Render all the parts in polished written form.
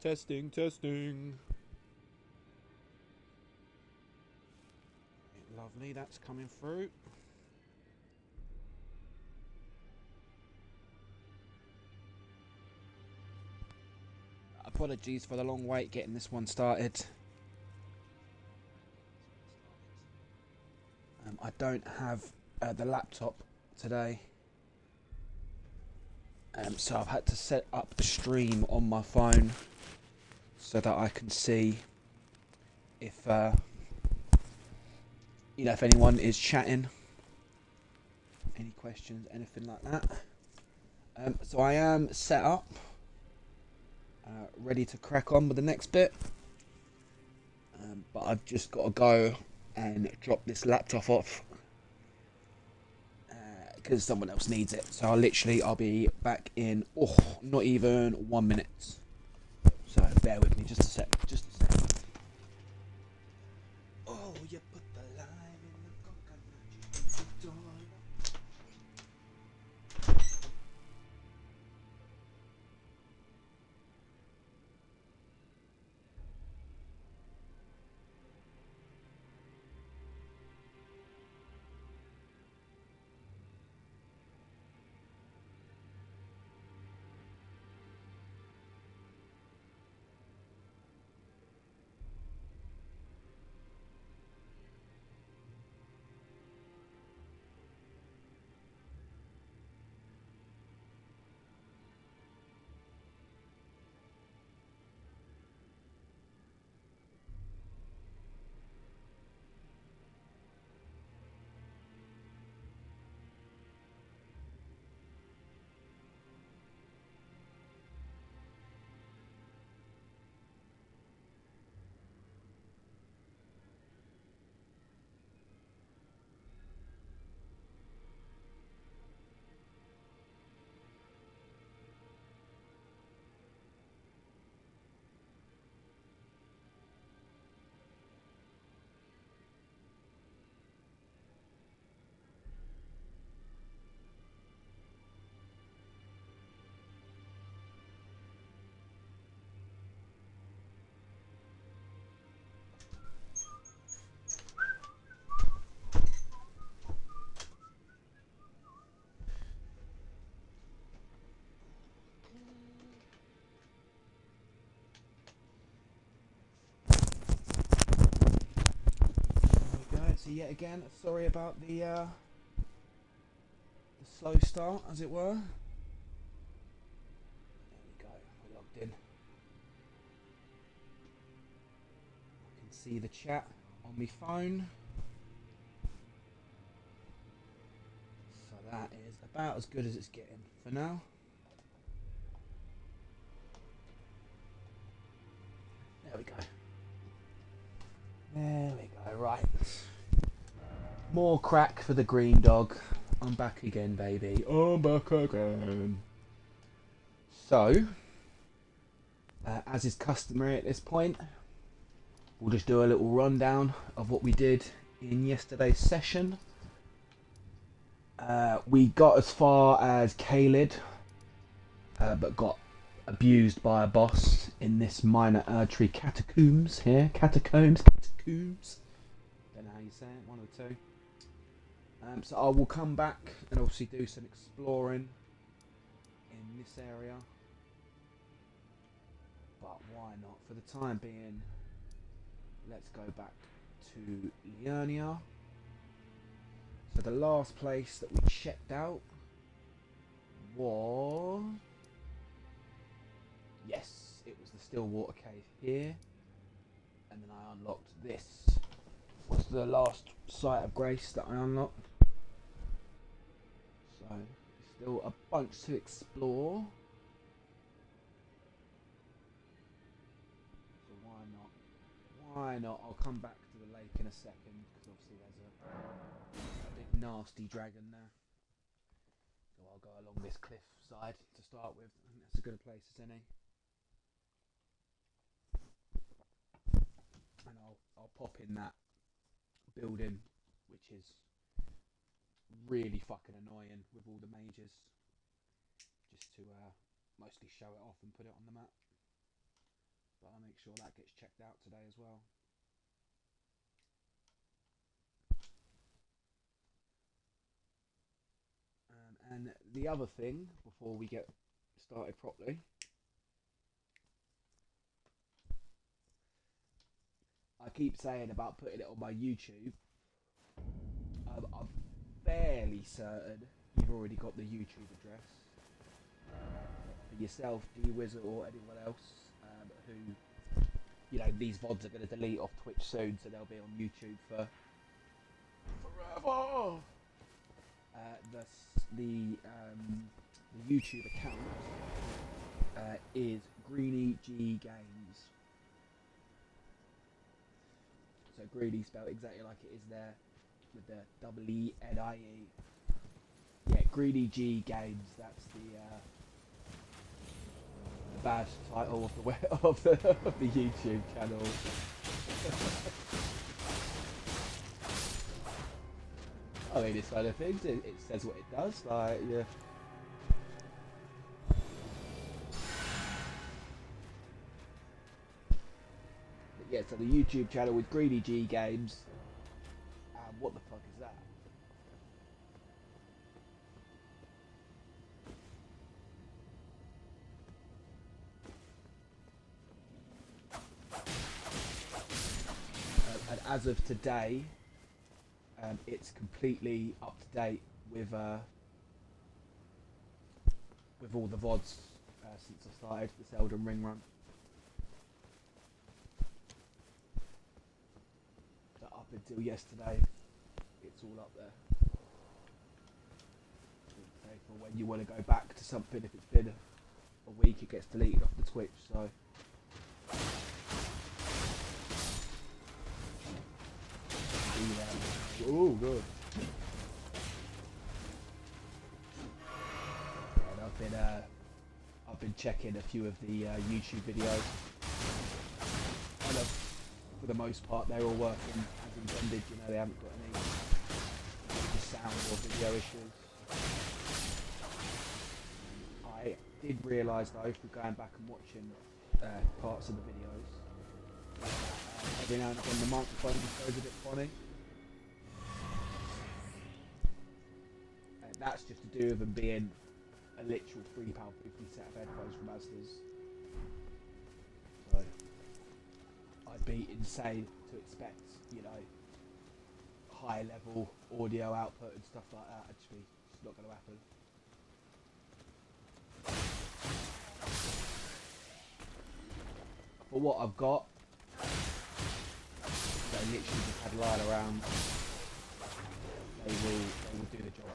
Testing, testing. Lovely, that's coming through. Apologies for the long wait getting this one started. I don't have the laptop today. So I've had to set up the stream on my phone so that I can see if if anyone is chatting, any questions, anything like that. So I am set up, ready to crack on with the next bit. But I've just got to go and drop this laptop off because someone else needs it. So I'll be back in not even 1 minute. So bear with me just a sec. Oh, you put the lime in the coconut, you put the dawn. So yet again, sorry about the slow start, as it were. There we go, we're logged in. I can see the chat on my phone. So that is about as good as it's getting for now. There we go. There we go, right. More crack for the green dog. I'm back again, baby. I'm back again. So, as is customary at this point, we'll just do a little rundown of what we did in yesterday's session. We got as far as Kaled, but got abused by a boss in this minor Erdtree catacombs here. Catacombs. Don't know how you say it, one or two. So I will come back and obviously do some exploring in this area. But why not? For the time being, let's go back to Liurnia. So the last place that we checked out was... Yes, it was the Stillwater Cave here. And then I unlocked this. Was the last site of grace that I unlocked. So, still a bunch to explore. So why not? Why not? I'll come back to the lake in a second, because obviously there's a big nasty dragon there. So I'll go along this cliff side to start with. I think that's as good a place as any. And I'll pop in that building, which is really fucking annoying with all the mages, just to mostly show it off and put it on the map. but I'll make sure that gets checked out today as well. And the other thing, before we get started properly, I keep saying about putting it on my YouTube. I'm fairly certain you've already got the YouTube address for yourself, D-Wizard, or anyone else who, you know, these VODs are going to delete off Twitch soon, so they'll be on YouTube for forever. The YouTube account is Greeny G Games. So Greeny spelled exactly like it is there, with the EENIE. Yeah, Greeny G Games. That's the bad title of the YouTube channel. I mean, it's one of the things. It says what it does. Like, yeah. But yeah, so the YouTube channel with Greeny G Games. What the fuck is that? And as of today, it's completely up to date with all the VODs since I started this Elden Ring run. So up until yesterday, it's all up there. So for when you want to go back to something, if it's been a week, it gets deleted off the Twitch. So. Oh, good. And I've been checking a few of the YouTube videos, and for the most part they're all working as intended. You know, they haven't got any sound or video issues. I did realise though, through going back and watching parts of the videos, every now and again the microphone just goes a bit funny. That's just to do with them being a literal £3.50 set of headphones from Asda's. So I'd be insane to expect, you know, high level audio output and stuff like that. Actually, it's not going to happen. For what I've got, they literally just had lying around. They will do the job.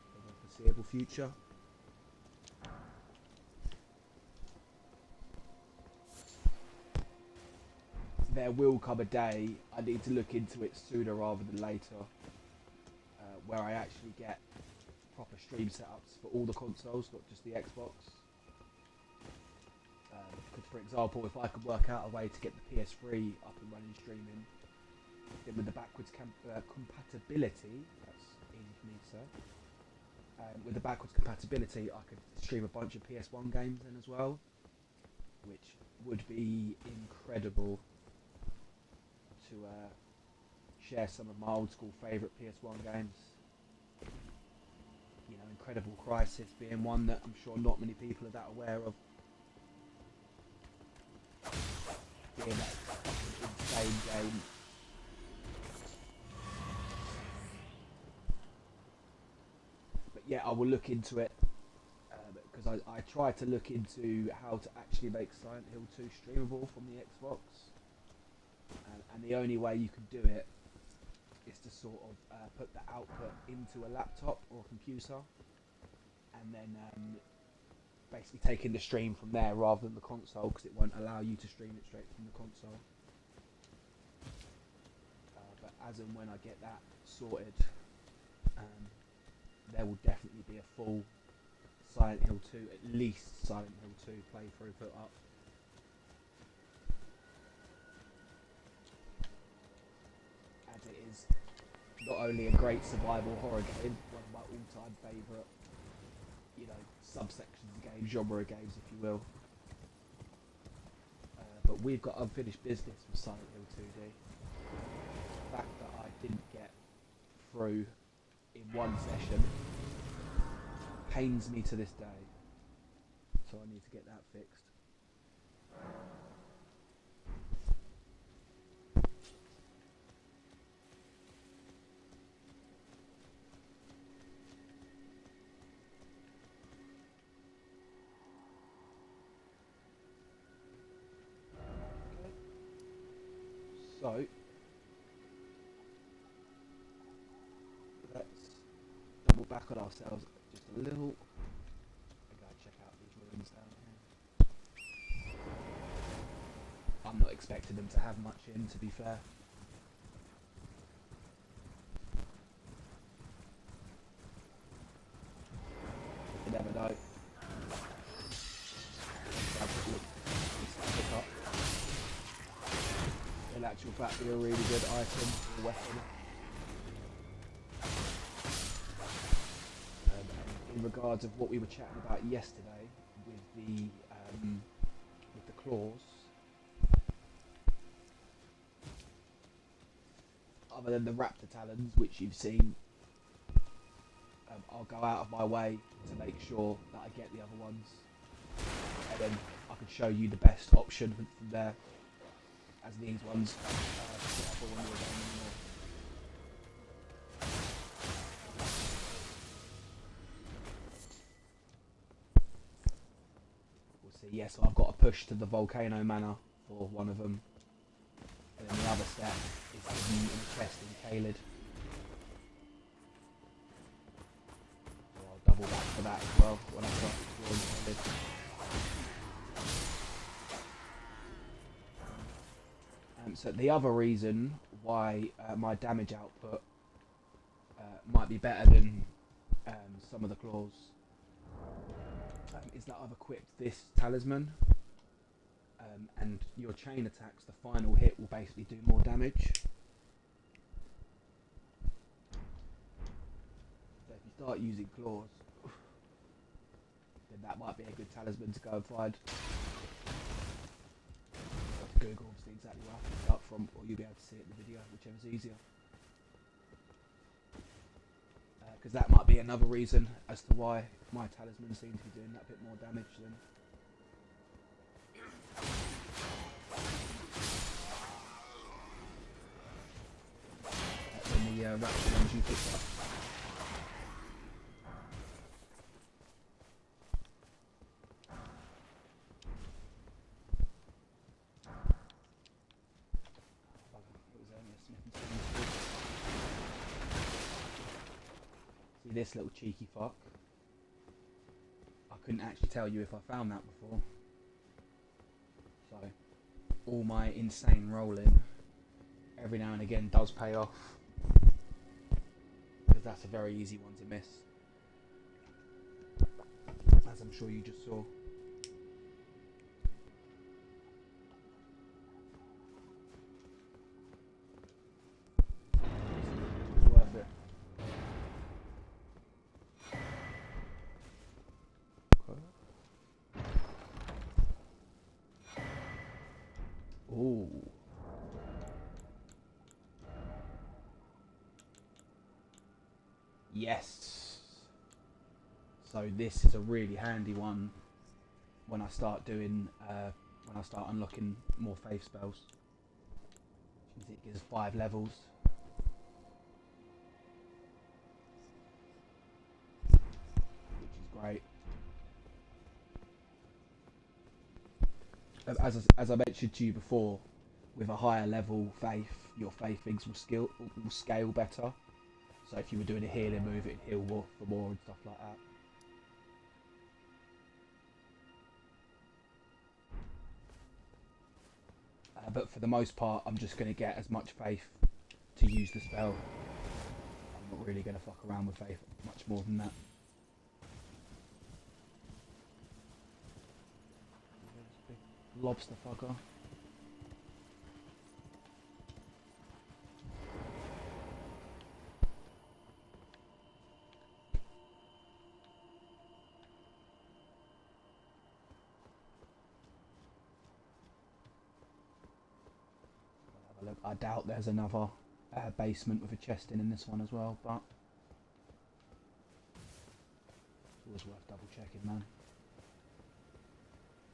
For the foreseeable future. There will come a day, I need to look into it sooner rather than later, where I actually get proper stream setups for all the consoles, not just the Xbox. Because, for example, if I could work out a way to get the PS3 up and running streaming, then with the backwards compatibility, that's easy for me to say, with the backwards compatibility I could stream a bunch of PS1 games then as well, which would be incredible to share some of my old school favourite PS1 games. You know, Incredible Crisis being one that I'm sure not many people are that aware of. Being that insane game. But yeah, I will look into it, because I tried to look into how to actually make Silent Hill 2 streamable from the Xbox, and the only way you can do it is to sort of put the output into a laptop or a computer, and then basically taking the stream from there rather than the console, because it won't allow you to stream it straight from the console. But as and when I get that sorted, there will definitely be a full Silent Hill 2, at least Silent Hill 2 playthrough put up. As it is not only a great survival horror game, one all-time favourite, you know, subsections of games, genre of games, if you will. But we've got unfinished business with Silent Hill 2D. The fact that I didn't get through in one session pains me to this day. So I need to get that fixed. So, let's double back on ourselves just a little. I gotta check out these ruins down here. I'm not expecting them to have much in, to be fair. You never know. In actual fact, be a really good item or weapon. In regards of what we were chatting about yesterday with the claws, other than the raptor talons, which you've seen, I'll go out of my way to make sure that I get the other ones, and then I can show you the best option from there, as these ones we'll see. Yes, I've got a push to the volcano manor for one of them, and then the other step is hidden in a chest in Caelid. So I'll double back for that as well when I start exploring Caelid. So the other reason why my damage output might be better than some of the claws is that I've equipped this talisman, and your chain attacks, the final hit will basically do more damage. So if you start using claws, then that might be a good talisman to go and find. Google obviously exactly where I picked it up from, or you'll be able to see it in the video, whichever's easier. Because that might be another reason as to why my talisman seems to be doing that bit more damage than the raptor ones you picked up. See this little cheeky fuck? I couldn't actually tell you if I found that before. So, all my insane rolling every now and again does pay off. Because that's a very easy one to miss. As I'm sure you just saw. It's worth it. Ooh. Yes. So this is a really handy one when I start doing, when I start unlocking more faith spells. It gives 5 levels. Which is great. As I mentioned to you before, with a higher level faith, your faith things will scale better. So if you were doing a healing move, it'd heal more for more and stuff like that. But for the most part, I'm just going to get as much faith to use the spell. I'm not really going to fuck around with faith much more than that. Lobster fucker. Look, I doubt there's another basement with a chest in this one as well, but it's always worth double checking, man.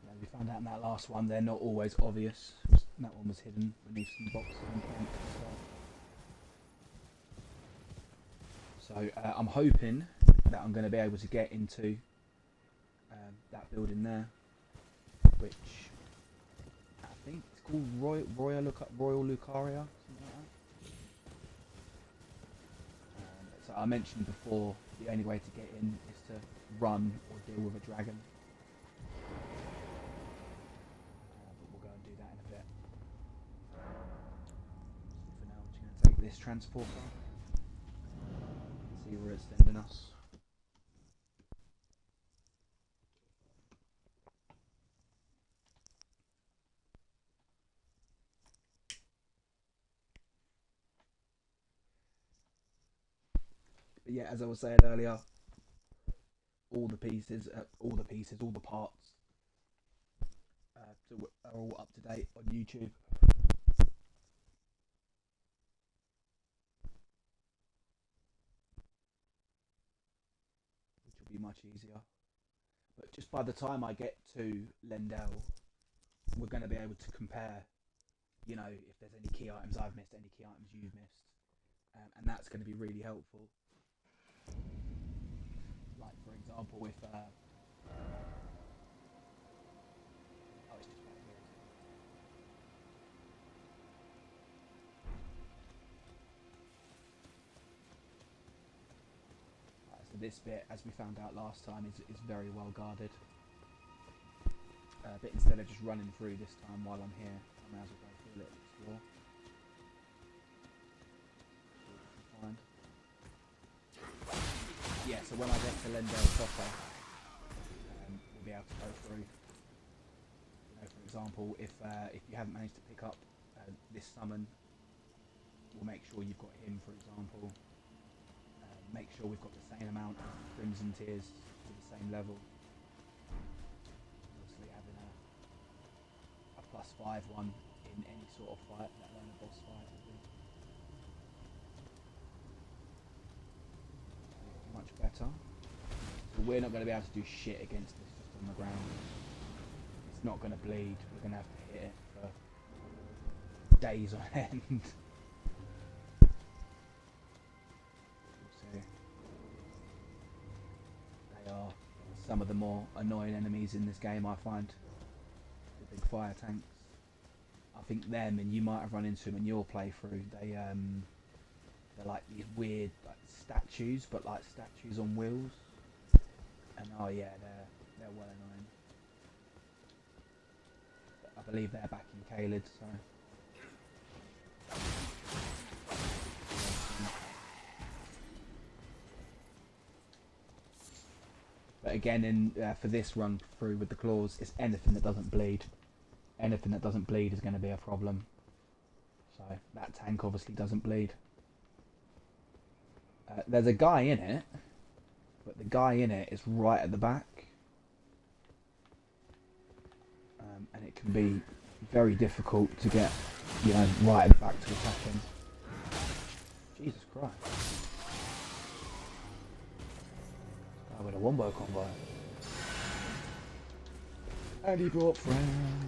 Yeah, we found out in that last one they're not always obvious. That one was hidden beneath some boxes and planks as well. So I'm hoping that I'm going to be able to get into that building there, which I think it's called Royal Lucaria, something like that. So I mentioned before, the only way to get in is to run or deal with a dragon. But we'll go and do that in a bit. So for now, I'm just going to take this transporter and see where it's sending us. But yeah, as I was saying earlier, all the parts are all up to date on YouTube. Which will be much easier. But just by the time I get to Lendell, we're going to be able to compare, you know, if there's any key items I've missed, any key items you've missed. And that's going to be really helpful. Like, for example, if... oh, it's just back here. Right, so this bit, as we found out last time, is very well guarded. But instead of just running through this time while I'm here, I may as well go through a little explore. Find. Yeah, so when I get to Lendell proper, we'll be able to go through. You know, for example, if you haven't managed to pick up this summon, we'll make sure you've got him, for example. Make sure we've got the same amount of Crimson Tears to the same level. Obviously having a +5 one in any sort of fight, let alone a boss fight, will be much better. So we're not going to be able to do shit against this just on the ground. It's not going to bleed. We're going to have to hit it for days on end. So they are some of the more annoying enemies in this game, I find. The big fire tanks. I think them, and you might have run into them in your playthrough, they're like these weird like statues, but like statues on wheels. And oh yeah, they're well annoying. But I believe they're back in Caelid, so. But again, for this run through with the claws, it's anything that doesn't bleed. Anything that doesn't bleed is going to be a problem. So that tank obviously doesn't bleed. There's a guy in it, but the guy in it is right at the back. And it can be very difficult to get, you know, right at the back to attack him. Jesus Christ. Guy with a wombo convoy. And he brought friends.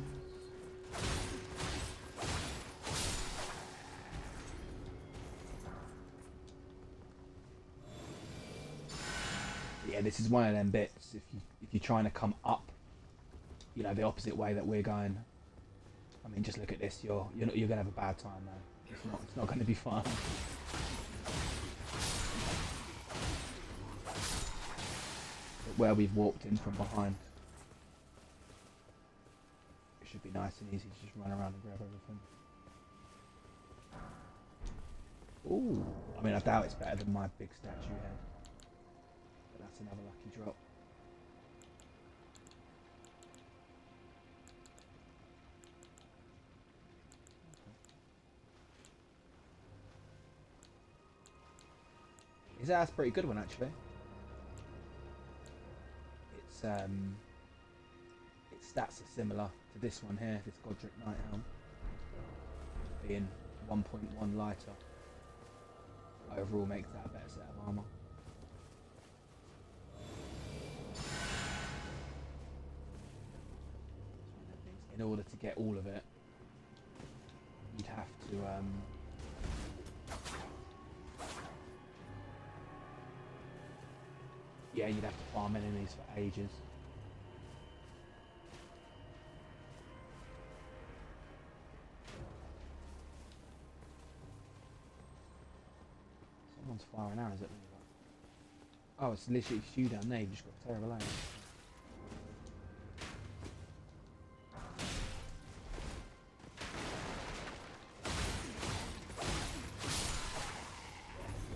Yeah, this is one of them bits. If you're trying to come up, you know, the opposite way that we're going. I mean, just look at this. You're gonna have a bad time, man. It's not going to be fun. But where we've walked in from behind, it should be nice and easy to just run around and grab everything. Ooh, I mean, I doubt it's better than my big statue head. But that's another lucky drop. That's a pretty good one, actually. Its stats are similar to this one here, this Godric Night Helm, being 1.1 lighter. Overall makes that a better set of armour. In order to get all of it, you'd have to yeah, you'd have to farm enemies for ages. Someone's firing arrows at me. Oh, it's literally you down there, you've just got terrible aim.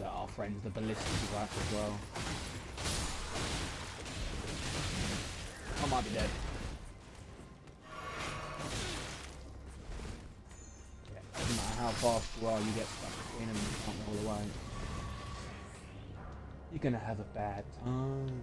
Our friends, the ballistic device as well. I might be dead. Yeah, doesn't matter how fast you are, you get stuck between them and you can't roll away. You're gonna have a bad time.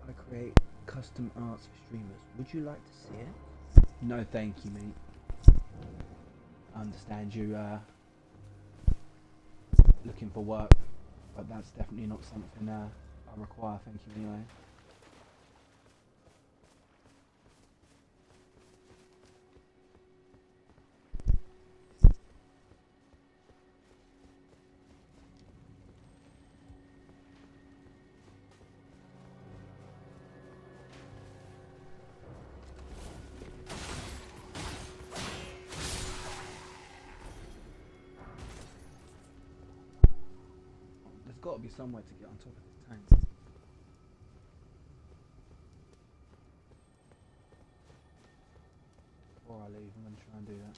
I create custom arts for streamers. Would you like to see it? No, thank you, mate. I understand you looking for work, but that's definitely not something I require. Thank you anyway. There's got to be somewhere to get on top of this tank. Before I leave, I'm going to try and do that.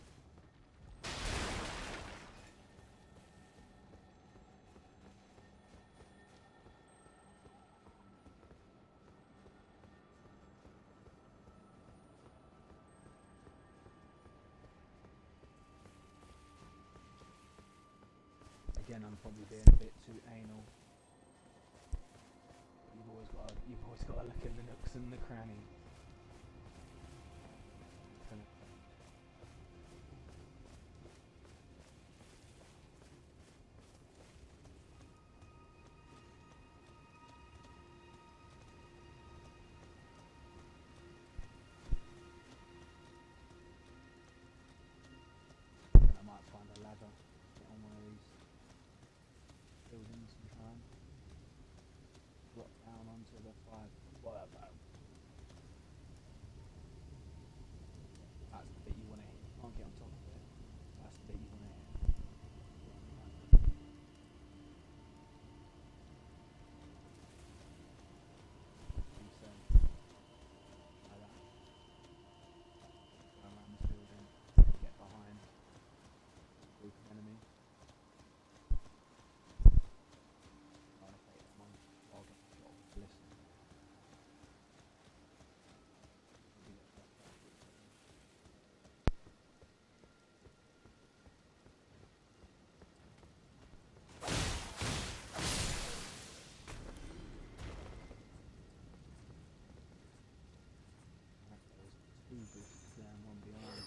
Again, I'm probably being a bit too anal. You've always got to look at the nooks and the crannies. I might find a ladder, get on one of these buildings and try and drop down onto the fire. Whatever. That's the bit you want to hit. You can't get on top of it. That's the bit you want to hit. So, like that. Go around this building, get behind a group of enemies. I'll get shot off the list. Two boosts there and one behind.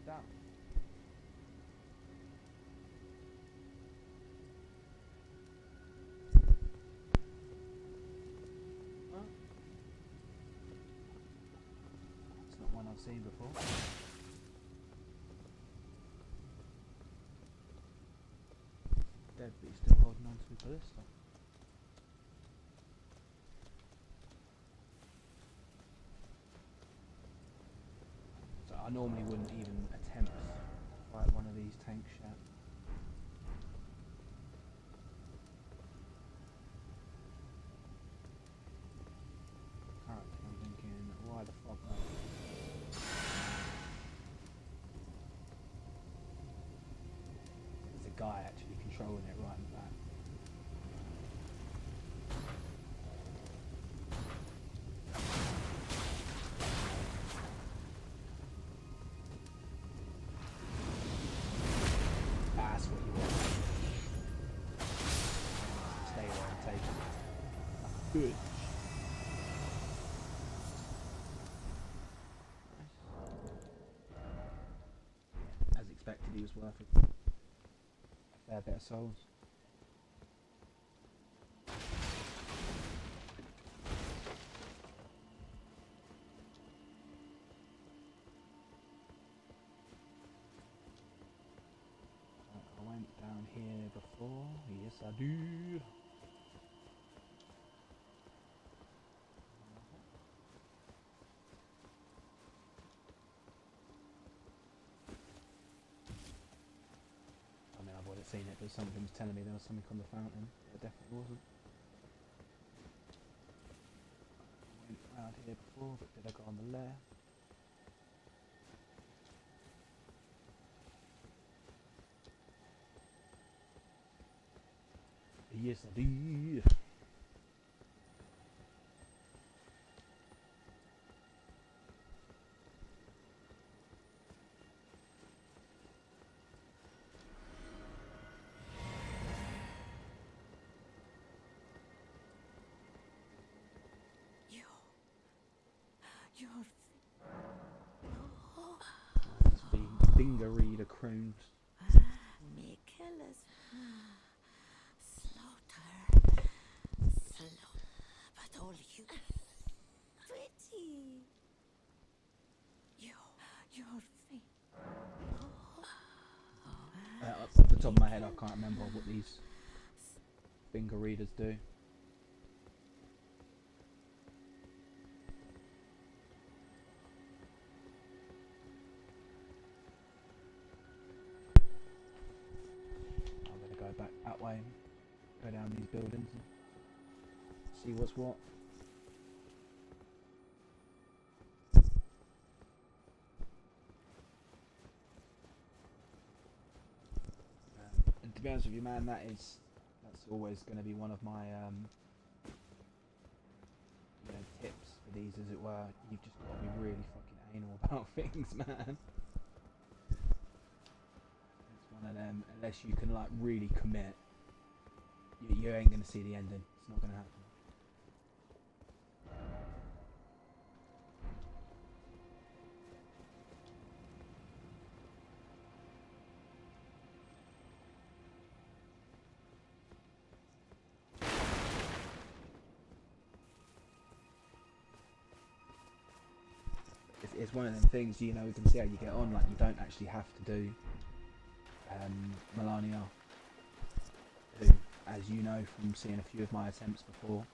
Down. Huh? It's not one I've seen before. Dead. dead, but he's still holding on to his ballista. So I normally wouldn't even attempt to fight one of these tanks yet. Currently I'm thinking, why the fuck not? There's a guy actually controlling it right in the back. That's what you want. Stay there and take it. Good. As expected, he was worth a fair bit of souls. I went down here before. Yes, I do. I've already seen it, but something was telling me there was something on the fountain. There definitely wasn't. I went round here before, but did I go on the left? Yes, I did. Finger reader crooned. Me killers. Slaughter. Slow. But all you. Pretty. Your feet. Off the top of my head, I can't remember what these finger readers do. I'm gonna go back that way, go down these buildings and see what's what. And to be honest with you, man, that's always going to be one of my tips for these, as it were. You've just got to be really fucking anal about things, man. It's one of them. Unless you can like really commit, you ain't going to see the ending. It's not going to happen. It's one of them things, you can see how you get on. Like, you don't actually have to do Melania, who, as you know from seeing a few of my attempts before,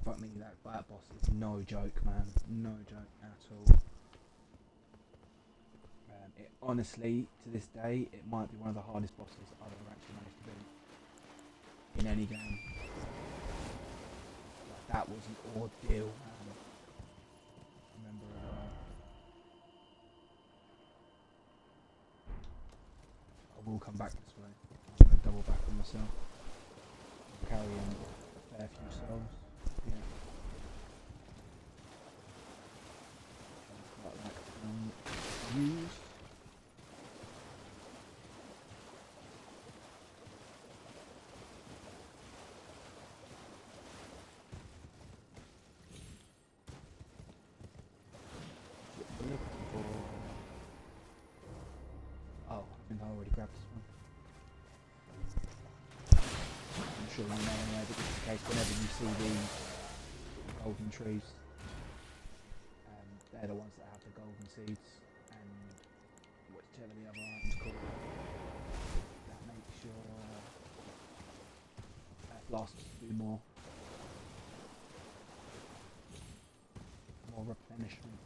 fuck me, that boss is no joke, man, no joke at all. It honestly, to this day, it might be one of the hardest bosses I've ever actually managed to beat in any game. That was an ordeal, man. I remember it well. I will come back this way. I'm going to double back on myself. Carry in a fair few souls. Yeah. Quite like used. Oh, I think I already grabbed this one. I'm sure you know anyway, but just in case, whenever you see these golden trees, they're the ones that have the golden seeds, and whichever the other item's called. That makes your flasks do more replenishment.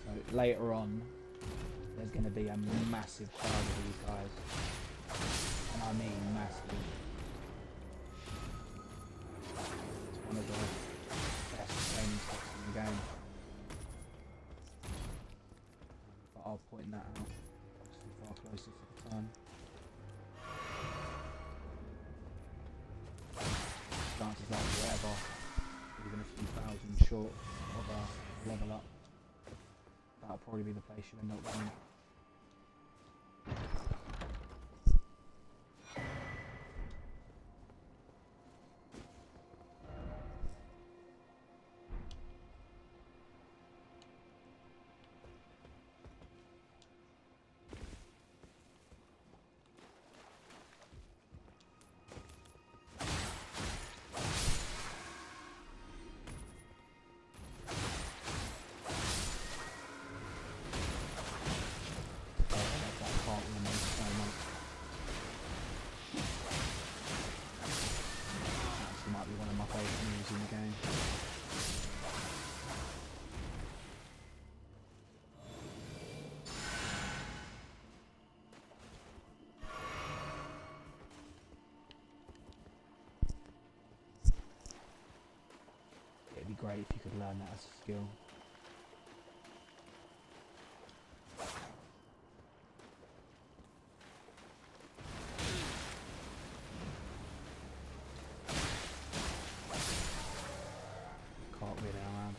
So later on, there's going to be a massive crowd of these guys, and I mean massive. It's one of the best training spots in the game. But I'll point that out, obviously far closer to the time. Chances are whatever, even a few thousand short of a level up, that'll probably be the place you end up going. Might be one of my favourite moves in the game. It'd be great if you could learn that as a skill. Cartwheel around.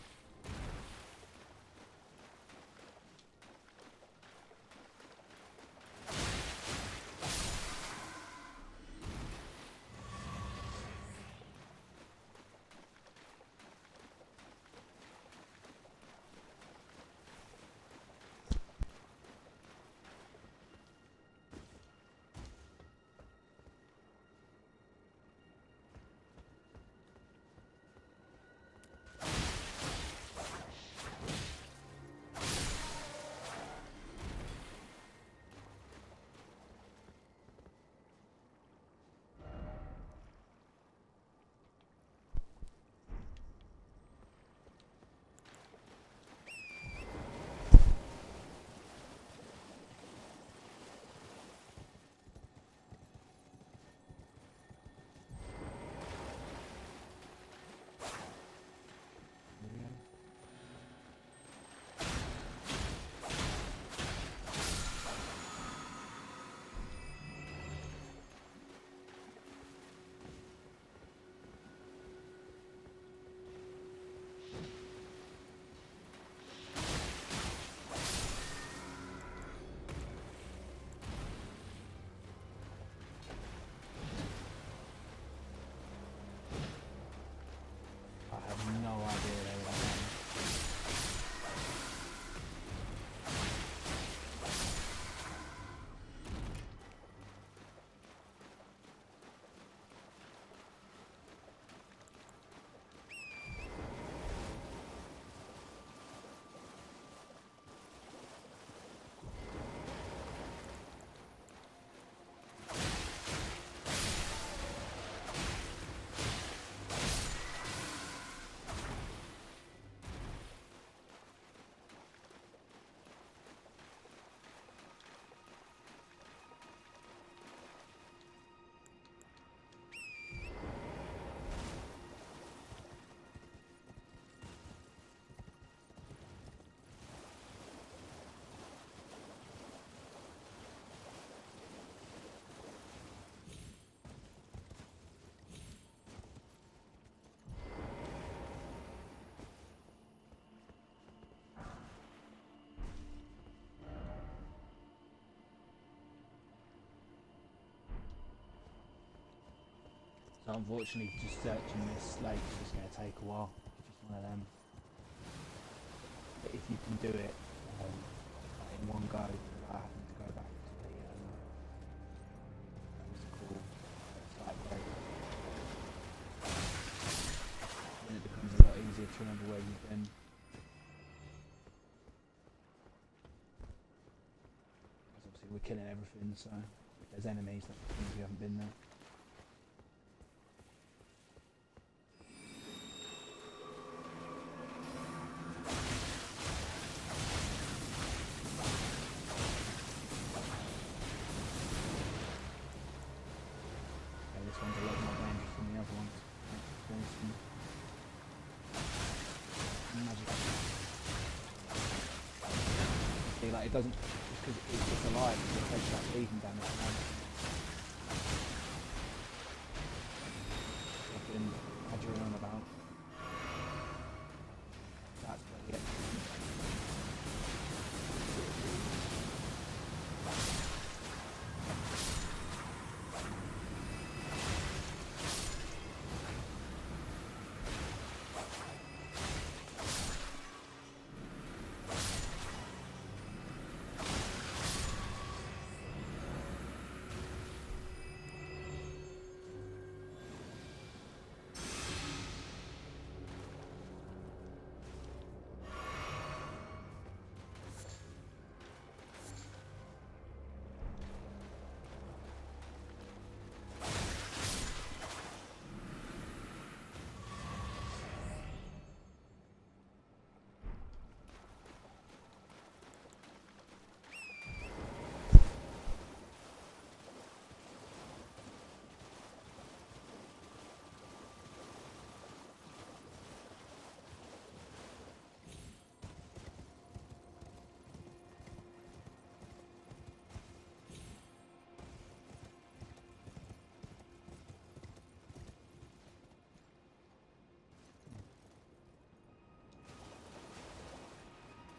So unfortunately, just searching this lake is just going to take a while. It's just one of them. But if you can do it in one go, without having to go back to the what's it called? Site break, then it becomes a lot easier to remember where you've been. Because obviously we're killing everything, so if there's enemies, that means we haven't been there. This one's a lot more dangerous than the other ones. There's some magic. See, like it doesn't, just because it's just alive, it takes that bleeding damage. I've been hadgering on about. That's where we get.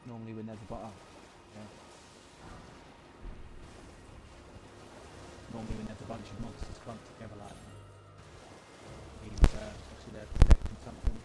Normally we never butter. Yeah. Normally when there's a bunch of monsters clumped together like that. Means obviously they're protecting something.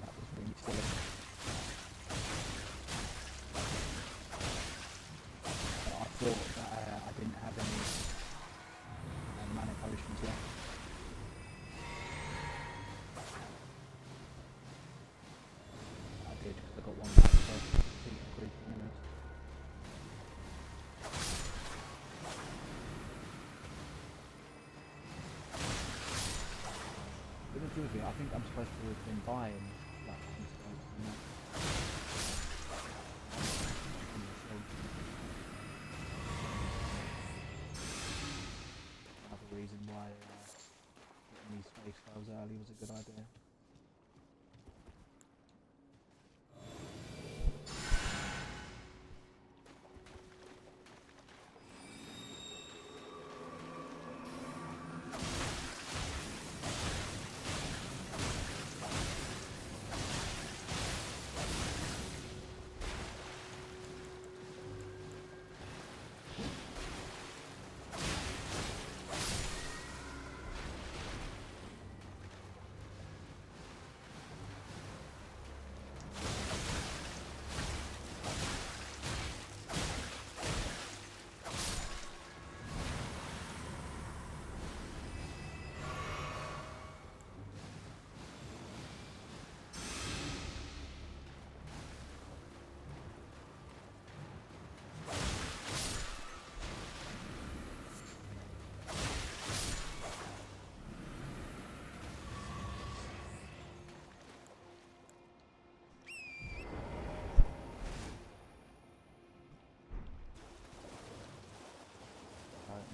That was really silly. But I thought that I didn't have any mana potions left. I did because I got one back, so I think I agreed with enemies. But the truth is, I think I'm supposed to have been buying like instants and that. Another reason why getting these space files early was a good idea.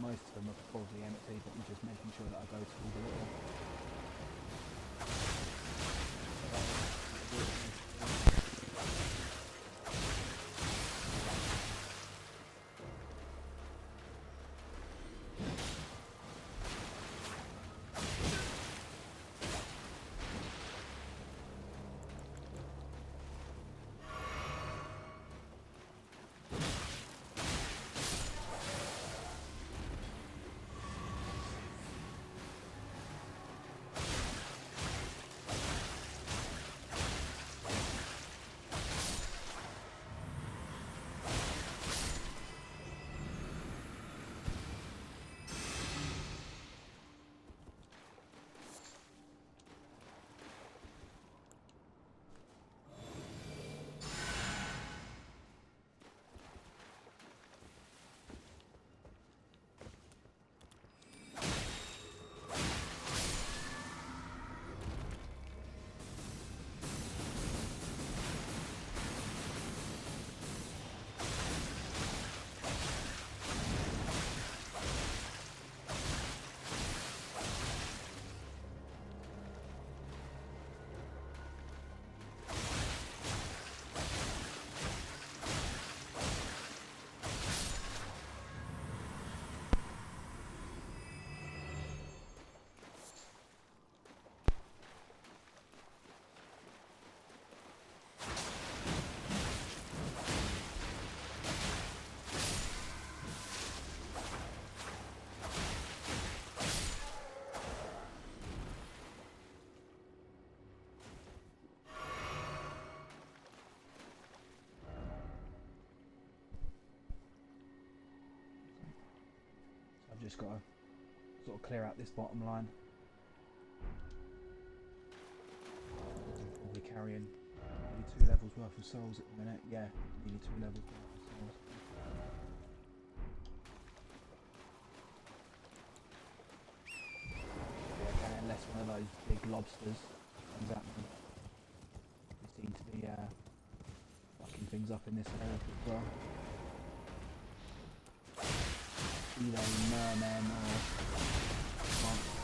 most of them are probably empty, but I'm just making sure that I go to all the little... I've just got to sort of clear out this bottom line. Probably carrying nearly 2 levels worth of souls at the minute. Yeah, nearly 2 levels worth of souls. Yeah, okay, unless one of those big lobsters comes at me. They seem to be fucking things up in this area as well. Either mermen or monsters.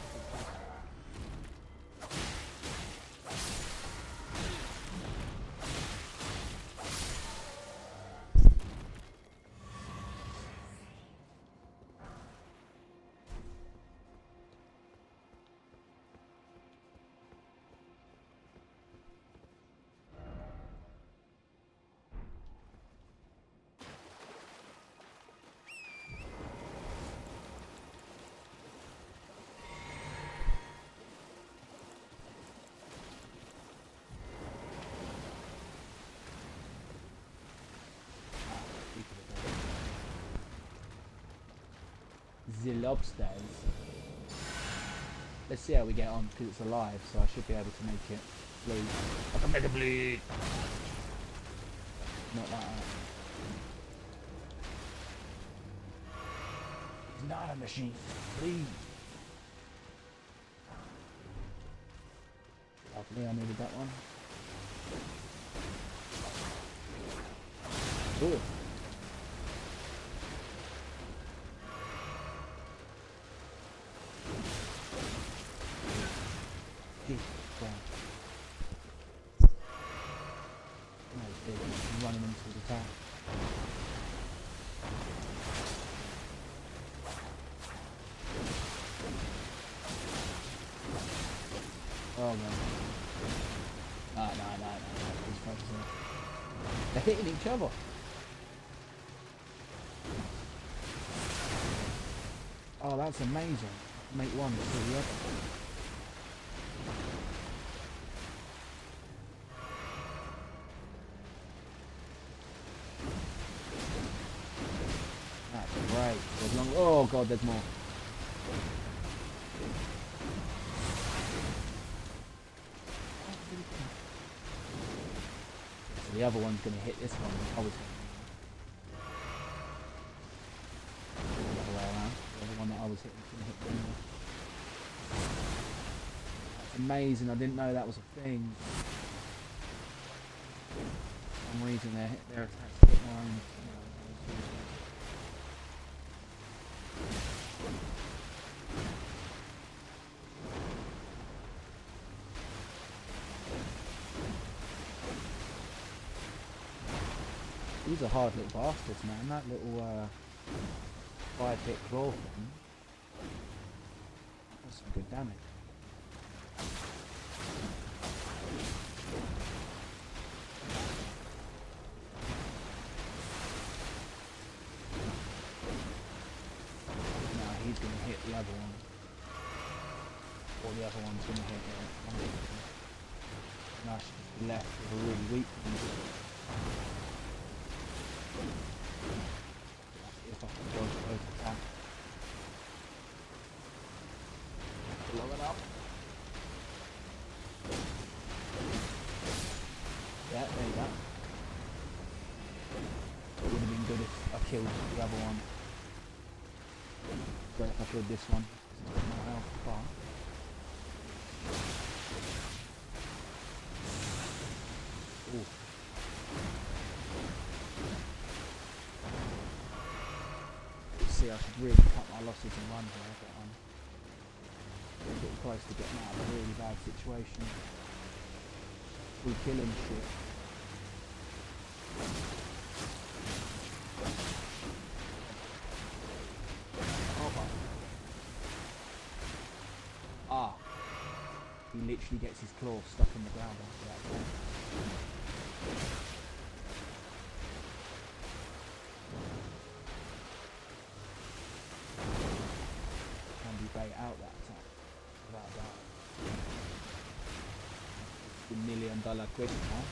The lobsters. Let's see how we get on, because it's alive, so I should be able to make it bleed. I can make it bleed! Not like that. It's not a machine. Please. Lovely, I needed that one. Ooh. Running into the town. Oh man. No. They're hitting each other. Oh, that's amazing. Make one, kill the other. Right, there's long. Oh god, there's more. So the other one's going to hit this one. I was the other way around. The other one that I was hitting is going to hit them. That's amazing. I didn't know that was a thing. For some reason their attacks hit my own. These are hard little bastards, man. That little 5-hit claw thing. That's some good damage. Now he's going to hit the other one. Or the other one's going to hit it. Now she's left with a really weak one. If I can dodge both attacks. Blow it up. Yeah, there you go. It would have been good if I killed the other one. Great if I killed this one. It's got more health far. Ooh. See, I should really cut my losses and run here, but I'm getting close to getting out of a really bad situation. We killing shit. Ah, he literally gets his claw stuck in the ground after that point. Can we bait out that attack without that? The $1 million question, huh?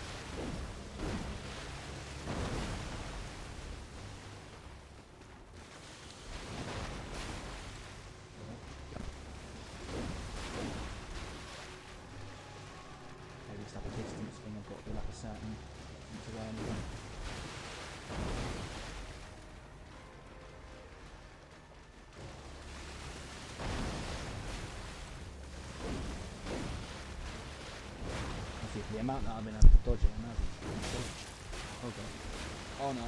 Maybe it's like a distance thing, I've got to be like a certain distance away anyway. The amount that I've been able to dodge it, I know it's pretty cool. Okay. Oh no.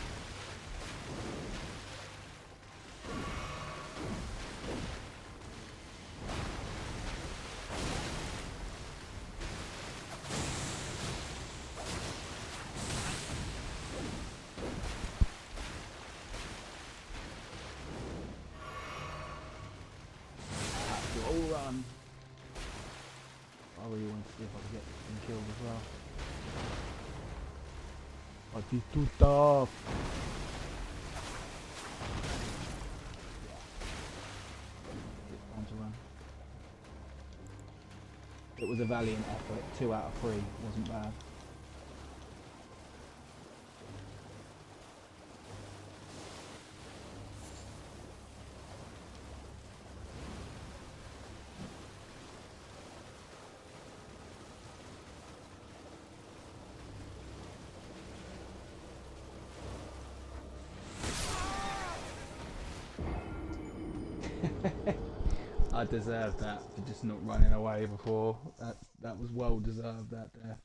Have to all run. I really want to see if I can get him killed as well. But he's too tough. Yeah. Time to run. It was a valiant effort. 2 out of 3 wasn't bad. I deserved that for just not running away before. That was well deserved, that death.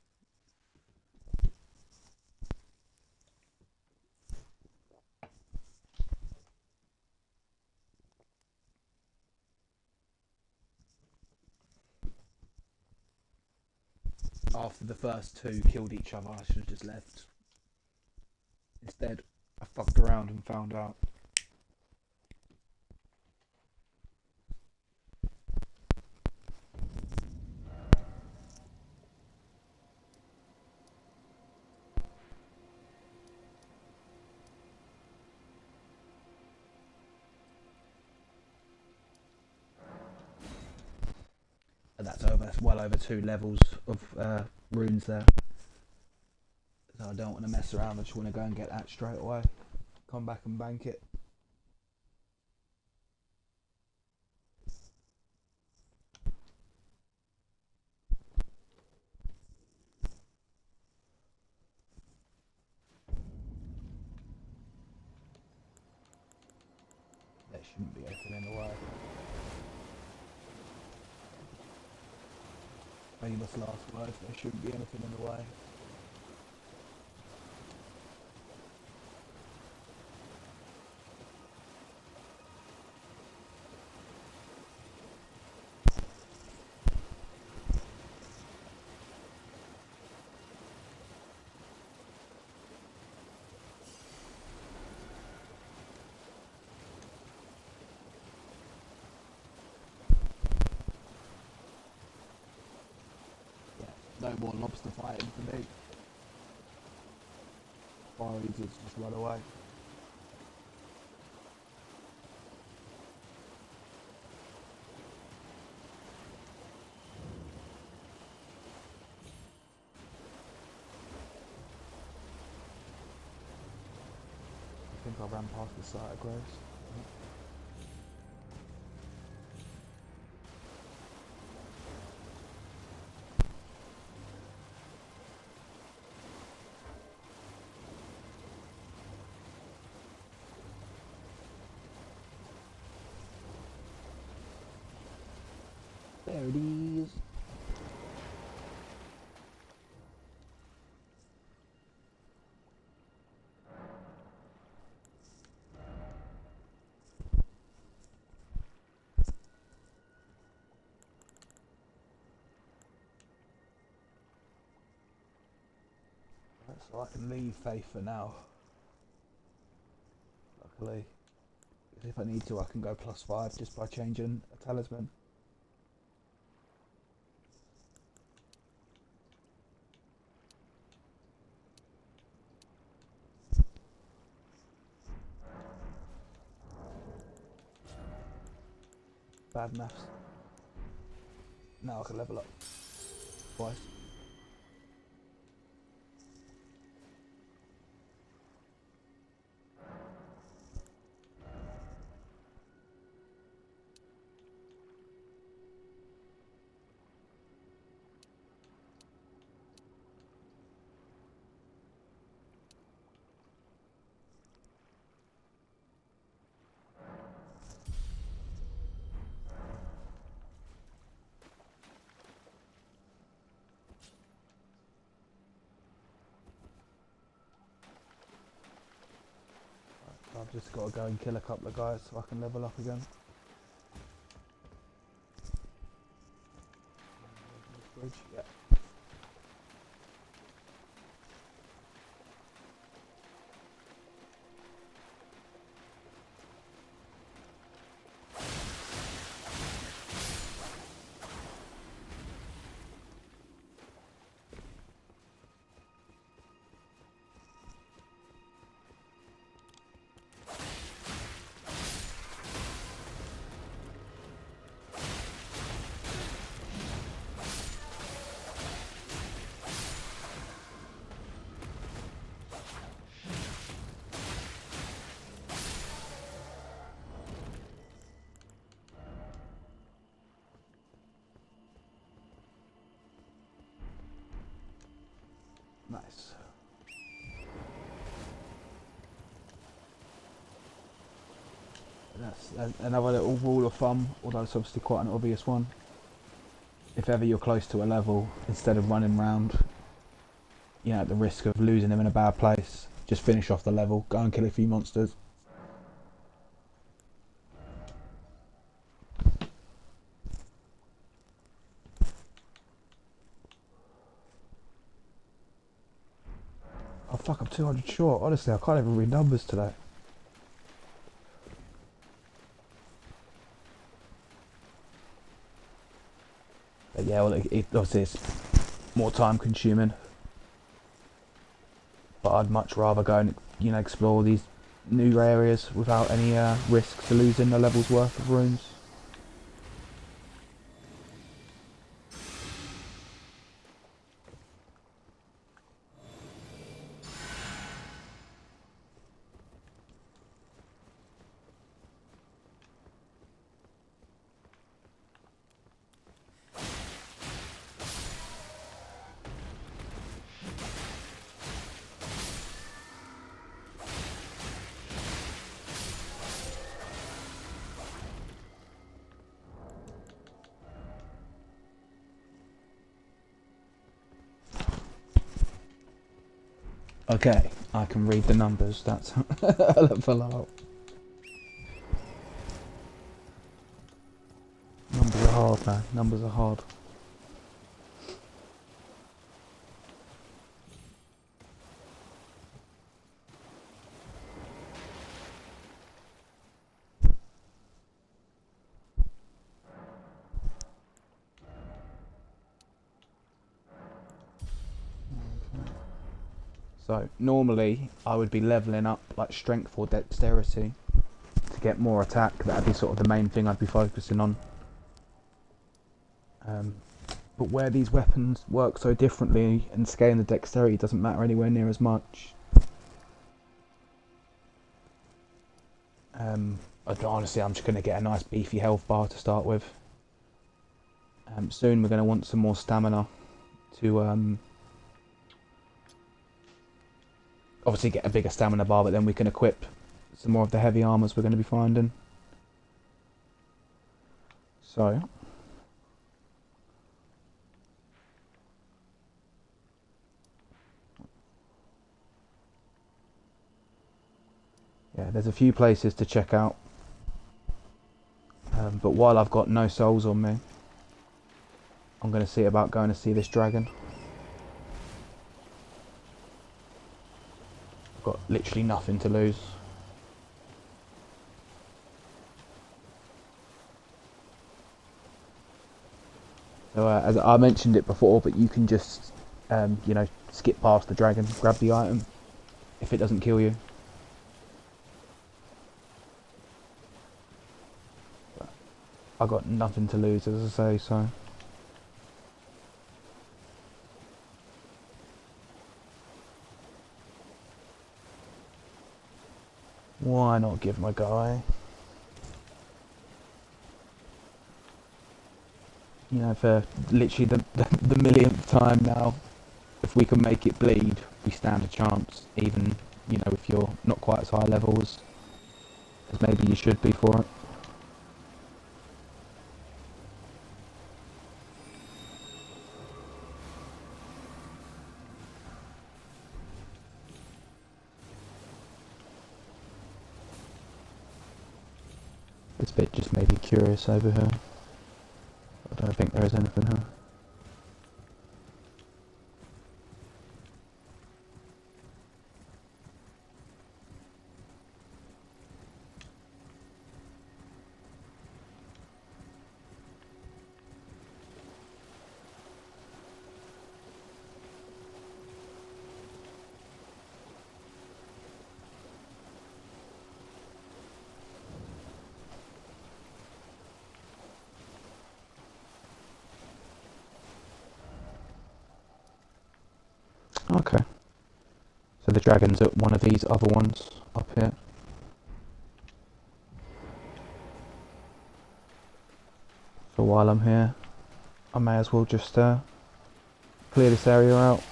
After the first 2 killed each other, I should have just left. Instead, I fucked around and found out. That's well over 2 levels of runes there. So I don't want to mess around, I just want to go and get that straight away. Come back and bank it. There shouldn't be anything in the way. Famous last words, there shouldn't be anything in the way. No more lobster fighting for me. Far easier to just run away. I think I ran past the site of Graves. There it is. Right, so I can leave Faith for now. Luckily. Because if I need to, I can go +5 just by changing a talisman. Bad maths. Now I can level up twice. I've just got to go and kill a couple of guys so I can level up again. Bridge, yeah. Nice. That's another little rule of thumb, although it's obviously quite an obvious one. If ever you're close to a level, instead of running round, at the risk of losing them in a bad place, just finish off the level, go and kill a few monsters. Oh fuck, I'm 200 short. Honestly, I can't even read numbers today. But yeah, well, obviously it's more time consuming. But I'd much rather go and explore these new areas without any risk to losing a level's worth of runes. Okay, I can read the numbers. That's a lot. Numbers are hard, man. Numbers are hard. So normally I would be leveling up like strength or dexterity to get more attack. That'd be sort of the main thing I'd be focusing on. But where these weapons work so differently and scaling the dexterity doesn't matter anywhere near as much. Honestly, I'm just going to get a nice beefy health bar to start with. Soon we're going to want some more stamina to obviously get a bigger stamina bar, but then we can equip some more of the heavy armors we're going to be finding. So yeah, there's a few places to check out, but while I've got no souls on me, I'm going to see about going to see this dragon. I've got literally nothing to lose. So as I mentioned it before, but you can just skip past the dragon, grab the item if it doesn't kill you. But I got nothing to lose, as I say, so. Why not give my guy? You know, for literally the millionth time now, if we can make it bleed, we stand a chance, even, if you're not quite as high level as maybe you should be for it. This bit just made me curious over here. I don't think there is anything here. Okay. So the dragon's at one of these other ones up here. So while I'm here, I may as well just clear this area out.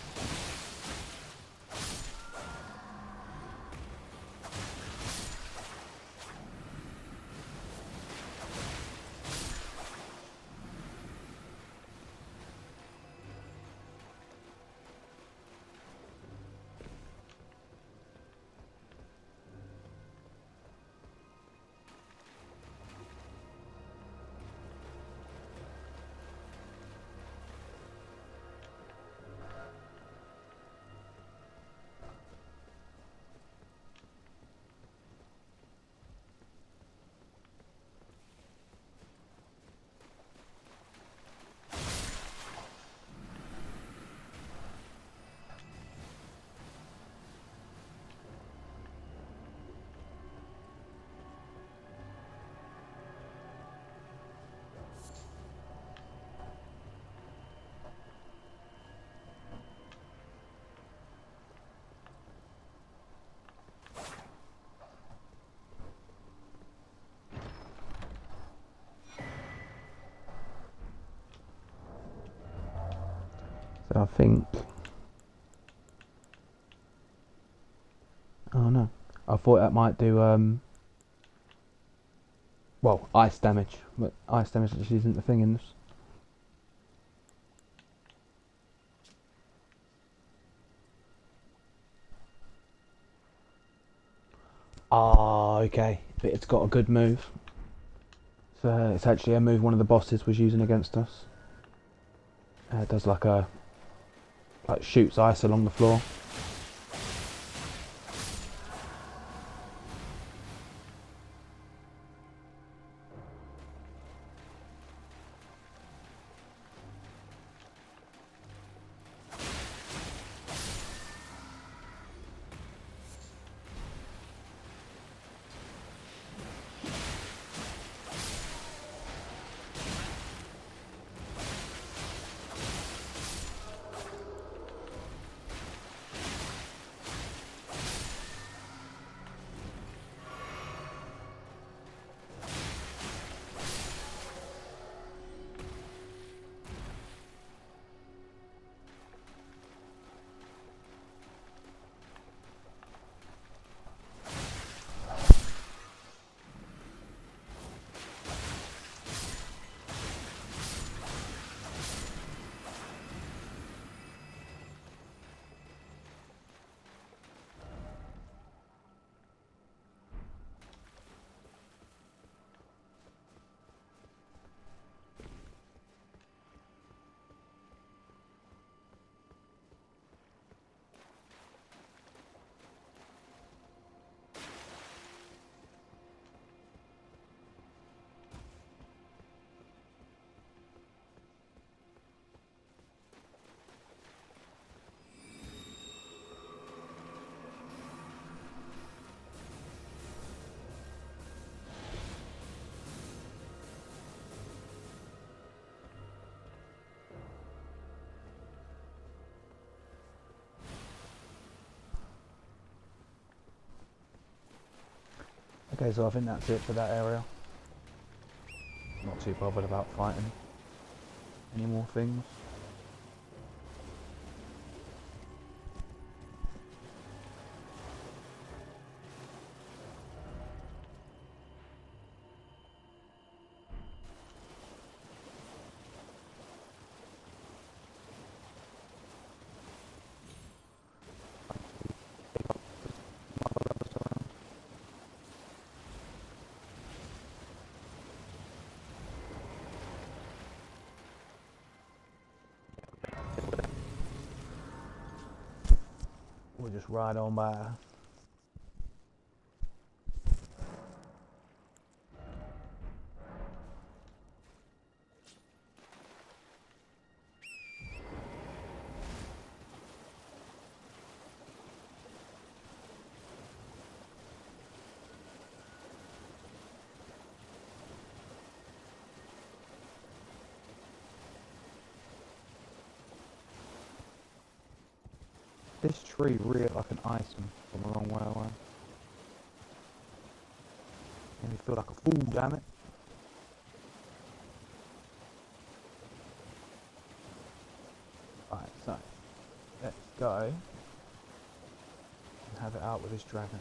So I think... Oh no. I thought that might do, well, ice damage. But ice damage just isn't the thing in this. Ah, okay. But it's got a good move. So it's actually a move one of the bosses was using against us. It does like shoots ice along the floor. Okay, so I think that's it for that area. Not too bothered about fighting any more things. We'll just ride on by. This tree reared like an iceman from a long way away. Made me feel like a fool, damn it. Right, so let's go and have it out with this dragon.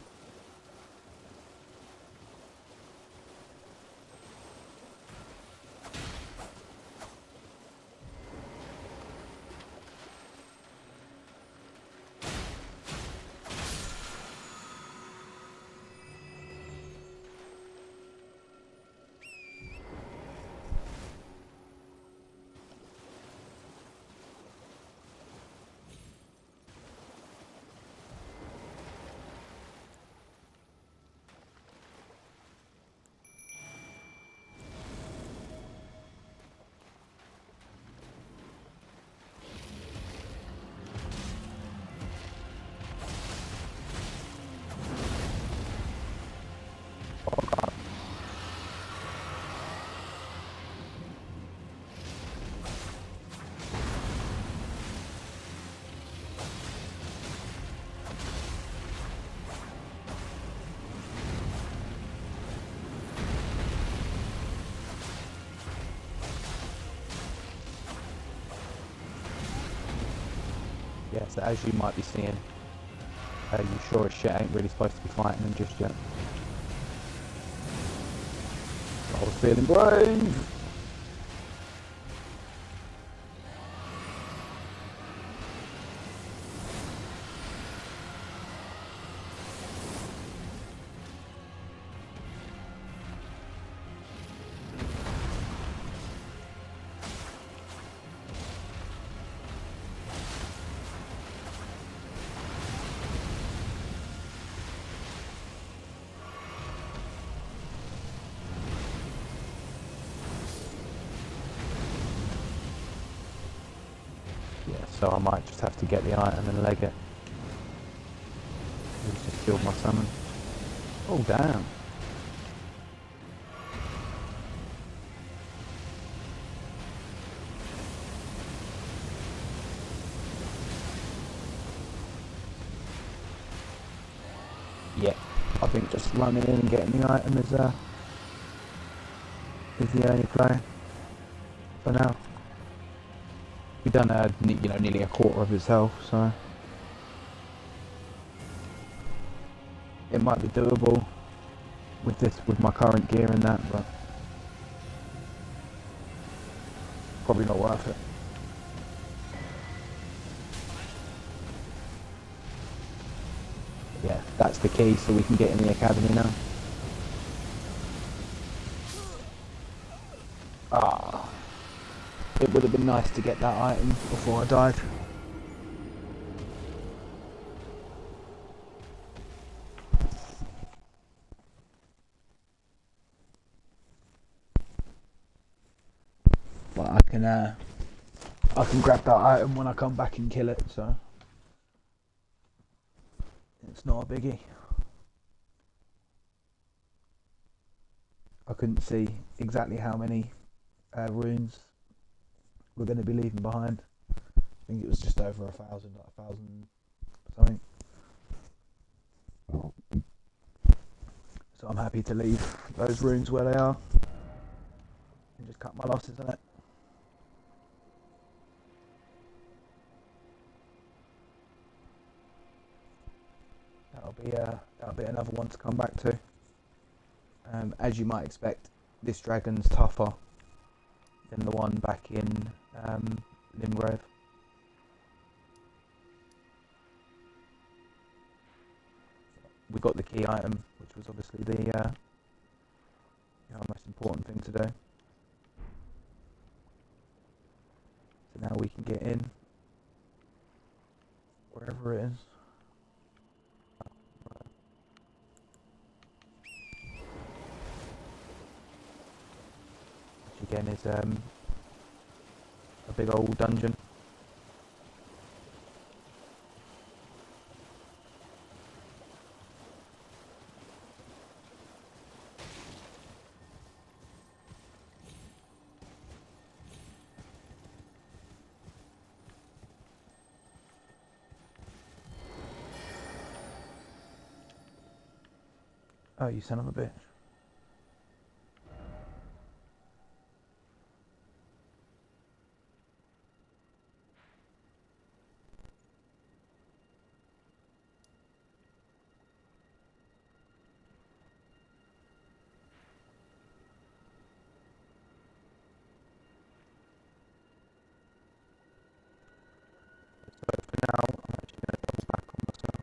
Yeah, so as you might be seeing, you sure as shit ain't really supposed to be fighting them just yet. I was feeling brave! Yeah, so I might just have to get the item and leg it. He's just killed my summon. Oh damn. Yeah, I think just running in and getting the item is the only play for now. We've done nearly a quarter of his health, so it might be doable with my current gear and that, but probably not worth it. Yeah, that's the key, so we can get in the academy now. Ah, it would have been nice to get that item before I died. But I can grab that item when I come back and kill it, so it's not a biggie. I couldn't see exactly how many runes we're going to be leaving behind. I think it was just over 1,000, like 1,000 something. So I'm happy to leave those runes where they are and just cut my losses on it. That'll be another one to come back to. As you might expect, this dragon's tougher than the one back in Limgrave. We got the key item, which was obviously the most important thing to do. So now we can get in wherever it is. Which again is a big old dungeon. Oh, you son of a bitch. So for now, I'm actually going to double back on myself.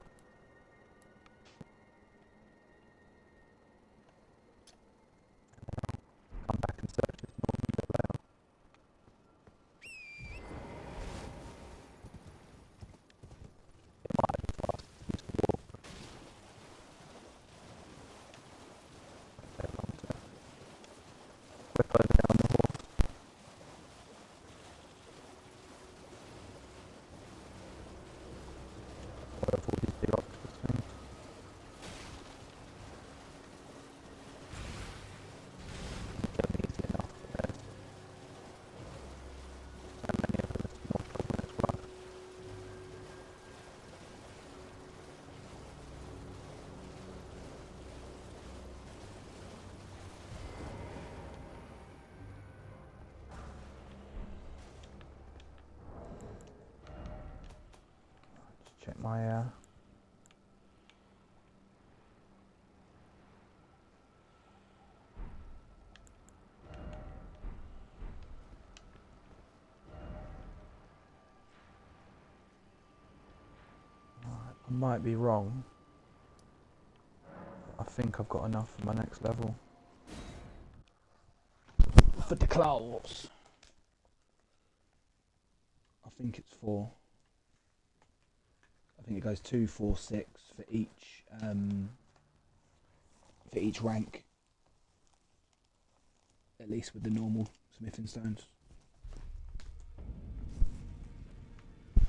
Come back and search this northern bit later. It might be fast for me to walk. Take long to whip over down the horse. Avoid all these big octopus things. Kill them easy enough, but there's so many of them, it's more trouble than it's worth. Just check my I might be wrong, but I think I've got enough for my next level. For the claws. I think it's 4. I think it goes 2, 4, 6 for each rank. At least with the normal smithing stones. So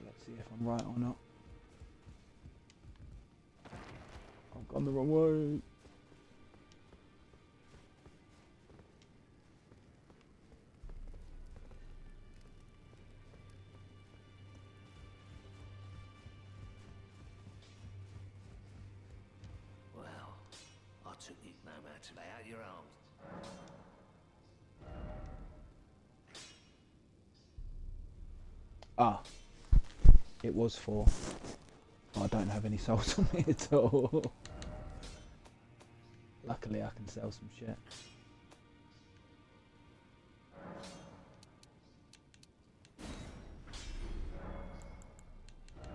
let's see if I'm right or not. I've gone the wrong way. Well, I took it no matter to lay out your arms. Ah, it was 4. But I don't have any souls on me at all. Luckily I can sell some shit. There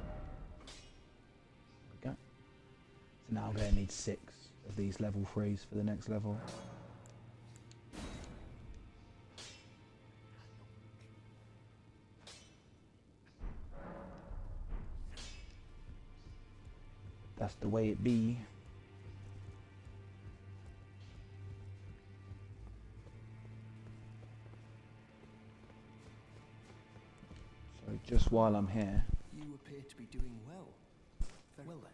we go. So now I'm going to need 6 of these level 3s for the next level. That's the way it be. So just while I'm here, You appear to be doing well. Very well then.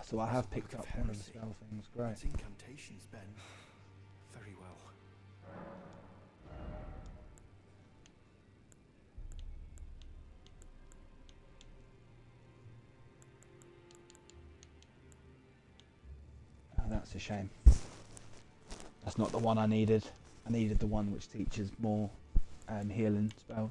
so I have picked up one of the spell things. Great. Its incantations, Ben. Very well. That's a shame. That's not the one I needed. I needed the one which teaches more healing spells.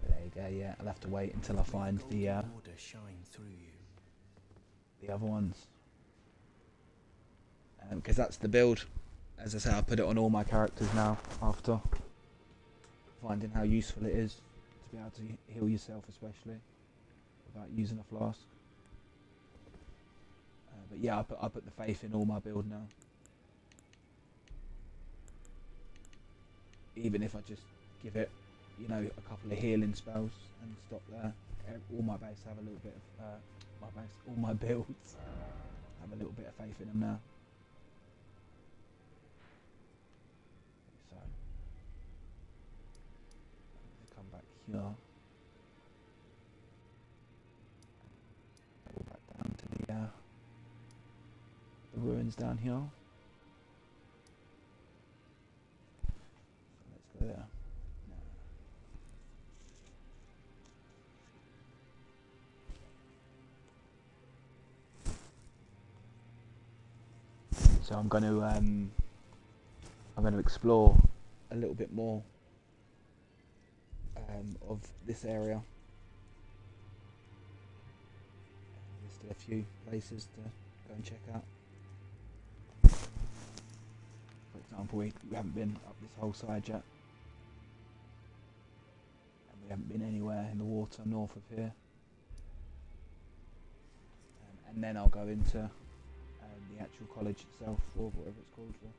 But there you go. Yeah, I'll have to wait until I find the order shine through you. the other ones, because that's the build. As I say, I put it on all my characters now after finding how useful it is to be able to heal yourself, especially without using a flask. But yeah, I put the faith in all my build now. Even if I just give it, you know, a couple of healing spells and stop there, all my base have a little bit of all my builds have a little bit of faith in them now. So come back here, go back down to the ruins down here. So let's go there. So I'm going to explore a little bit more of this area. There's still a few places to go and check out. For example, we haven't been up this whole side yet, and we haven't been anywhere in the water north of here. And then I'll go into the actual college itself, or whatever it's called for.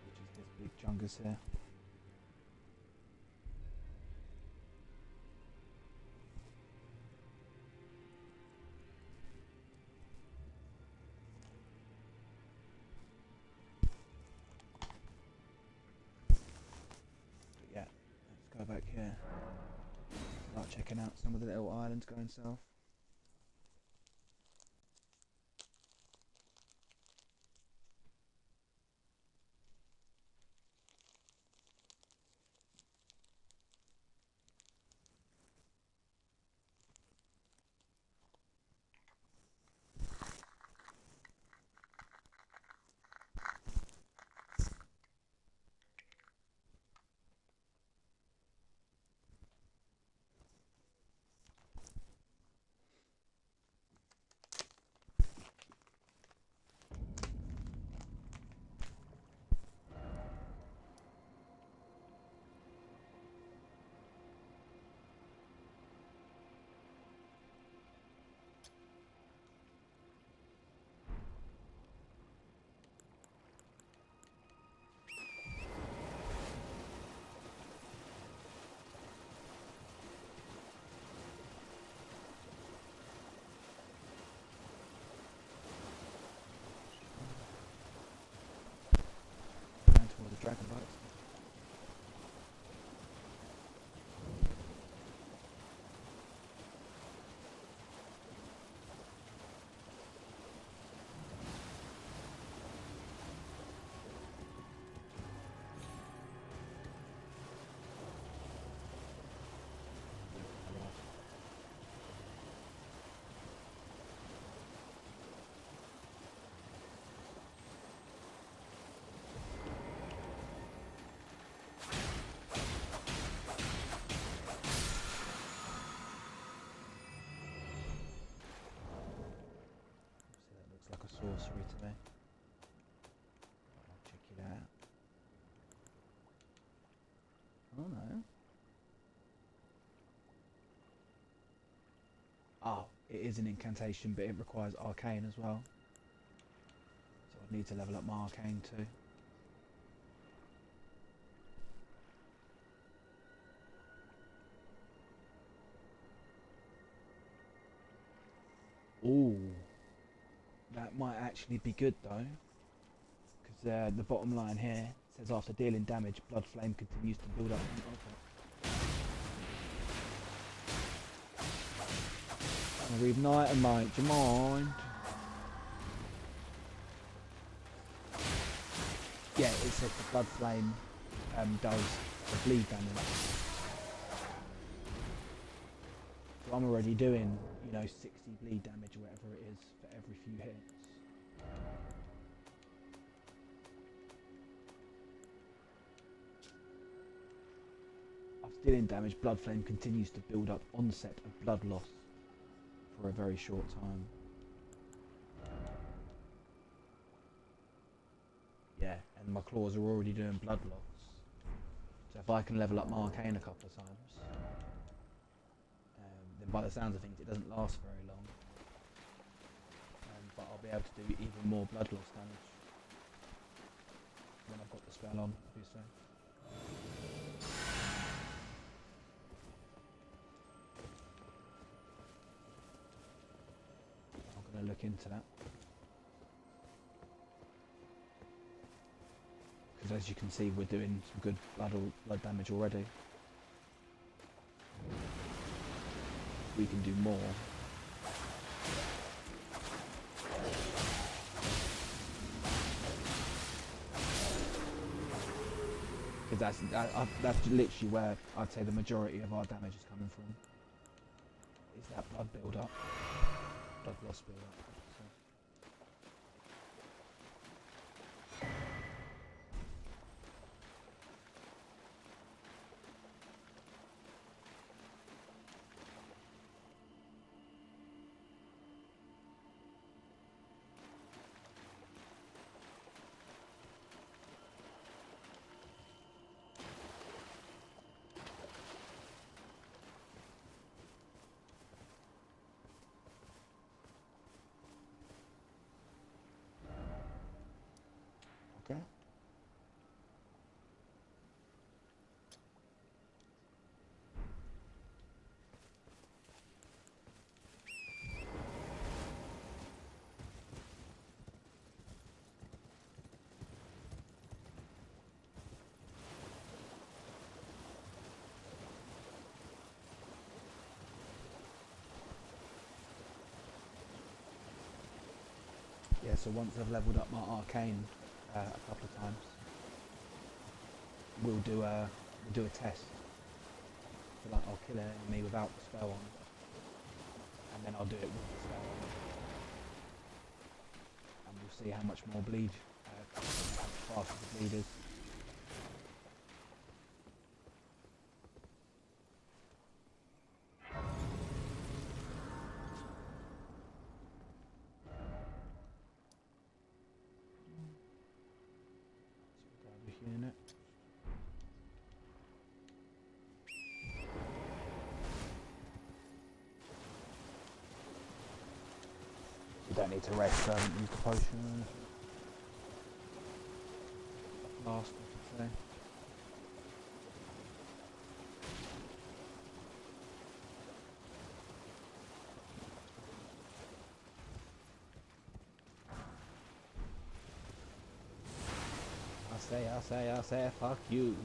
Which is this big chungus here. But yeah, let's go back here. Start checking out some of the little islands going south. Down toward the dragon boats. So that looks like a sorcery to me. I'll check it out. Oh no. Oh, it is an incantation, but it requires arcane as well. So I need to level up my arcane too. Ooh, that might actually be good though, because the bottom line here says after dealing damage, blood flame continues to build up. I'll reignite a mate, do you mind? Yeah, it says the blood flame does the bleed damage. So I'm already doing, 60 bleed damage or whatever it is for every few hits. After dealing damage, blood flame continues to build up onset of blood loss for a very short time. Yeah, and my claws are already doing blood loss. So if I can level up my arcane a couple of times, then by the sounds of things it doesn't last very long. But I'll be able to do even more blood loss damage when I've got the spell on, obviously. I'm going to look into that. Because as you can see, we're doing some good blood damage already. We can do more. Because that's literally where I'd say the majority of our damage is coming from. Is that blood build up, blood loss build up. So. Okay. Yeah, so once I've leveled up my arcane a couple of times, we'll do a test. So like I'll kill an enemy without the spell on, and then I'll do it with the spell on, and we'll see how much more bleed, how fast the bleed is. So we'll go over here next. You don't need to rest, I haven't used the potion or anything. Last, I should say. I say, fuck you.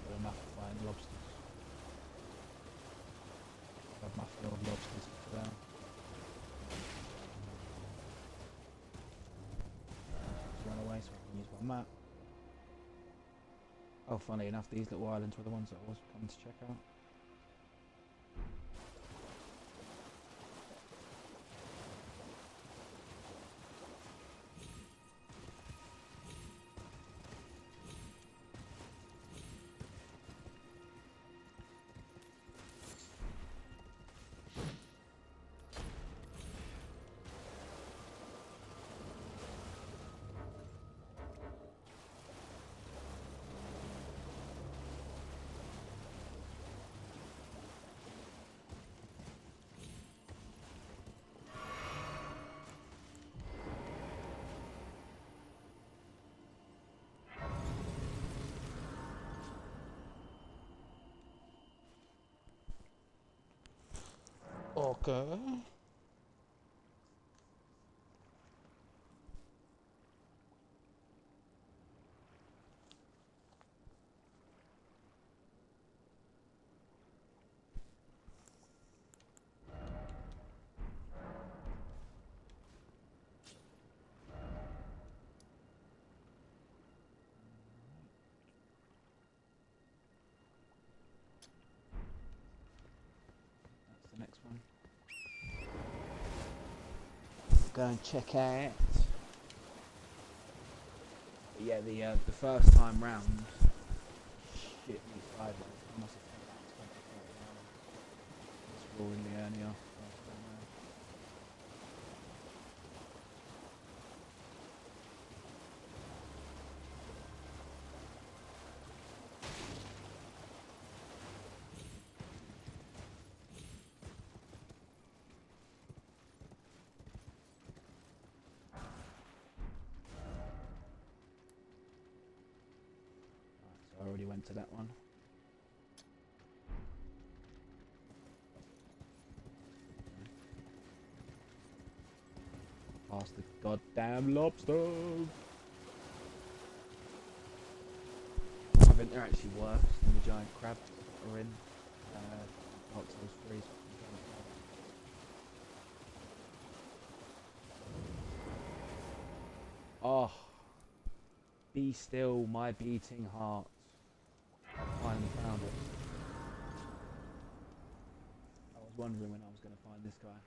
Got enough to find lobsters. I've my fill of lobsters for today. Just run away so I can use my map. Oh, funny enough, these little islands were the ones that I was coming to check out. Okay. go and check out. But yeah, the first time round, shit me sideways. I must have spent about 20, 30 hours exploring the area. First time round. Right, so I already went to that one. Past the goddamn lobster. I think they're actually worse than the giant crabs that are in Dark Souls 3. Oh, be still, my beating heart. Finally found it. I was wondering when I was going to find this guy.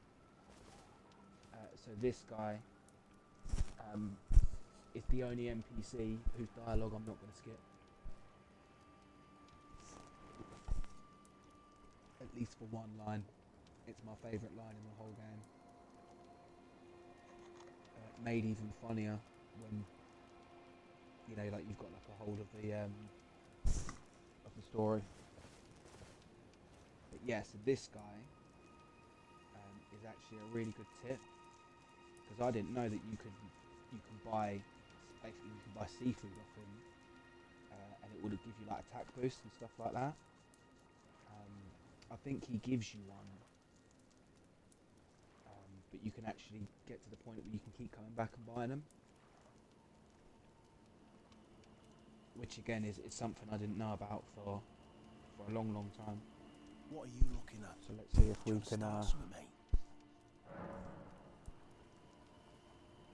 So this guy is the only NPC whose dialogue I'm not going to skip. At least for one line. It's my favourite line in the whole game. Made even funnier when, you know, like you've got like a hold of the story. But yeah, so this guy is actually a really good tip, because I didn't know that you can buy, basically you can buy seafood off him, and it would give you like attack boosts and stuff like that. I think he gives you one, but you can actually get to the point where you can keep coming back and buying them, which again is something I didn't know about for a long time. What are you looking at? So let's see if we Trying to can start something, mate.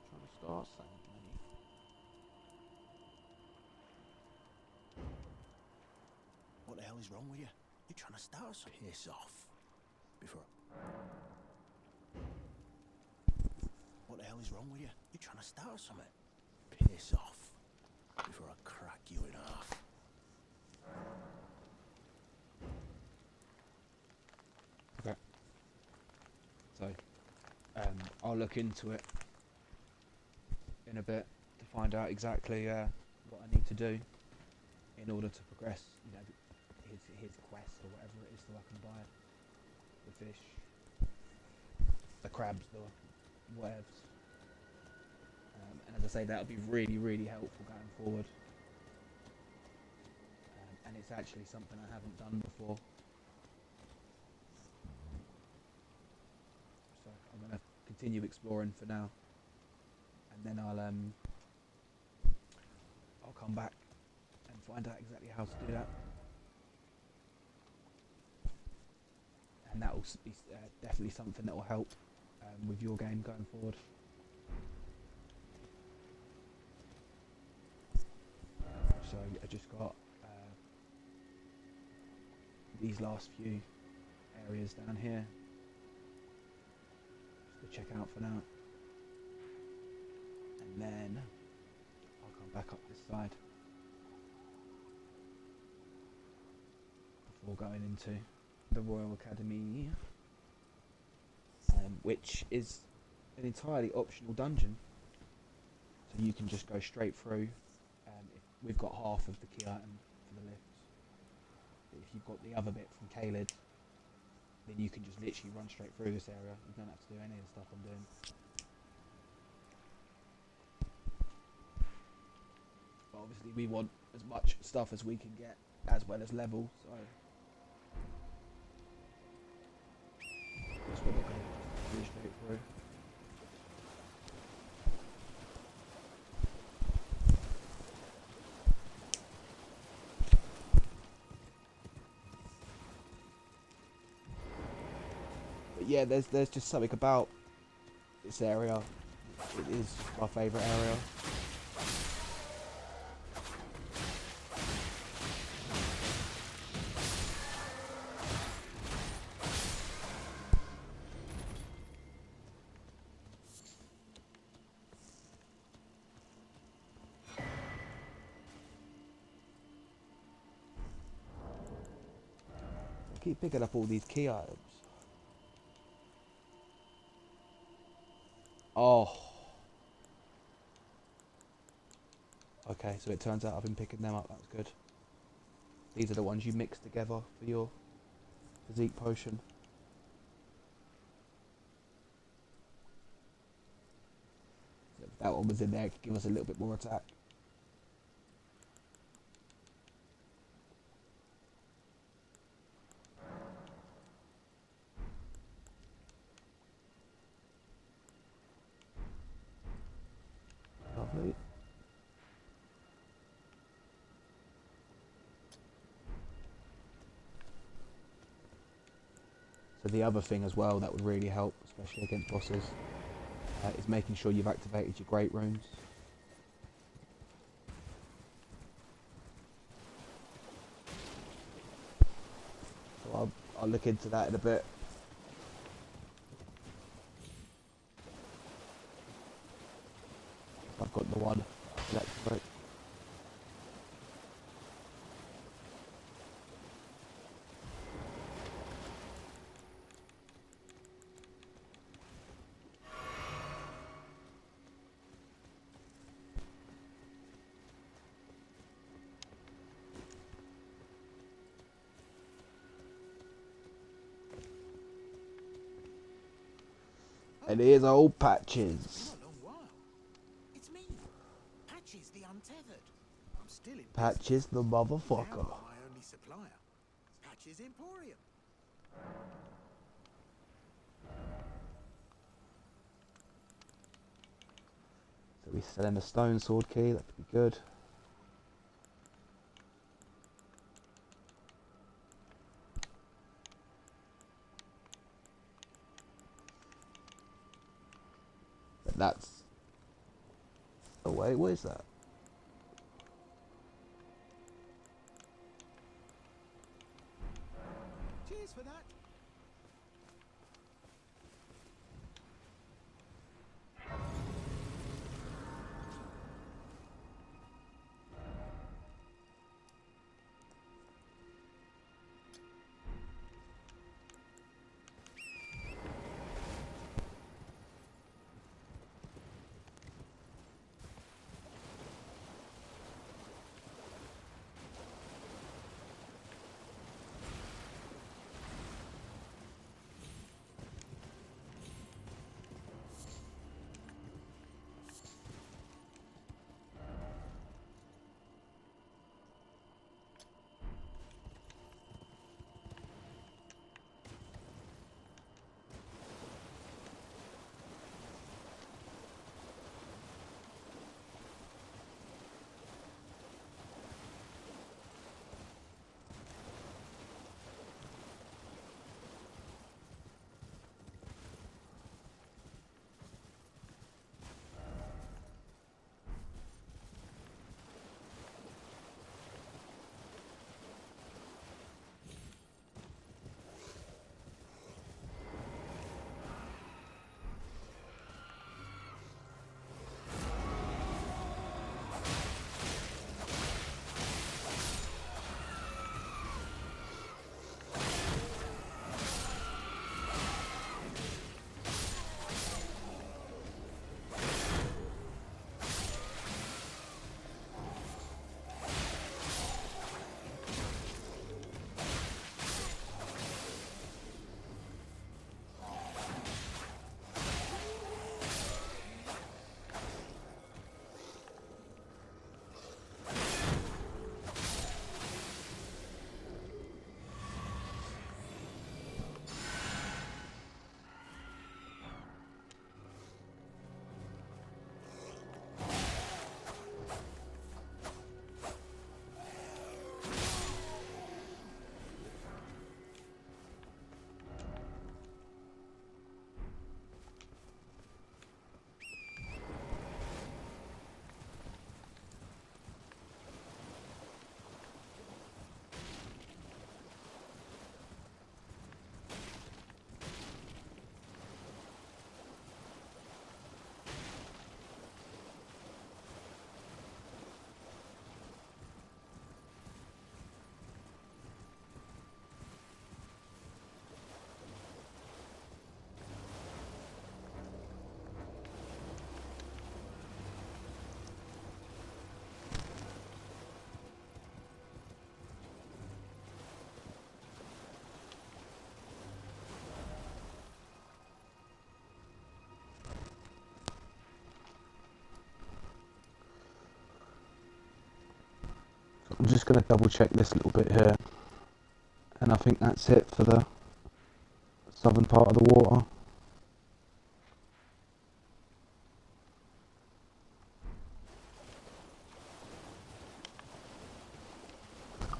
trying to start something, mate. What the hell is wrong with you? You're trying to start something. Piss off. Before. What the hell is wrong with you? You're trying to start something. Piss off. Before I crack you in half. Okay. So, I'll look into it in a bit to find out exactly what I need to do in order to progress, you know, his quest or whatever it is, so I can buy the fish, the crabs, the whatevs. And as I say, that'll be really helpful going forward. And it's actually something I haven't done before. So I'm going to continue exploring for now, and then I'll come back and find out exactly how to do that. And that will be definitely something that will help with your game going forward. So I just got these last few areas down here just to check out for now, and then I'll come back up this side before going into the Royal Academy, which is an entirely optional dungeon, so you can just go straight through. We've got half of the key item for the lifts, but if you've got the other bit from Caled, then you can just literally run straight through this area. You don't have to do any of the stuff I'm doing. But obviously we want as much stuff as we can get, as well as level, so that's what we're going to do straight through. But yeah, there's just something about this area. It is my favourite area. I keep picking up all these key items. Oh. Okay, so it turns out I've been picking them up. That's good. These are the ones you mix together for your physique potion. So if that one was in there, it could give us a little bit more attack. Lovely. So the other thing as well that would really help, especially against bosses, is making sure you've activated your great runes. So I'll look into that in a bit. I've got the one I can activate. And here's old Patches. Not a long while. It's me, Patches the Untethered. I'm still in Patches the business. motherfucker. Now my only supplier, Patches Emporium. So we're selling a stone sword key, that could be good. But that's... Oh wait, what is that? Cheers for that. I'm just going to double check this little bit here, and I think that's it for the southern part of the water.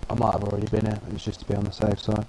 I might have already been here, it's just to be on the safe side.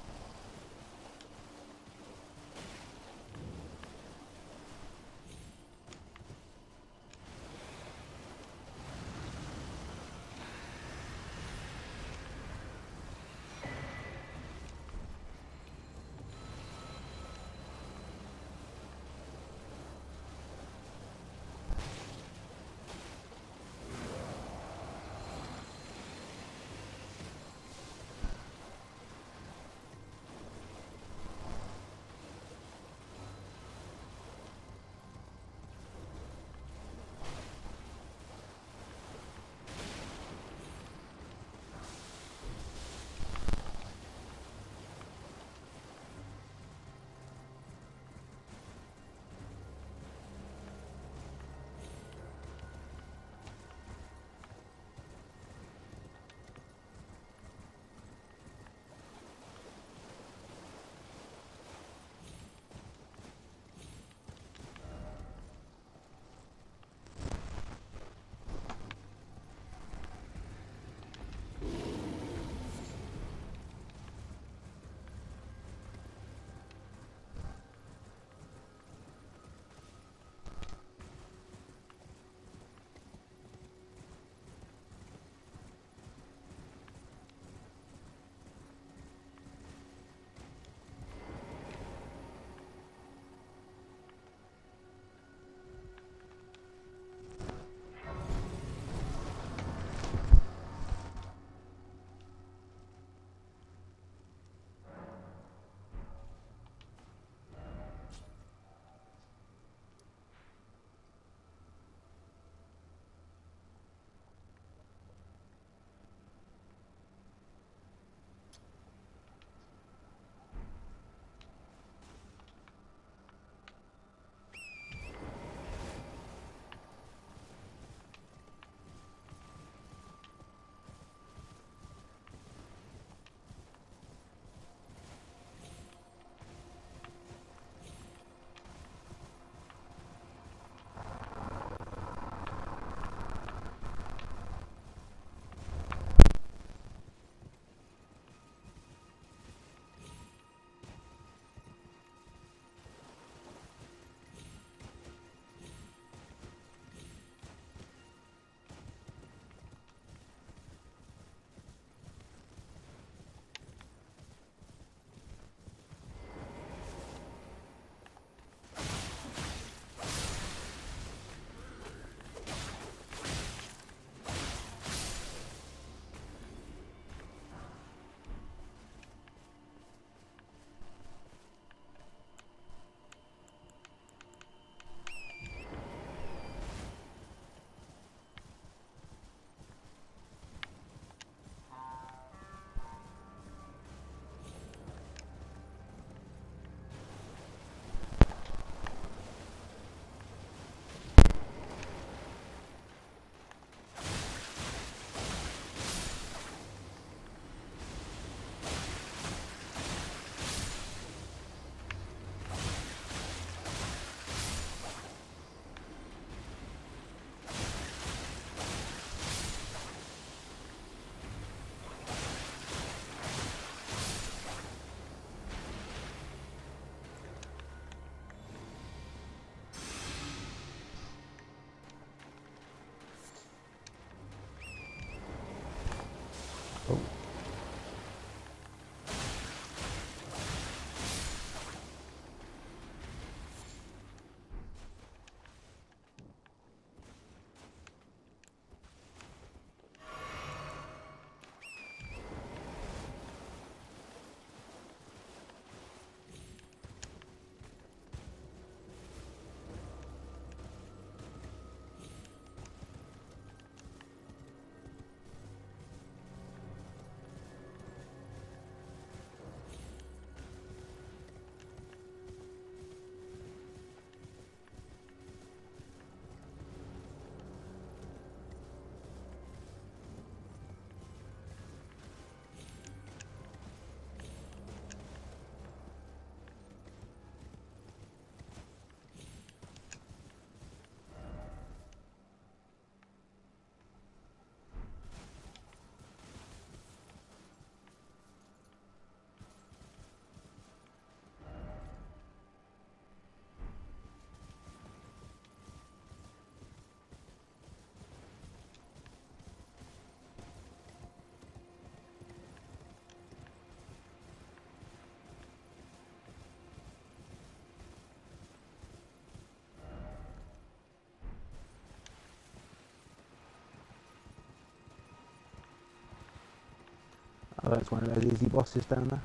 So that's one of those easy bosses down there.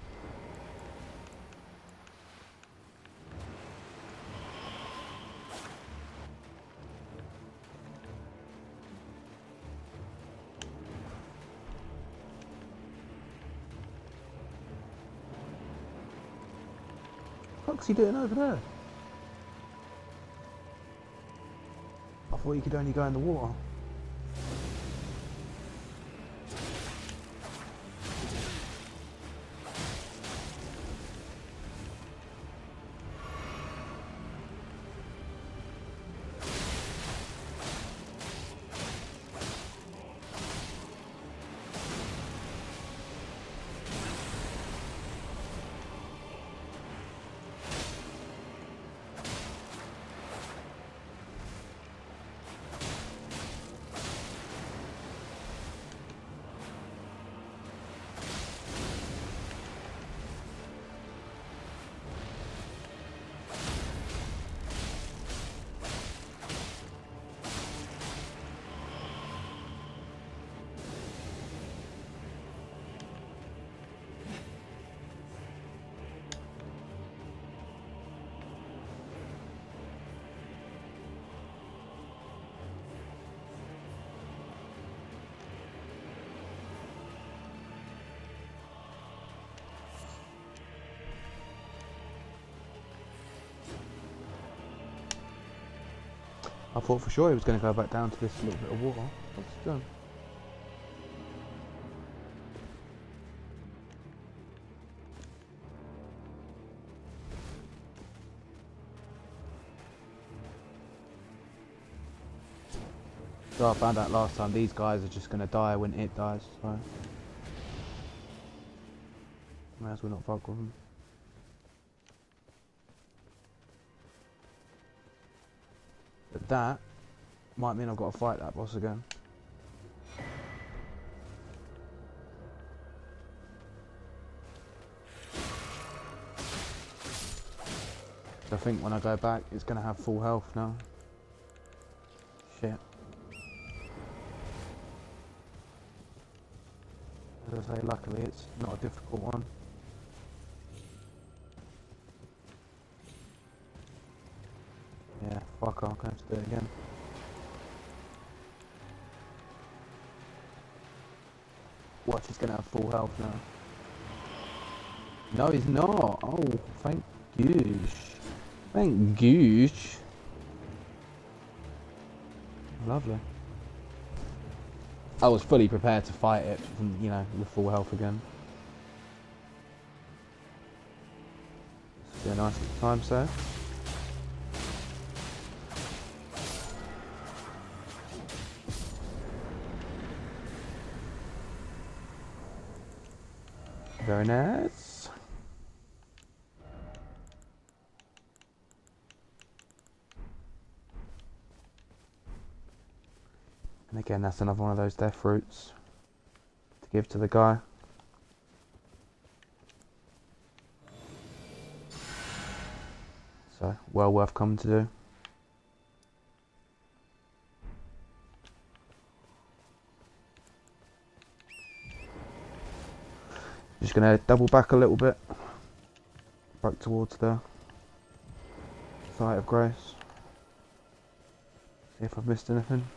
What's he doing over there? I thought you could only go in the water. I thought for sure he was going to go back down to this little bit of water. What's he done? So I found out last time these guys are just going to die when it dies, so may as well not fuck with them. But that might mean I've got to fight that boss again. I think when I go back it's going to have full health now. Shit. As I say, luckily it's not a difficult one. Yeah, fuck, I'm going to have to do it again. Watch, he's going to have full health now. No, he's not. Oh, thank goose. Thank goose. Lovely. I was fully prepared to fight it from, you know, with full health again. This will be a nice time save. Very nice. And again, that's another one of those death fruits to give to the guy. So, well worth coming to do. Just going to double back a little bit. Back towards the site of grace. See if I've missed anything.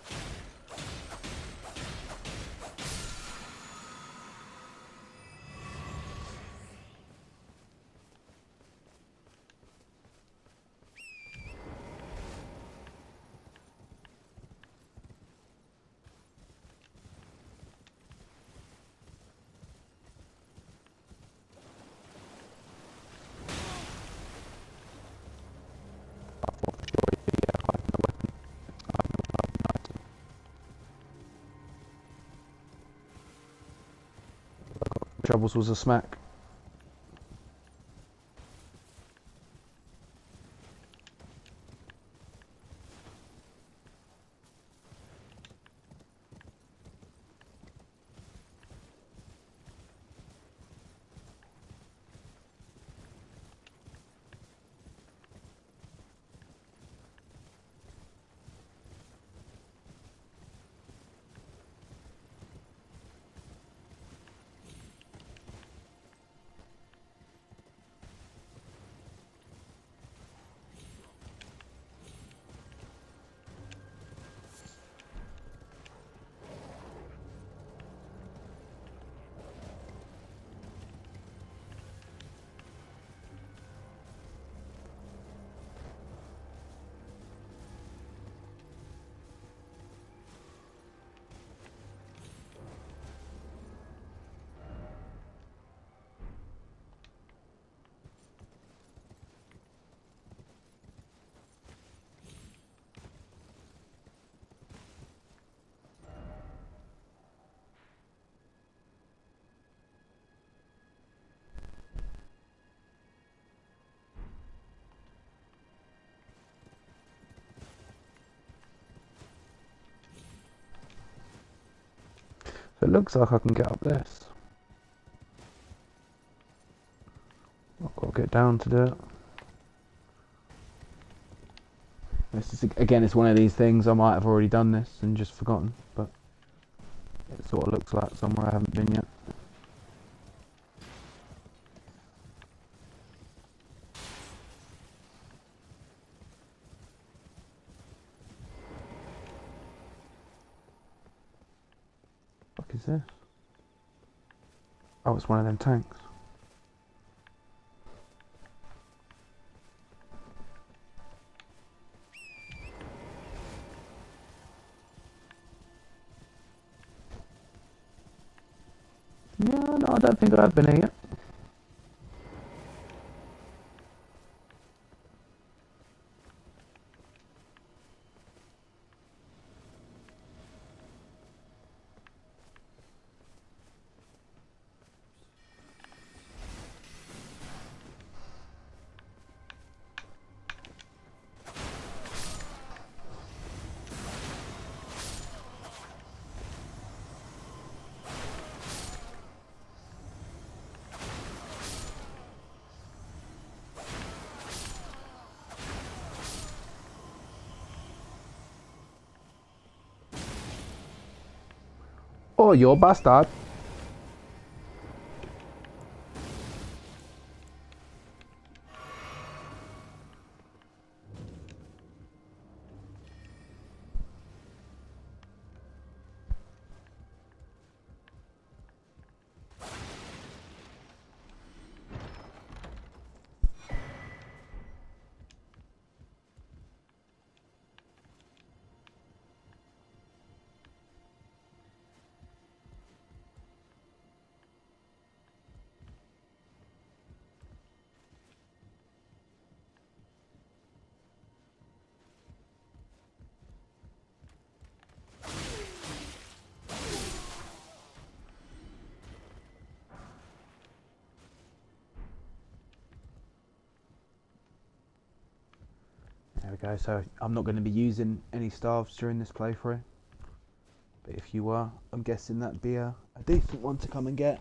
Troubles was a smack. So it looks like I can get up this. I've got to get down to do it. This is, again, it's one of these things I might have already done this and just forgotten, but it sort of looks like somewhere I haven't been yet. What the fuck is this? Oh, it's one of them tanks. Yeah, no, I don't think I've been here yet. Oh, you bastard. There we go, so I'm not going to be using any staves during this playthrough. But if you were, I'm guessing that'd be a decent one to come and get.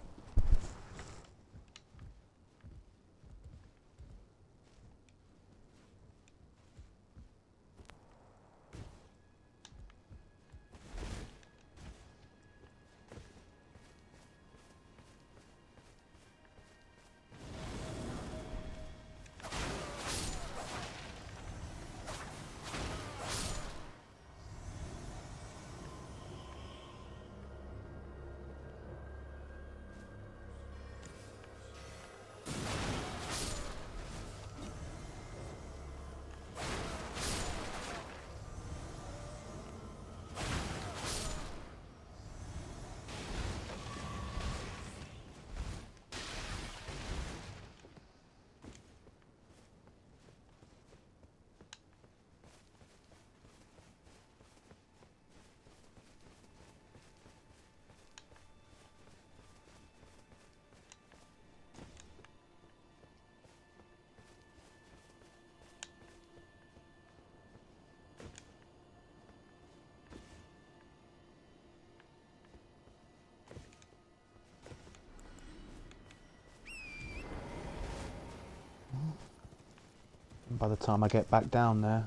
And by the time I get back down there,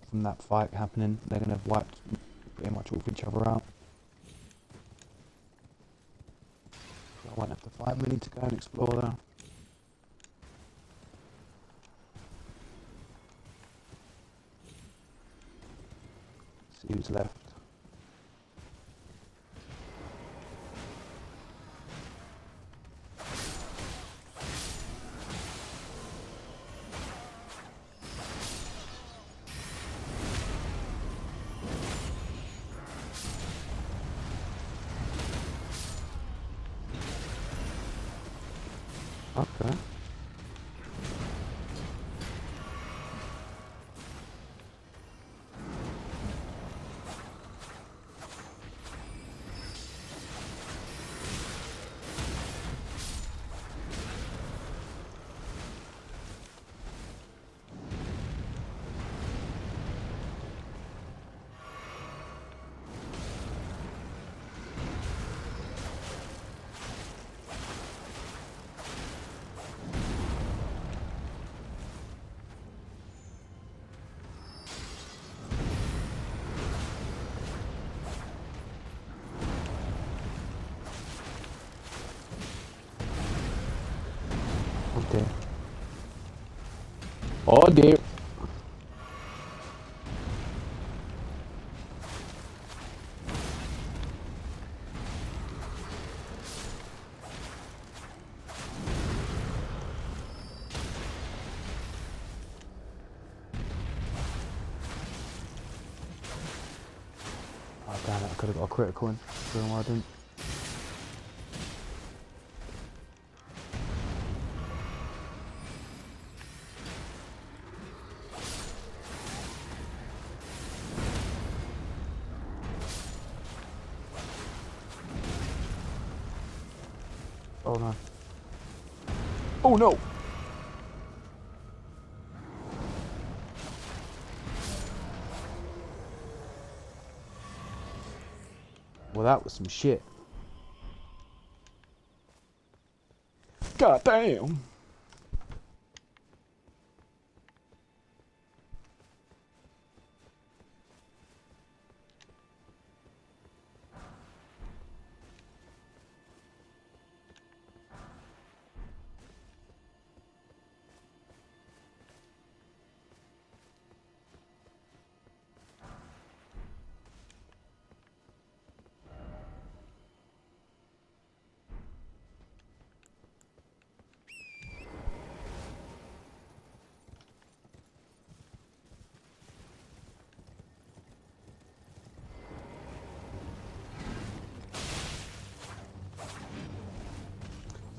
from that fight happening, they're going to have wiped pretty much all of each other out. So I won't have to fight many to go and explore there. See who's left. Okay. dear. Oh dear. Oh damn it, I could have got a critical in. Don't know why I didn't. Oh no. Oh no! Well, that was some shit. God damn!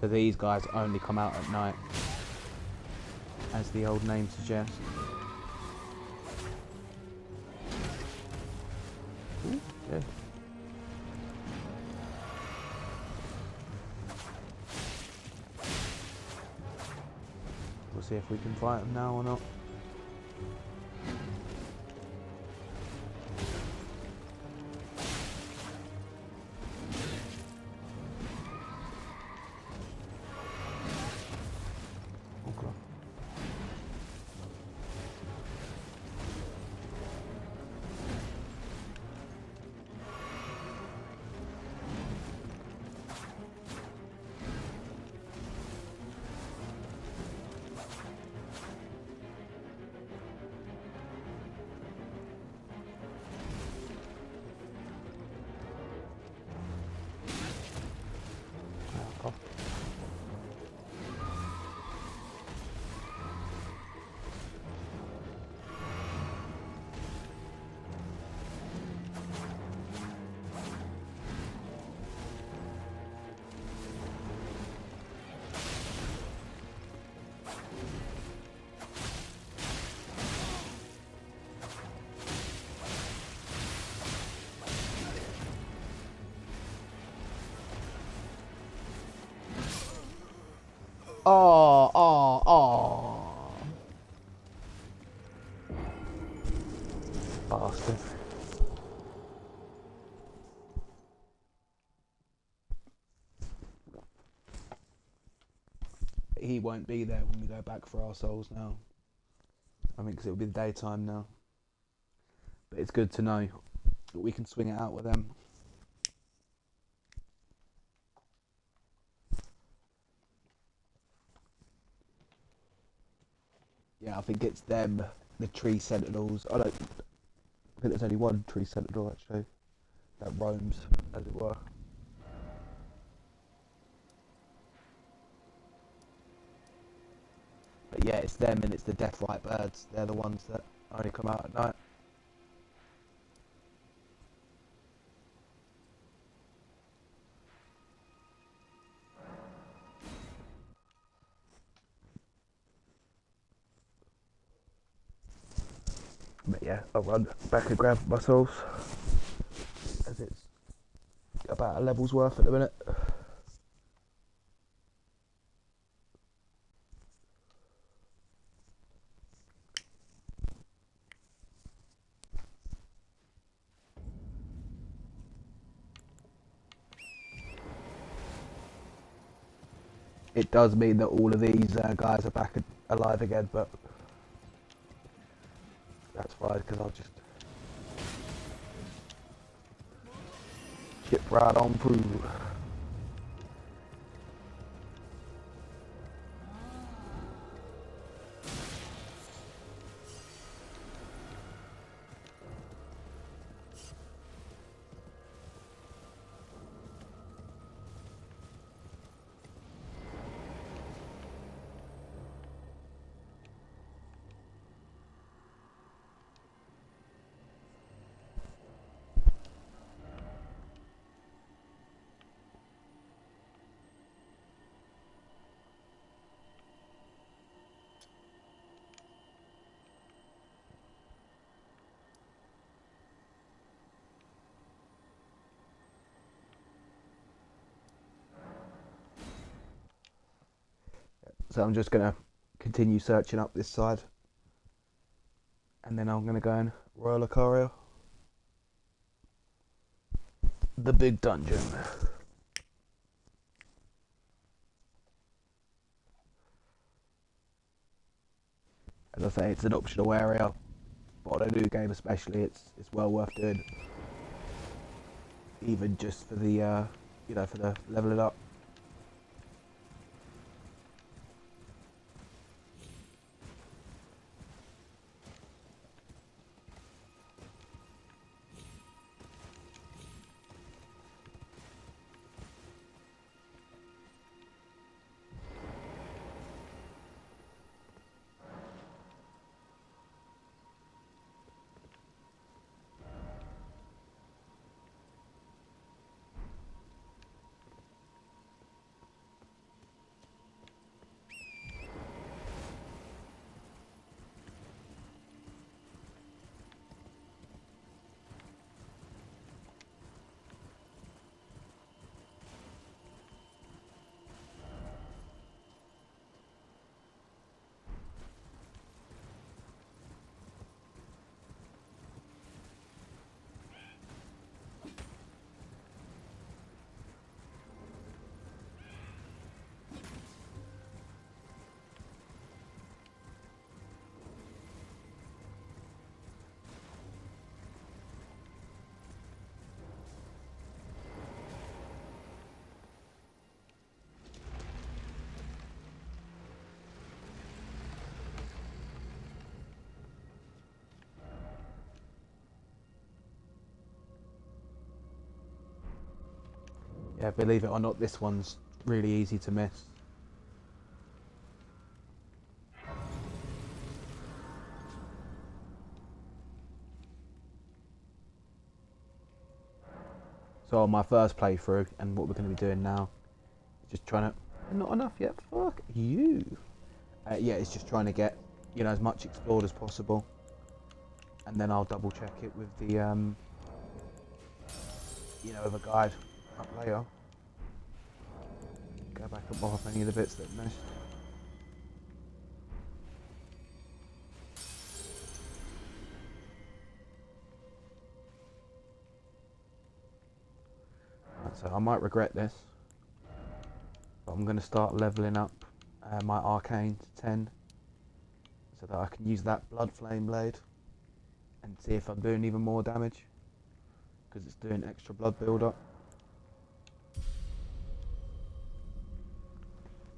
So these guys only come out at night, as the old name suggests. Ooh, yeah. We'll see if we can fight them now or not. Okay. Oh. Oh, oh, oh. Bastard. He won't be there when we go back for our souls now. I mean, because it'll be the daytime now. But it's good to know that we can swing it out with them. Yeah, I think it's them, the tree sentinels. I think there's only one tree sentinel actually that roams, as it were. But yeah, it's them and it's the death right birds. They're the ones that only come out at night. But yeah, I'll run back and grab my souls, as it's about a level's worth at the minute. It does mean that all of these guys are back alive again, but that's fine because I'll just chip right on through. So I'm just going to continue searching up this side. And then I'm going to go in Royal Lucario. The big dungeon. As I say, it's an optional area. But on a new game especially, it's well worth doing. Even just for the, for the leveling up. Yeah, believe it or not, this one's really easy to miss. So on my first playthrough, and what we're going to be doing now, is just trying to... Not enough yet, fuck you. Yeah, it's just trying to get, as much explored as possible. And then I'll double check it with the, with a guide up later. Go back and mop up any of the bits that I've missed. Right, so I might regret this, but I'm going to start leveling up my arcane to 10 so that I can use that blood flame blade and see if I'm doing even more damage, because it's doing extra blood build up.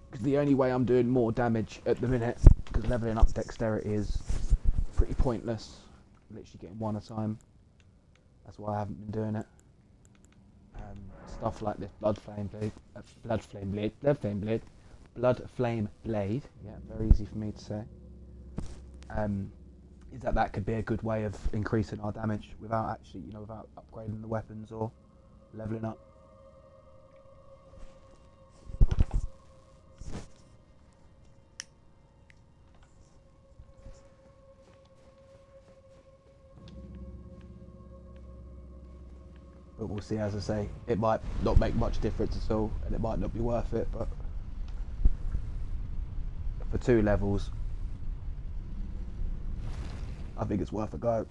Because the only way I'm doing more damage at the minute, because leveling up dexterity is pretty pointless, literally getting one at a time. That's why I haven't been doing it. Stuff like this blood flame blade, yeah, very easy for me to say. Is that could be a good way of increasing our damage without actually, without upgrading the weapons or leveling up. But we'll see, as I say, it might not make much difference at all, and it might not be worth it, but for 2 levels, I think it's worth a go.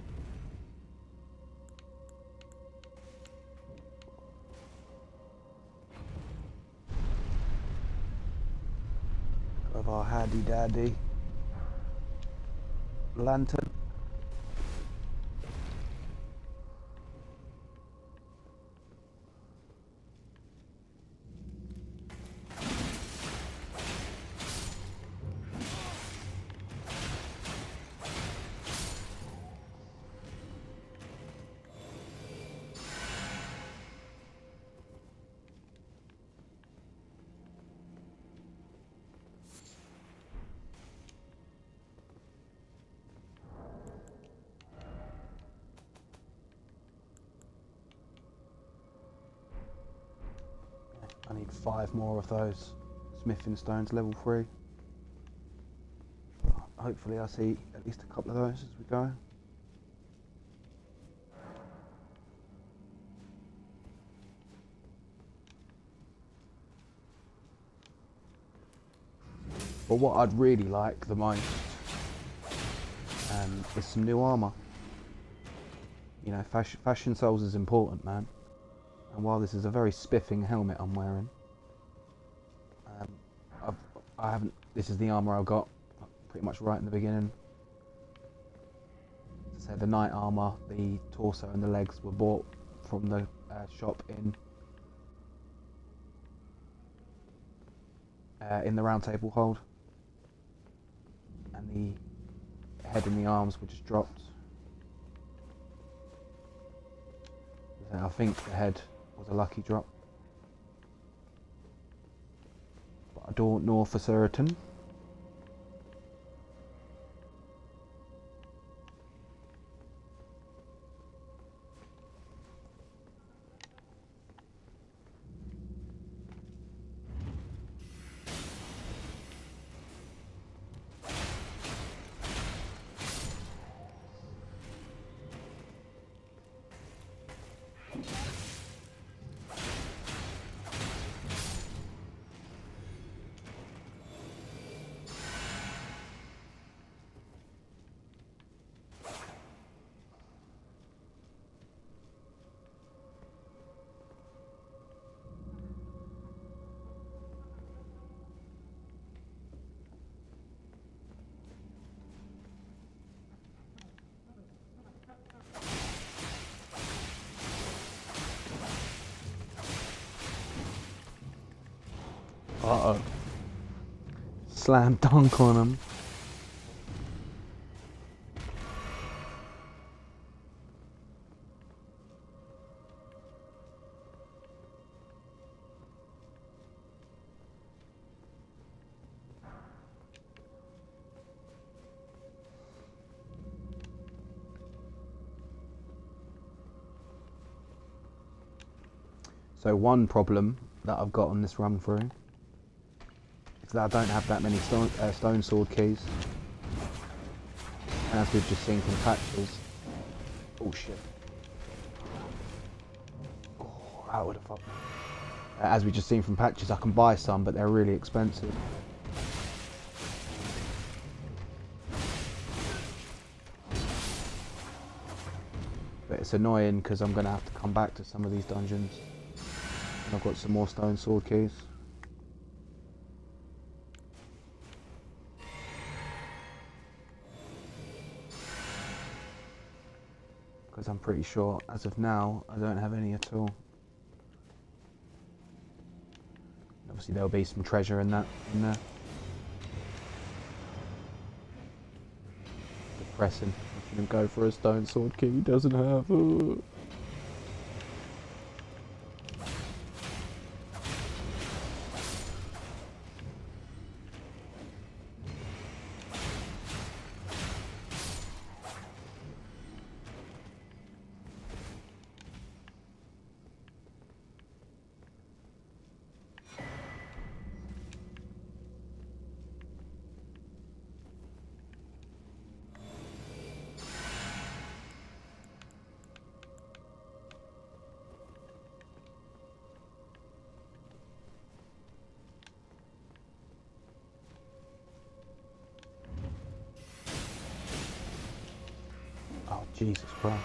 Of our handy dandy lantern. I need 5 more of those smithing stones, level 3. Hopefully I see at least a couple of those as we go. But what I'd really like the most is some new armour. You know, fashion souls is important, man. And while this is a very spiffing helmet I'm wearing, I haven't. This is the armour I got pretty much right in the beginning. So the knight armour, the torso and the legs were bought from the shop in the round table hold, and the head and the arms were just dropped. I think the head was a lucky drop, but I don't know for certain. Uh-oh. Slam dunk on him. So one problem that I've got on this run through is that I don't have that many stone sword keys. And as we've just seen from patches... Oh shit. Oh, that would have fucked me. As we've just seen from patches, I can buy some, but they're really expensive. But it's annoying because I'm going to have to come back to some of these dungeons. And I've got some more stone sword keys. Because I'm pretty sure, as of now, I don't have any at all. Obviously there'll be some treasure in there. Depressing. I shouldn't go for a stone sword key he doesn't have. Oh, Jesus Christ.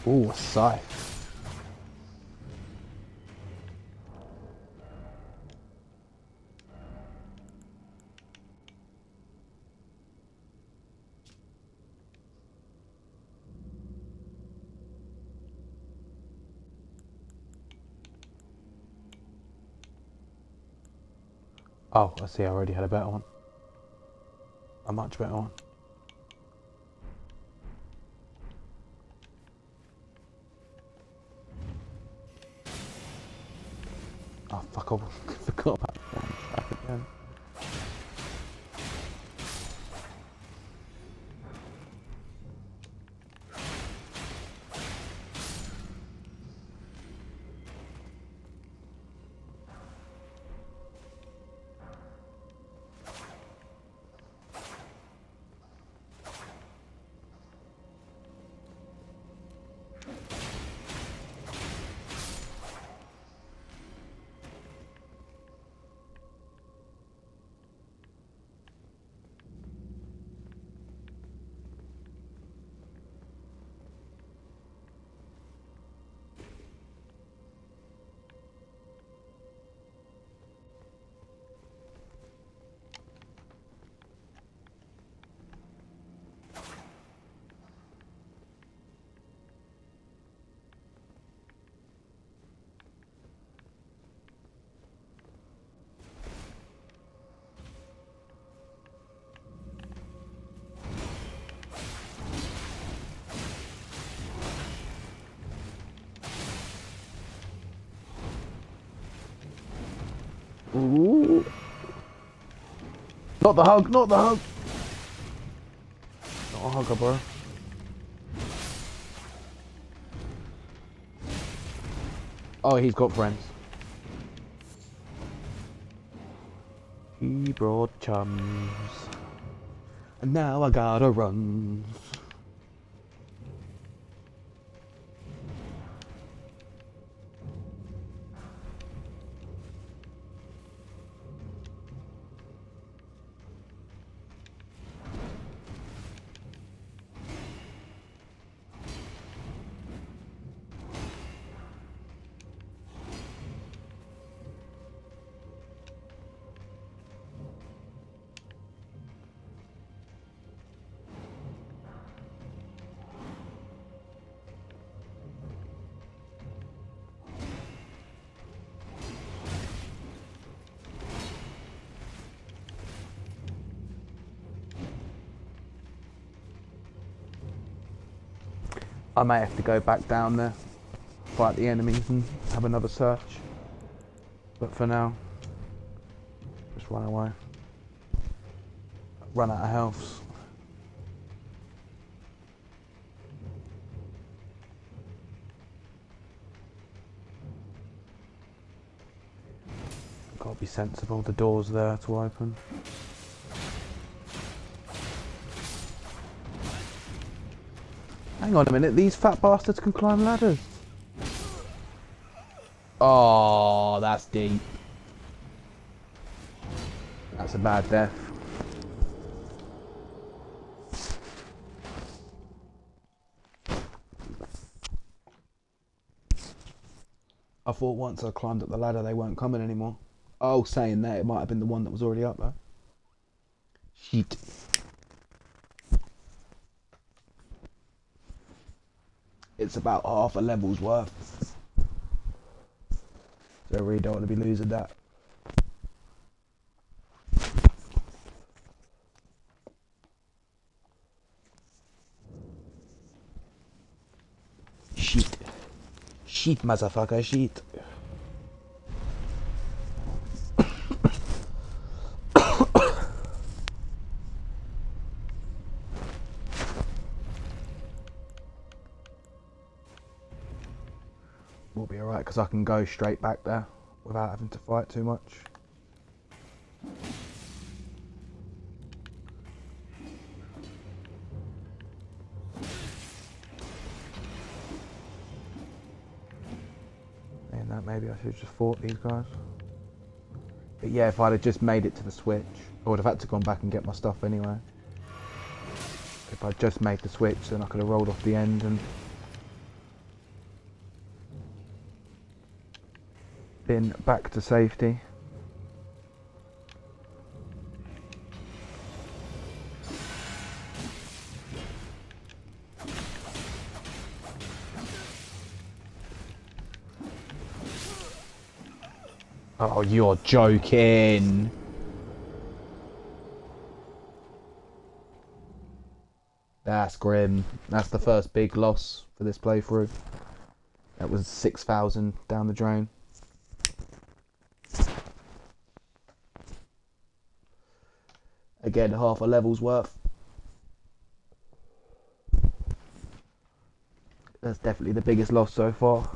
Ooh, a scythe. Oh, I see, I already had a better one. A much better one. Oh, fuck off. Forgot about that again. Ooh. Not the hug, not the hug. Not a hugger, bro. Oh, he's got friends. He brought chums. And now I gotta run. I may have to go back down there, fight the enemies and have another search. But for now, just run away. Run out of health. Gotta be sensible, the door's there to open. Hang on a minute, these fat bastards can climb ladders. Oh, that's deep. That's a bad death. I thought once I climbed up the ladder they weren't coming anymore. Oh, saying that, it might have been the one that was already up there. Shit. It's about half a level's worth. So I really don't want to be losing that. Shit. Shit, motherfucker, shit. We'll be alright because I can go straight back there without having to fight too much. And that maybe I should have just fought these guys. But yeah, if I'd have just made it to the switch, I would have had to gone back and get my stuff anyway. If I'd just made the switch, then I could have rolled off the end and been back to safety. Oh, you're joking. That's grim. That's the first big loss for this playthrough. That was 6,000 down the drain. Again, half a level's worth. That's definitely the biggest loss so far.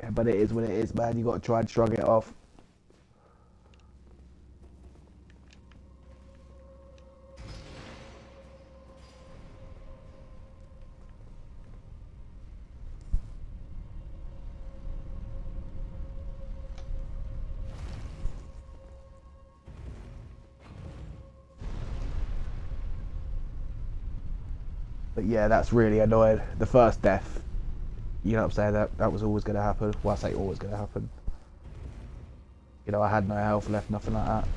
Yeah, but it is what it is, man. You got to try and shrug it off. But yeah, that's really annoying. The first death, you know what I'm saying, that was always going to happen. Well, I say always going to happen. You know, I had no health left, nothing like that.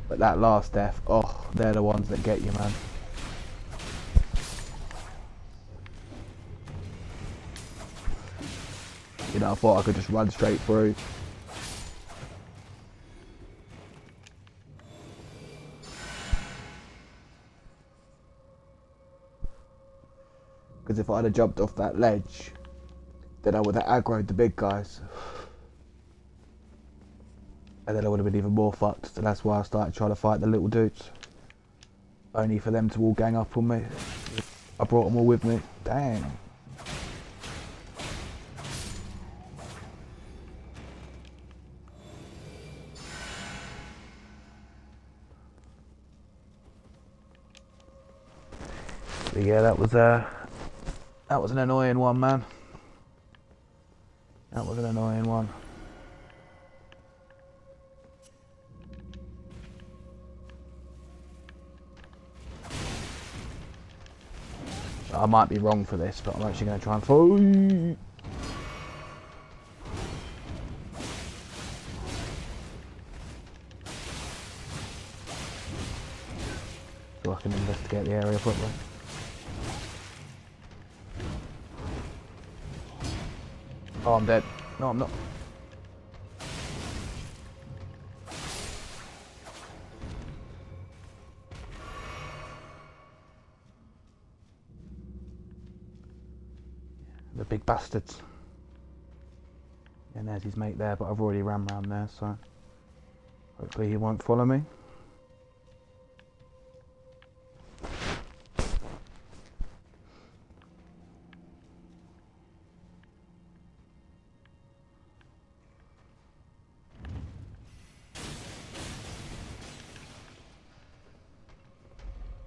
But that last death, oh, they're the ones that get you, man. You know, I thought I could just run straight through. Because if I'd have jumped off that ledge, then I would have aggroed the big guys. And then I would have been even more fucked. So that's why I started trying to fight the little dudes. Only for them to all gang up on me. I brought them all with me. Dang. But yeah, that was an annoying one, man. That was an annoying one. I might be wrong for this, but I'm actually going to try and fight. So I can investigate the area properly. Oh, I'm dead. No, I'm not. The big bastards. And there's his mate there, but I've already ran round there, so hopefully he won't follow me.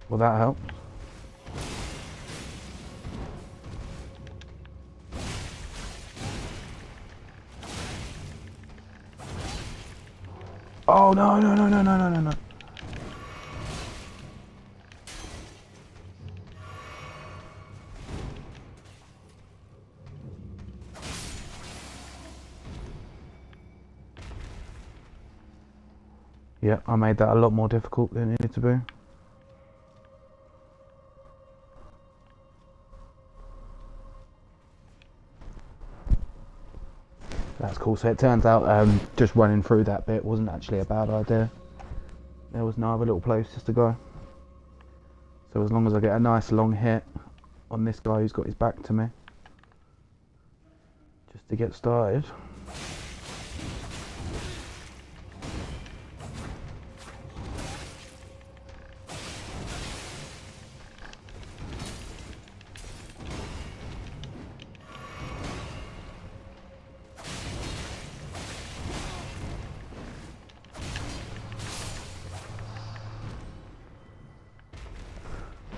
Will that help? Oh no no no no no no no no. Yeah, I made that a lot more difficult than it needed to be. That's cool. So it turns out just running through that bit wasn't actually a bad idea. There was no other little places to go. So as long as I get a nice long hit on this guy who's got his back to me, just to get started.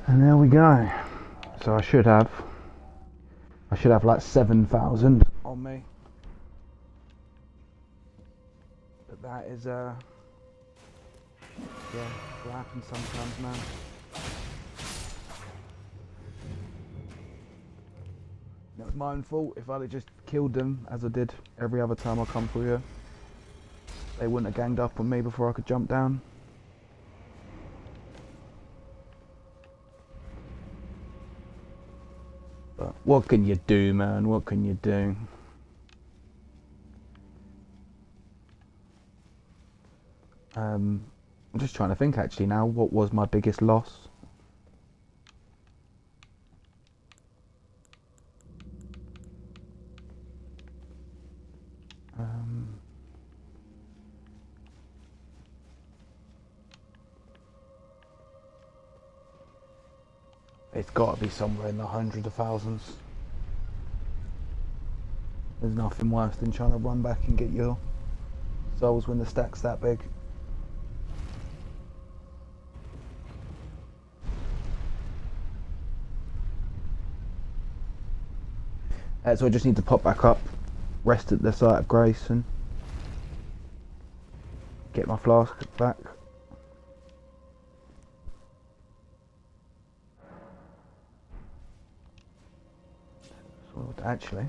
And there we go. So I should have like 7,000 on me. But that is yeah, what happens sometimes, man. It was my own fault. If I'd have just killed them as I did every other time I come through here, they wouldn't have ganged up on me before I could jump down. But what can you do, man? What can you do? I'm just trying to think actually now, what was my biggest loss? It's got to be somewhere in the hundreds of thousands. There's nothing worse than trying to run back and get your souls when the stack's that big. So I just need to pop back up, rest at the site of grace and get my flask back. So actually,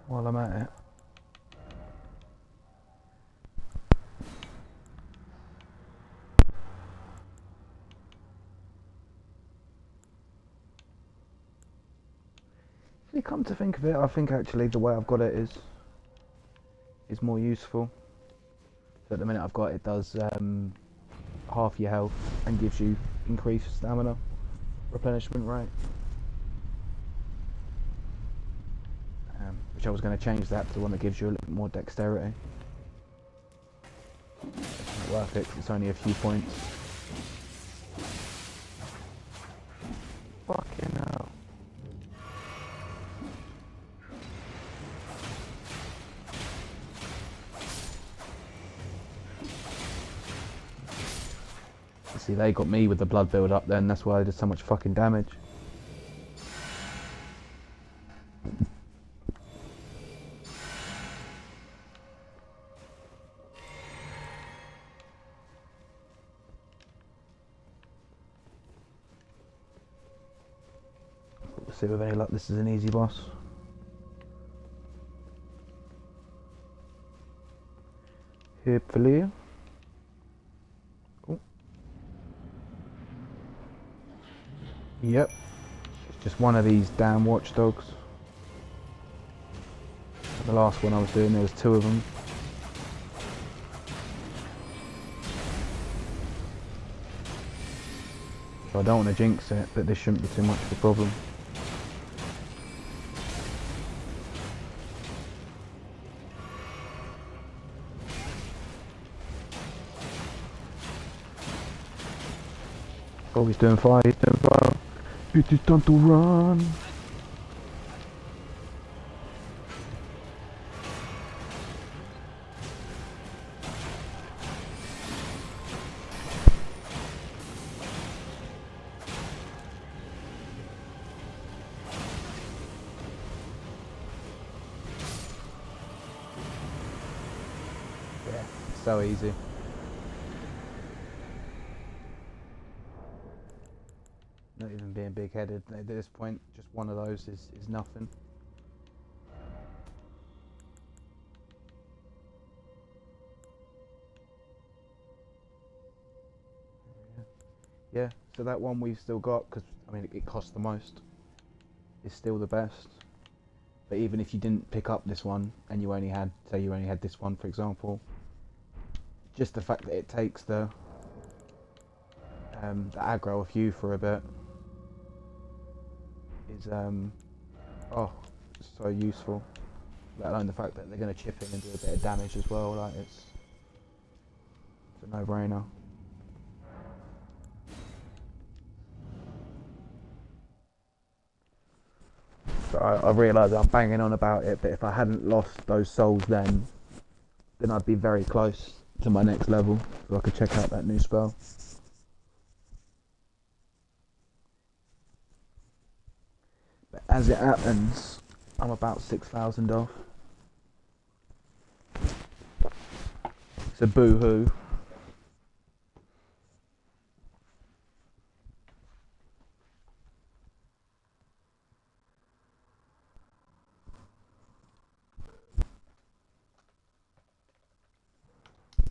while I'm at it, actually come to think of it, I think actually the way I've got it is more useful. So at the minute I've got it does half your health and gives you increased stamina replenishment rate. Which I was going to change that to the one that gives you a little bit more dexterity. It's not worth it 'cause it's only a few points. Fucking hell. See, they got me with the blood build up then, that's why I did so much fucking damage. See with any luck this is an easy boss. Hopefully. Oh. Yep. It's just one of these damn watchdogs. The last one I was doing, there was two of them. So I don't want to jinx it, but this shouldn't be too much of a problem. Oh, he's doing fire, he's doing fire. It is time to run. Yeah, so easy. Not even being big-headed at this point, just one of those is nothing. Yeah, so that one we've still got, because I mean it costs the most, is still the best. But even if you didn't pick up this one, and you only had, say you only had this one for example, just the fact that it takes the aggro off you for a bit is oh, so useful. Let alone the fact that they're going to chip in and do a bit of damage as well. Like it's a no-brainer. So I realise I'm banging on about it, but if I hadn't lost those souls then I'd be very close to my next level, so I could check out that new spell. But as it happens, I'm about 6,000 off. It's a boo-hoo.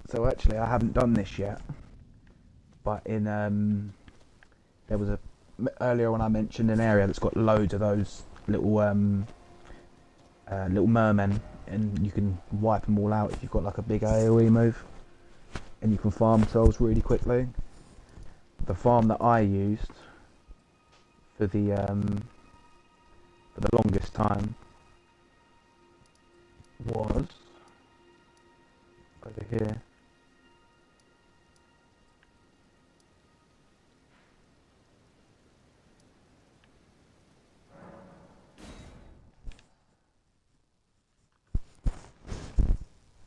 So actually I haven't done this yet, but in there was earlier when I mentioned an area that's got loads of those little little mermen and you can wipe them all out if you've got like a big AoE move, and you can farm souls really quickly. The farm that I used for the longest time was over here.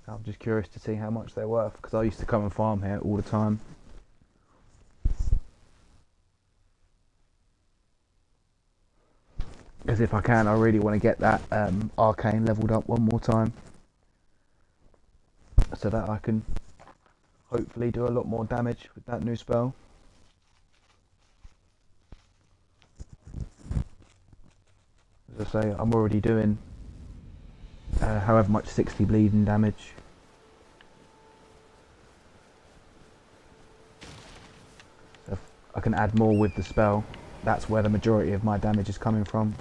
I'm just curious to see how much they're worth, because I used to come and farm here all the time. Because if I can, I really want to get that arcane leveled up one more time, so that I can hopefully do a lot more damage with that new spell. As I say, I'm already doing however much 60 bleeding damage. So if I can add more with the spell, that's where the majority of my damage is coming from.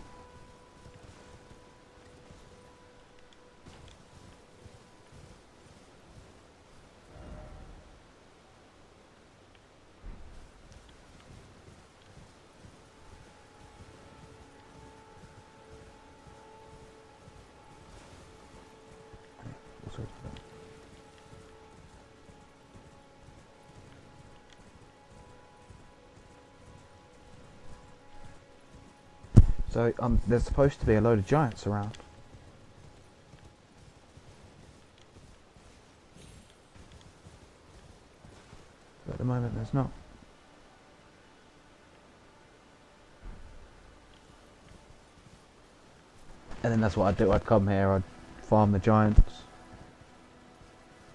So there's supposed to be a load of giants around. But at the moment there's not. And then that's what I'd do. I'd come here, I'd farm the giants,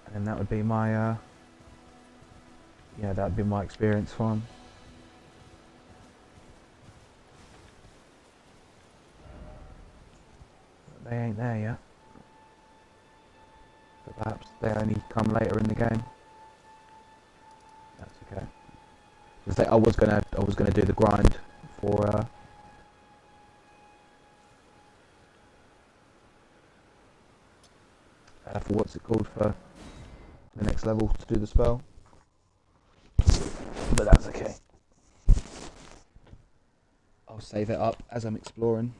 and then that would be my yeah, that would be my experience farm. But they ain't there yet. But perhaps they only come later in the game. That's okay. As I say, I was gonna do the grind for what's it called, for the next level to do the spell. But that's okay. I'll save it up as I'm exploring.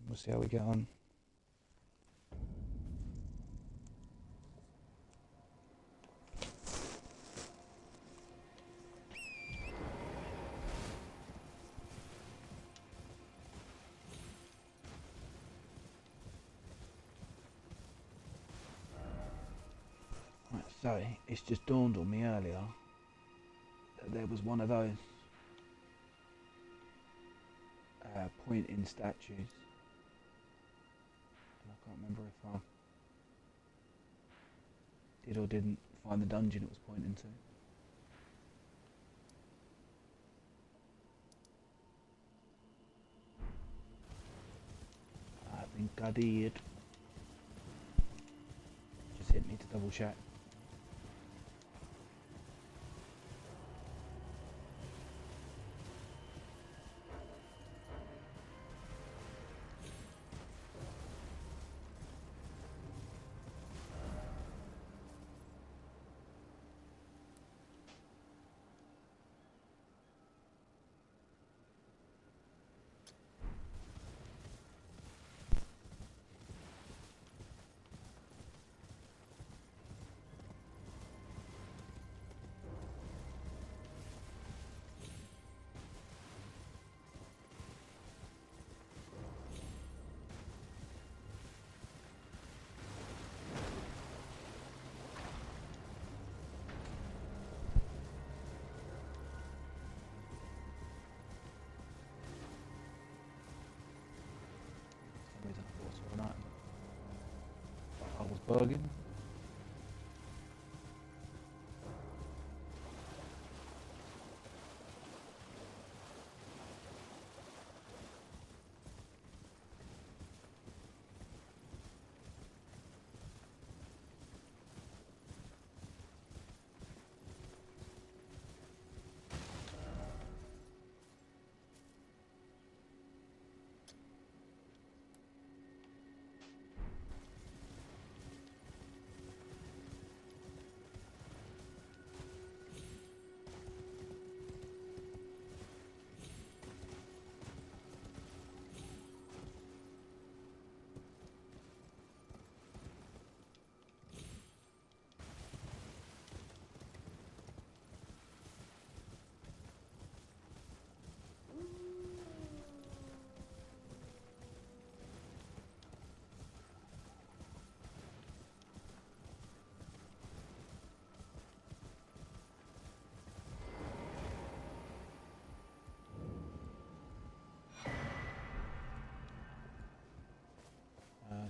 We'll see how we get on. Right, so it's just dawned on me earlier that there was one of those pointing statues. And I can't remember if I did or didn't find the dungeon it was pointing to. I think I did. Just hit me to double check. I was bugging.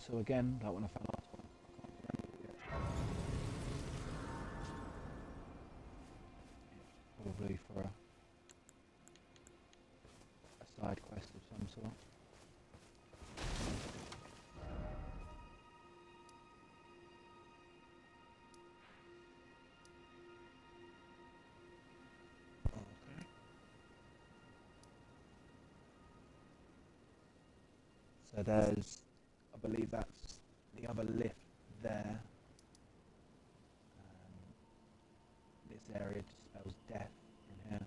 So again, like when I found last one, I can't remember what we actually did. It's probably for a side quest of some sort. Okay. So there's, I believe that's the other lift there. This area just spells death in here.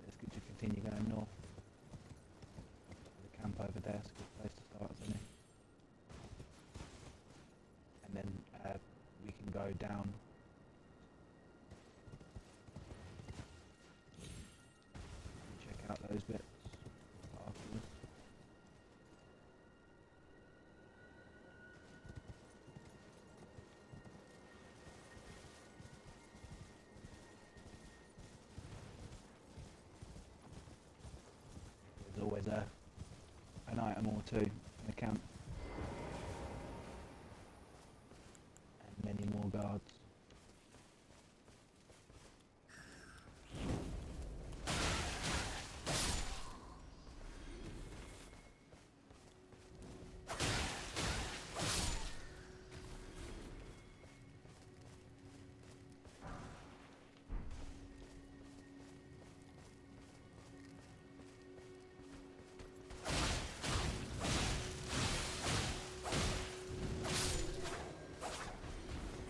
It's good to continue going north. The camp over there is a good place to start, isn't it? And then we can go down. And check out those bits afterwards. There's always an item or two in the camp. And many more guards.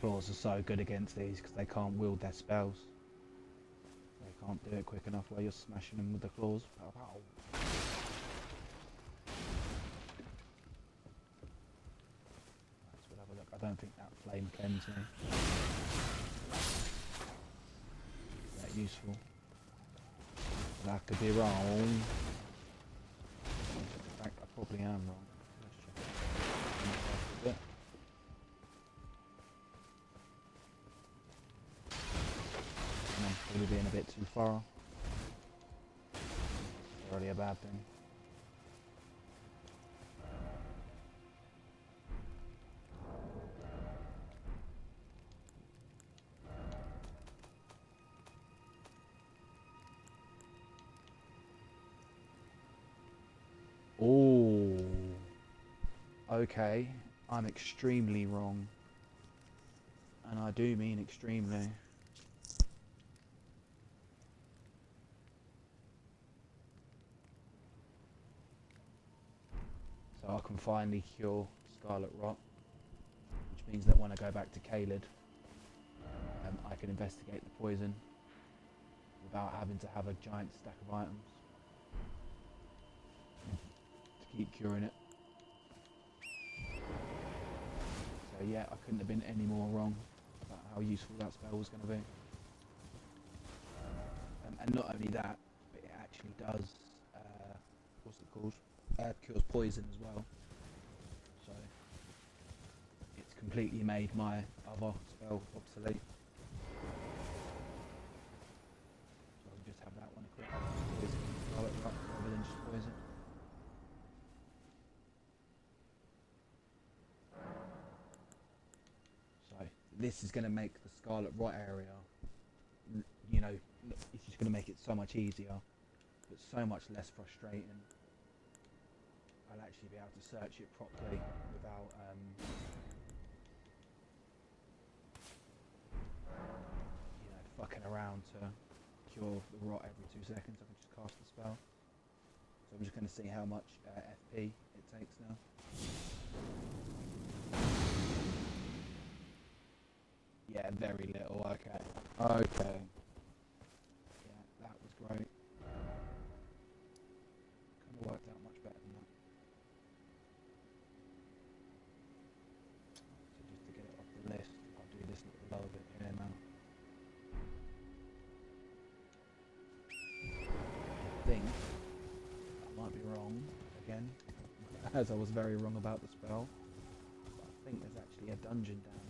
Claws are so good against these because they can't wield their spells. They can't do it quick enough while you're smashing them with the claws. Pow, pow. Let's have a look. I don't think that flame cleansed me. Is that useful? That could be wrong. In fact, I probably am wrong. Let's check it. Probably being a bit too far. Already a bad thing. Oh, okay. I'm extremely wrong. And I do mean extremely. So I can finally cure Scarlet Rot, which means that when I go back to Caelid, I can investigate the poison without having to have a giant stack of items to keep curing it. So yeah, I couldn't have been any more wrong about how useful that spell was going to be. And not only that, but it actually does, what's it called? Cures poison as well. So it's completely made my other spell obsolete. So I'll just have that one equipped. Poison Scarlet Rot rather than just poison. So this is going to make the Scarlet Rot area, you know, it's just going to make it so much easier, but so much less frustrating. I'll actually be able to search it properly without you know, fucking around to cure the rot every 2 seconds. I can just cast the spell. So I'm just going to see how much FP it takes now. Yeah, very little. Okay. Okay. Yeah, that was great. Kind of worked out much better than that. as I was very wrong about the spell. But I think there's actually a dungeon down there.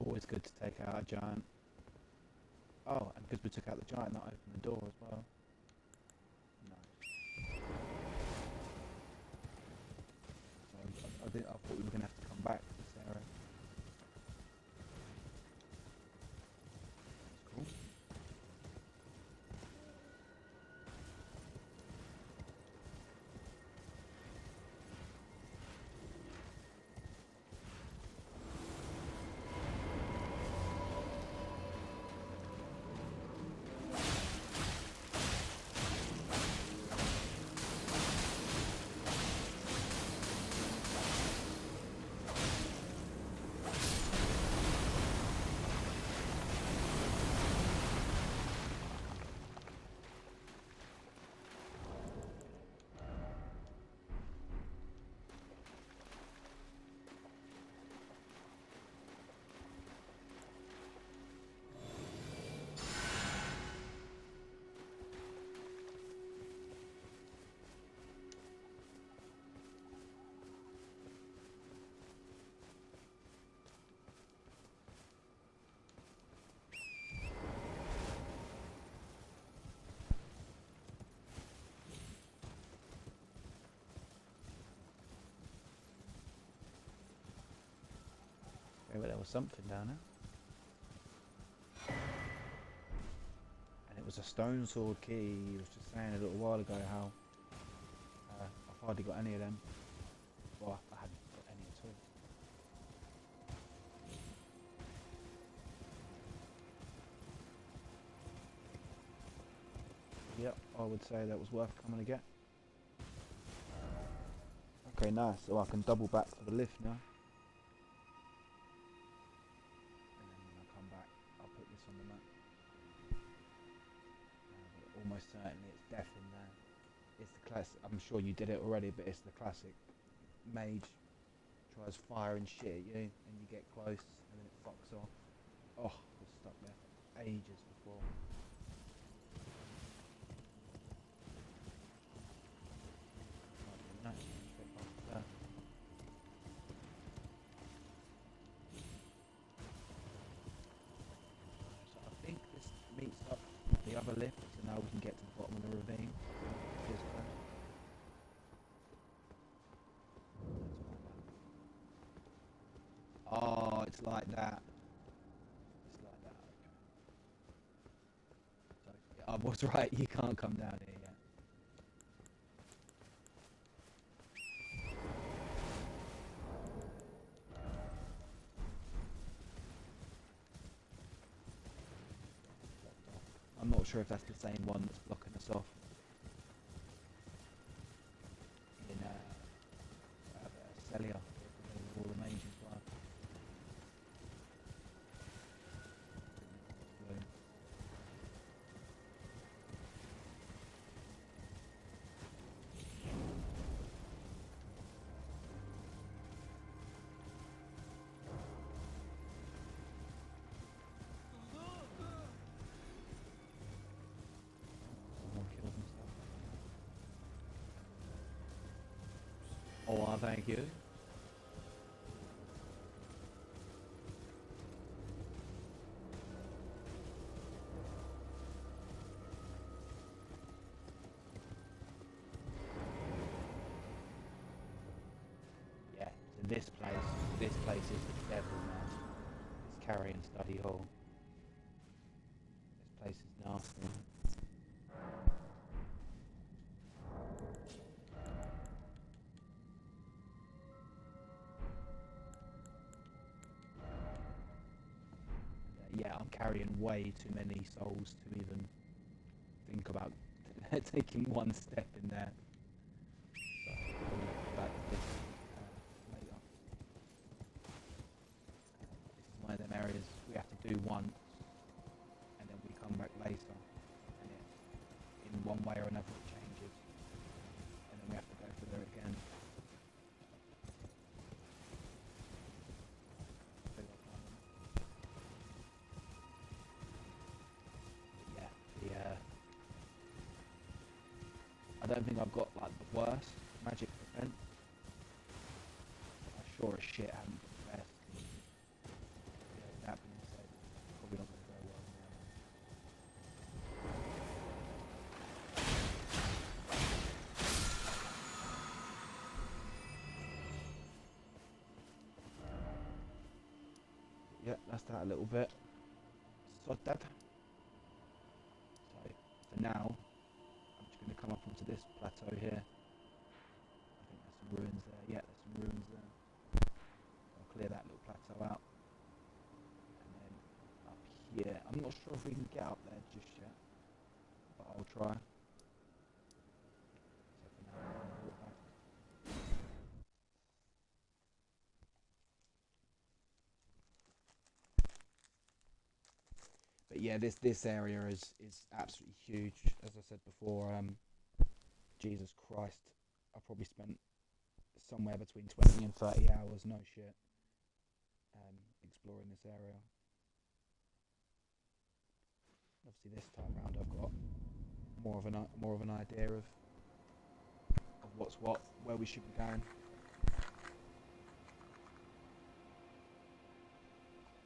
Always good to take out a giant. Oh, and because we took out the giant, that opened the door as well. Nice. So I thought we were going to have to come back to this area. That's cool. Okay, but there was something down there. And it was a stone sword key. He was just saying a little while ago how I've hardly got any of them. Well, I hadn't got any at all. Yep, I would say that was worth coming to get. Okay, nice. So I can double back for the lift now. And then when I come back, I'll put this on the map. But almost certainly it's death in there. It's the classic. I'm sure you did it already, but it's the classic. Mage tries firing shit at you, and you get close, and then it fucks off. Oh, I was stuck there for ages before. Nice, straight past there. So I think this meets up the other lift, so now we can get to the bottom of the ravine. This way. Oh, it's like that. It's like that. Okay. So yeah, I was right. You can't come down here yet. I'm not sure if that's the same one that's blocking us off. In Celia, where all the mages were. thank you. Yeah, so this place is the devil, man. It's Carrion Study Hall. This place is nasty. Yeah, I'm carrying way too many souls to even think about taking one step in there. So we're going to come back to this later. This is one of them areas we have to do once, and then we come back later, and in one way or another it changes, and then we have to go through there again. I don't think I've got like the worst magic defense. I sure as shit haven't got the best. Yeah, that being said, it's probably not going to go well now. Yeah, that's that a little bit. So that. So for now, I'm just going to come up onto this plateau here. I think there's some ruins there. Yeah, there's some ruins there. I'll clear that little plateau out. And then up here, I'm not sure if we can get up there just yet, but I'll try. So for now, I'm going to walk back. But yeah, this area is absolutely huge. As I said before, Jesus Christ, I probably spent somewhere between 20 and 30 hours, no shit, exploring this area. Obviously, this time round, I've got more of an idea of what's what, where we should be going.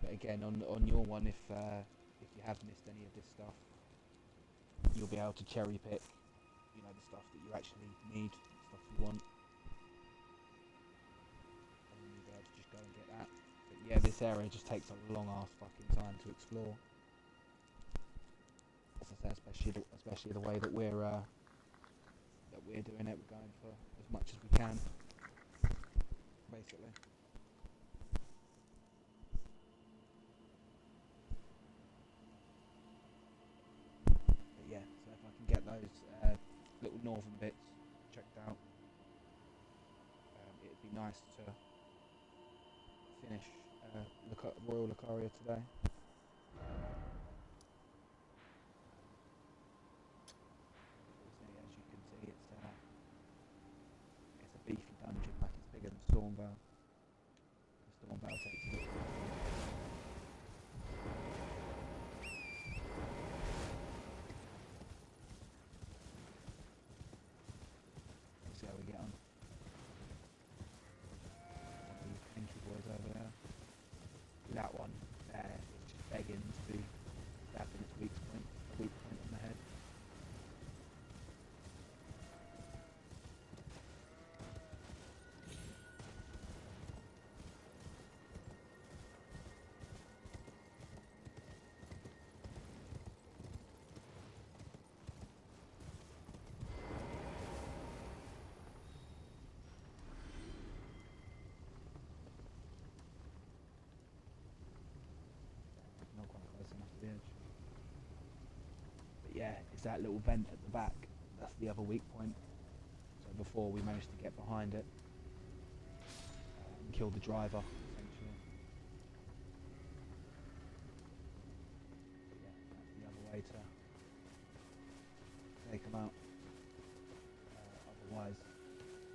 But again, on your one, if you have missed any of this stuff, you'll be able to cherry pick, you know, the stuff that you actually need, the stuff you want, and you'll be able to just go and get that. But yeah, this area just takes a long ass fucking time to explore. As I say, especially the way that we're doing it, we're going for as much as we can, basically. But yeah, so if I can get those little northern bits checked out, it'd be nice to finish Royal Lucaria today. As you can see, it's a beefy dungeon, like it's bigger than Stormvale. Stormvale takes a little bit. We'll see how we get on. These pinky boys over there. That one there is just begging to be stabbed in its weak point on the head. Not quite close enough to the edge. But yeah, it's that little vent at the back. That's the other weak point. So before we managed to get behind it and kill the driver, essentially. But yeah, that's the other way to take them out. Otherwise,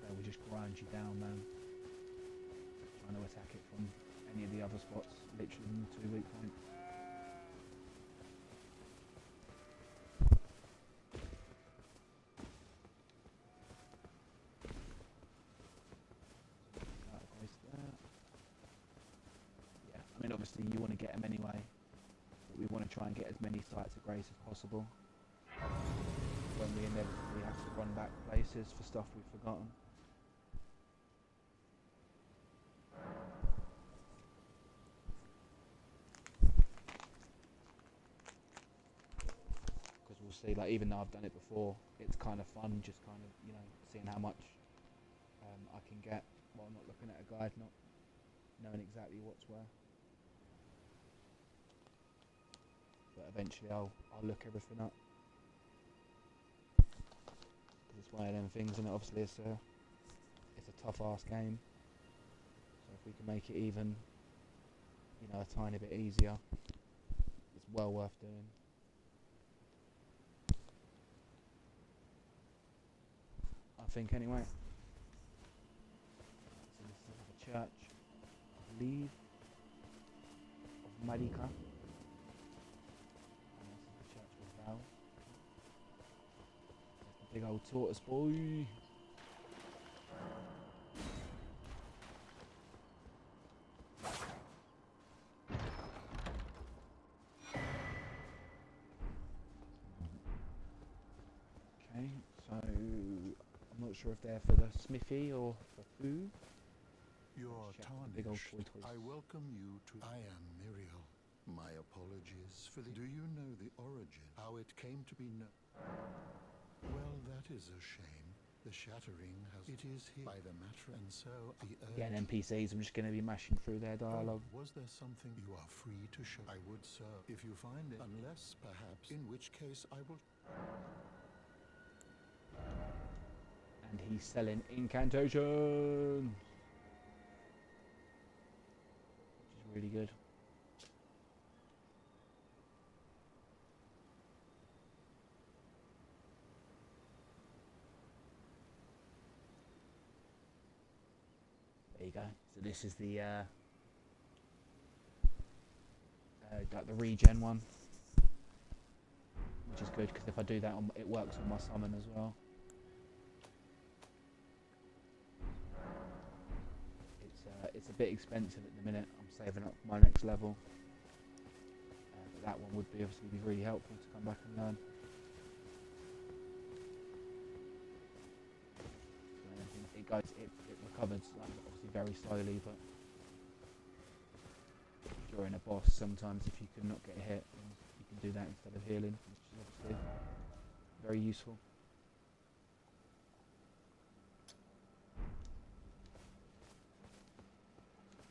they will just grind you down, man. Trying to attack it from any of the other spots, literally in the 2 weak point. mean, obviously you want to get them anyway, but we want to try and get as many sites of grace as possible for when we inevitably have to run back places for stuff we've forgotten. Because we'll see, like, even though I've done it before, it's kind of fun just kind of, you know, seeing how much I can get while not looking at a guide, not knowing exactly what's where. But eventually I'll look everything up. Because it's one of them things, and obviously it's a tough ass game. So if we can make it even, you know, a tiny bit easier, it's well worth doing. I think anyway. So this is the church, I believe, of Marika. And this is the church of Val. There's the big old tortoise boy. Okay, so I'm not sure if they're for the smithy or for food. You're Let's check the big old tarnished. tortoise. I welcome you to. I am Muriel. My apologies for the. Do you know the origin? How it came to be known? Well, that is a shame. The shattering has. It is here by the matter, and so the earth. Again, NPCs, I'm just going to be mashing through their dialogue. Was there something you are free to show? I would, sir, if you find it. Unless, perhaps, in which case I will. And he's selling incantations, which is really good. There you go. So this is the like the regen one, which is good because if I do that, it works on my summon as well. It's a bit expensive at the minute. I'm saving up for my next level, but that one would be obviously be really helpful to come back and learn. It recovers like obviously very slowly, but during a boss, sometimes if you can not get hit, then you can do that instead of healing, which is obviously very useful.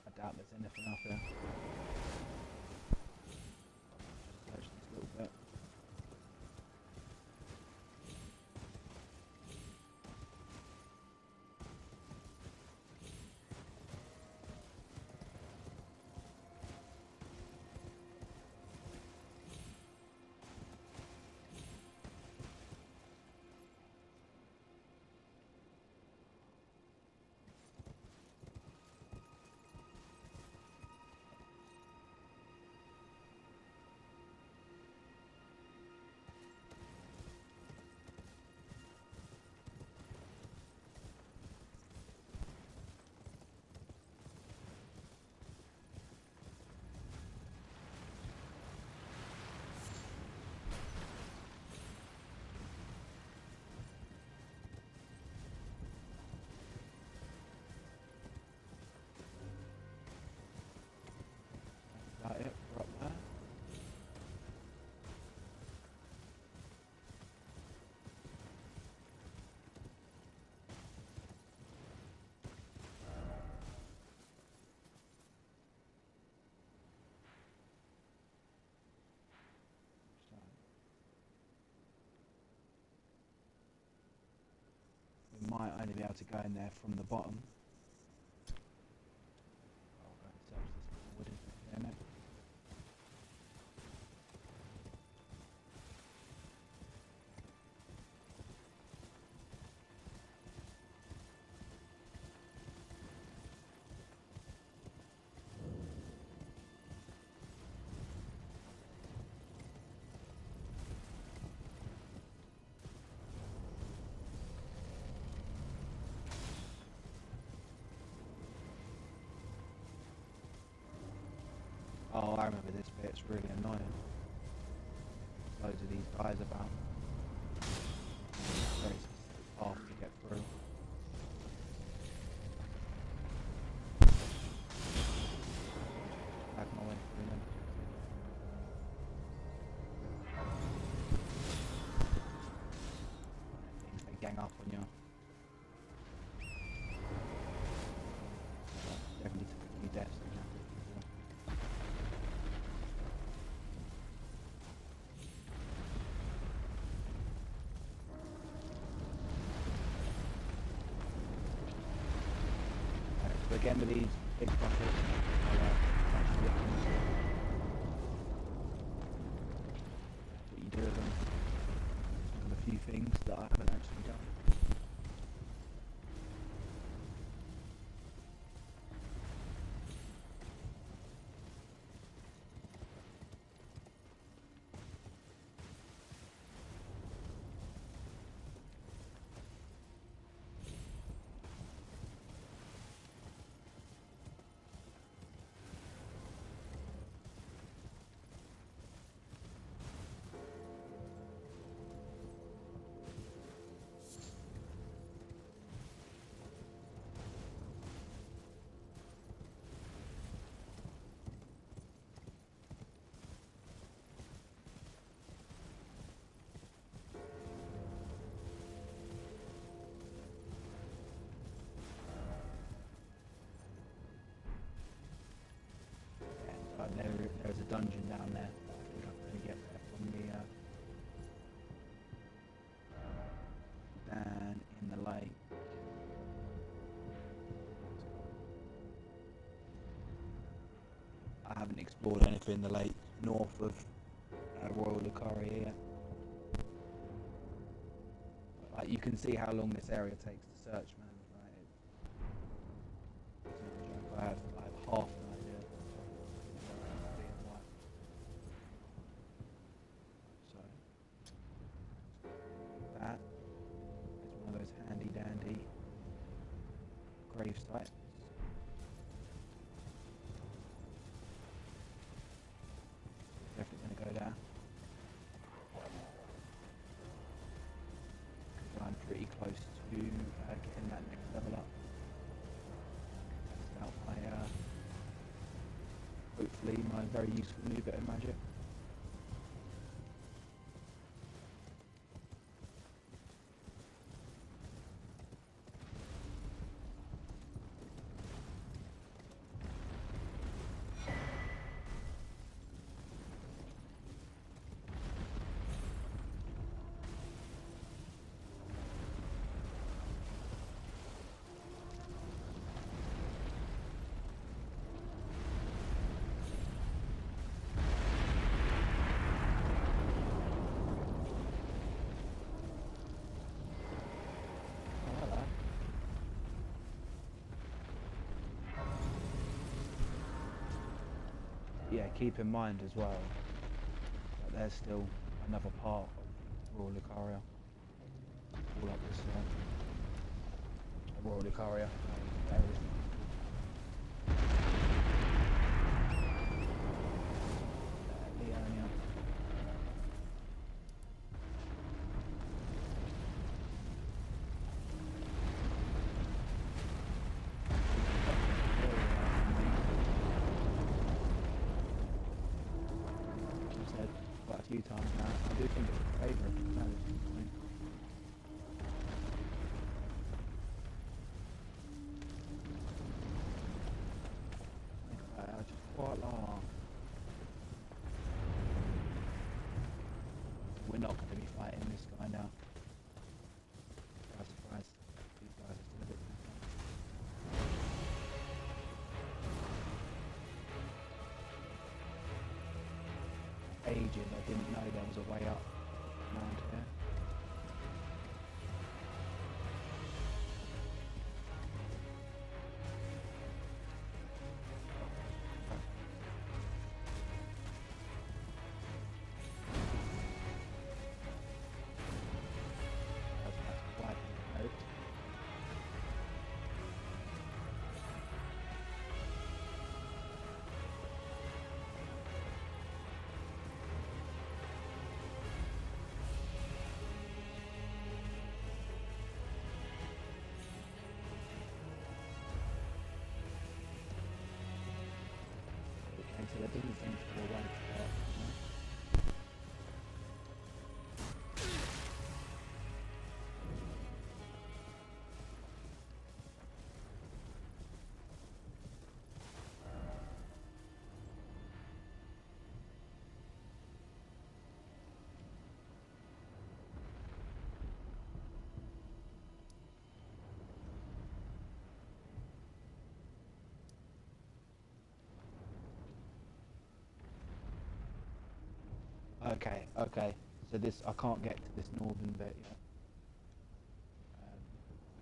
I doubt there's anything up there. Just search this little bit. Is that it? We're up there. So, we might only be able to go in there from the bottom. I'll go and search this bit of wood in a minute. Oh, I remember this bit. It's really annoying. Loads of these guys about. Very specific path to get through. Back my way through them. Things they gang up on you. Definitely took a few deaths in that before. So again with these big buckets, I'll actually look into what you do with them. It's one of the few things that I haven't actually done. There's a dungeon down there. I think I'm going to get there from the down in the lake. I haven't explored anything in the lake north of Royal Lucaria yet. Like you can see how long this area takes to search, man. Right? It's not a joke. I have half an idea. So that is one of those handy dandy grave sites. Definitely going to go there. Because I'm pretty close to getting that next level up. Test out my, hopefully my very useful new bit of magic. Yeah, keep in mind as well that there's still another part of Royal Lucaria all up this Royal Lucaria area. Leonia. Said quite a few times now. I do think it's a favourite at this point. Just quite long. We're not going to be fighting this guy now. I was surprised these guys are still a bit ages. I didn't know there was a way up around here. That's quite a note. so that doesn't seem to be a way to start. Okay. So this, I can't get to this northern bit yet.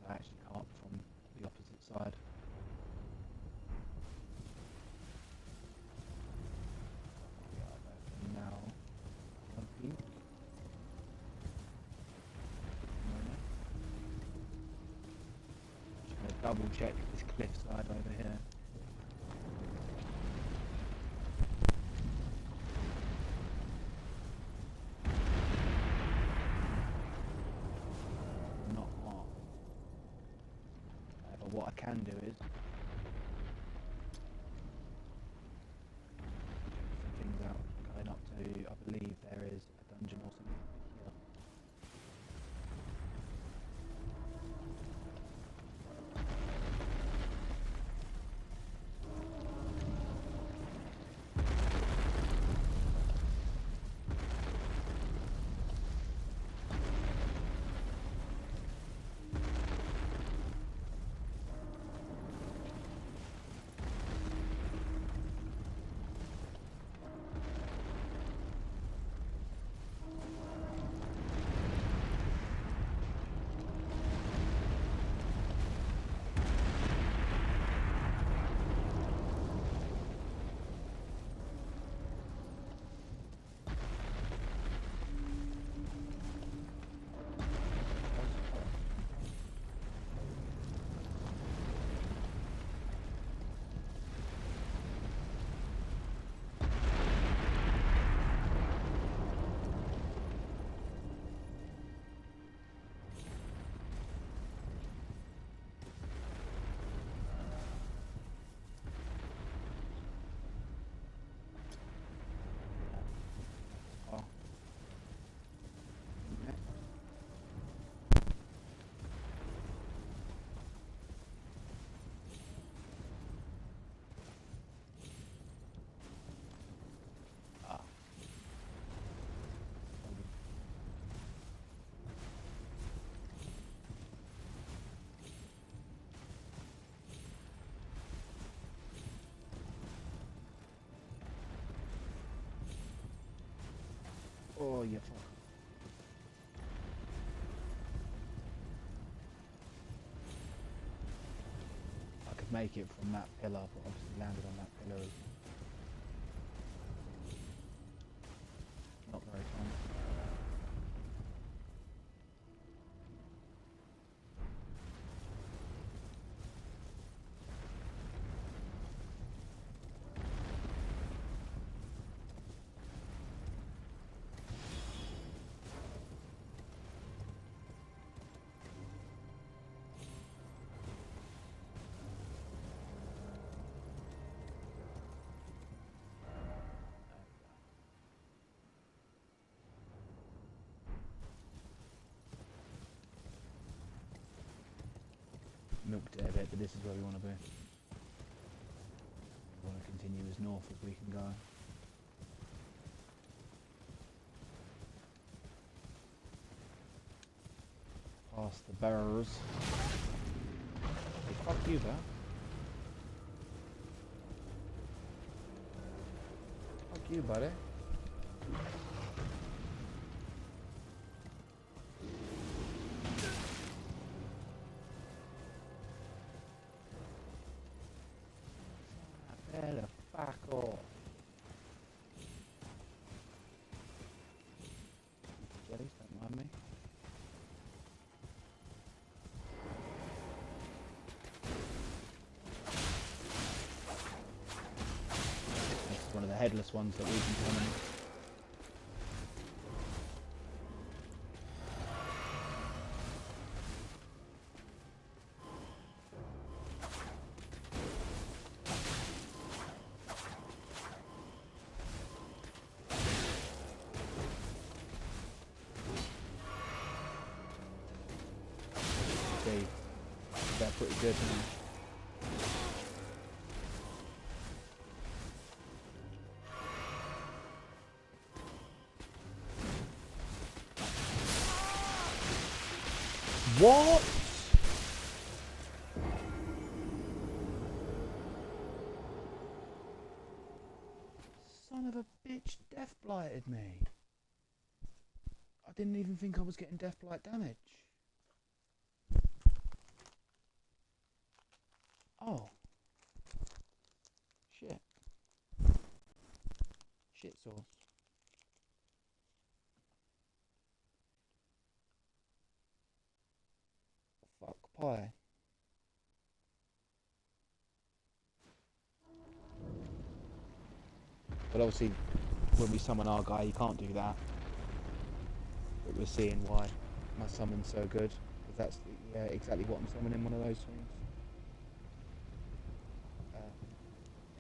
I actually can't from the opposite side. Yeah, now, I think. Just gonna double check this cliffside over here. Not marked. But what I can do is check some things out going up to, I believe there is a dungeon or something here. Oh, you fuck. I could make it from that pillar, but obviously landed on that pillar is not very fun. Milked it a bit, but this is where we want to be. We want to continue as north as we can go. Past the barrows. Hey, fuck you, there. Fuck you, buddy. Better fuck off. Jellies, don't mind me. This is one of the headless ones that we've been coming. they're pretty good. Man. What? Son of a bitch, death blighted me. I didn't even think I was getting death blight damage. Oh. Shit. Shit sauce. Fuck pie. But obviously, when we summon our guy, you can't do that. But we're seeing why my summon's so good. Because that's exactly what I'm summoning, one of those things.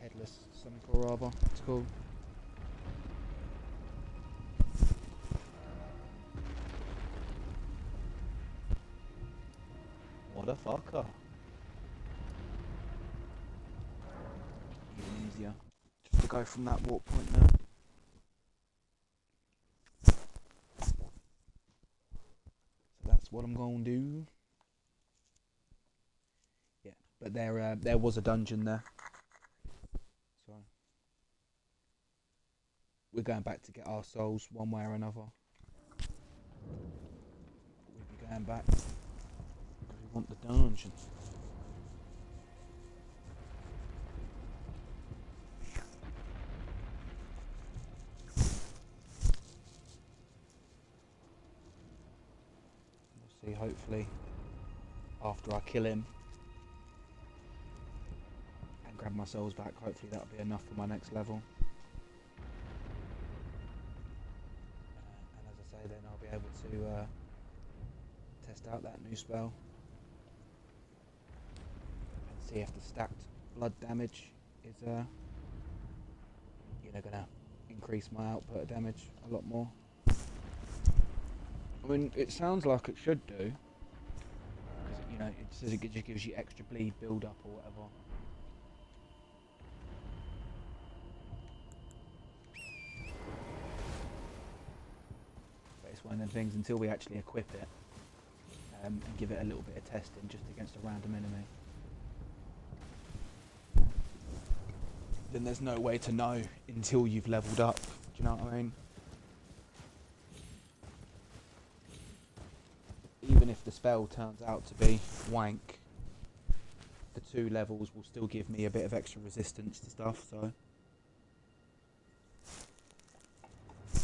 Headless something or rather, it's called. What a fucker. Even easier. Just to go from that warp point now. So that's what I'm going to do. Yeah, but there was a dungeon there. So we're going back to get our souls one way or another. We'll be going back because we want the dungeon. We'll see, hopefully, after I kill him and grab my souls back, hopefully that'll be enough for my next level. And as I say, then I'll be able to test out that new spell and see if the stacked blood damage is gonna increase my output of damage a lot more. I mean, it sounds like it should do, because it says it just gives you extra bleed build up or whatever. But it's one of them things, until we actually equip it and give it a little bit of testing just against a random enemy, then there's no way to know until you've leveled up. Do you know what I mean? Even if the spell turns out to be wank, the 2 levels will still give me a bit of extra resistance to stuff, so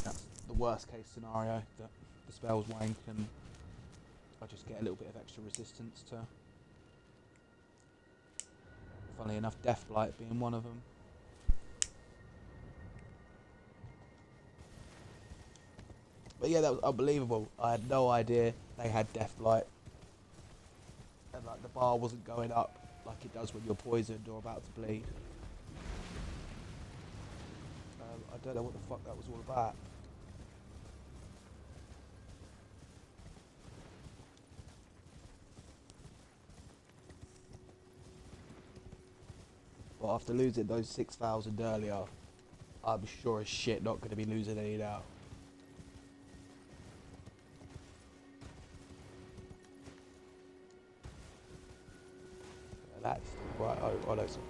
that's the worst case scenario, that the spell's wank and I just get a little bit of extra resistance to, funnily enough, Deathblight being one of them. But yeah, that was unbelievable. I had no idea they had Deathblight. And like the bar wasn't going up like it does when you're poisoned or about to bleed. I don't know what the fuck that was all about. But after losing those 6,000 earlier, I'm sure as shit not going to be losing any now. That's right. Oh no, sorry.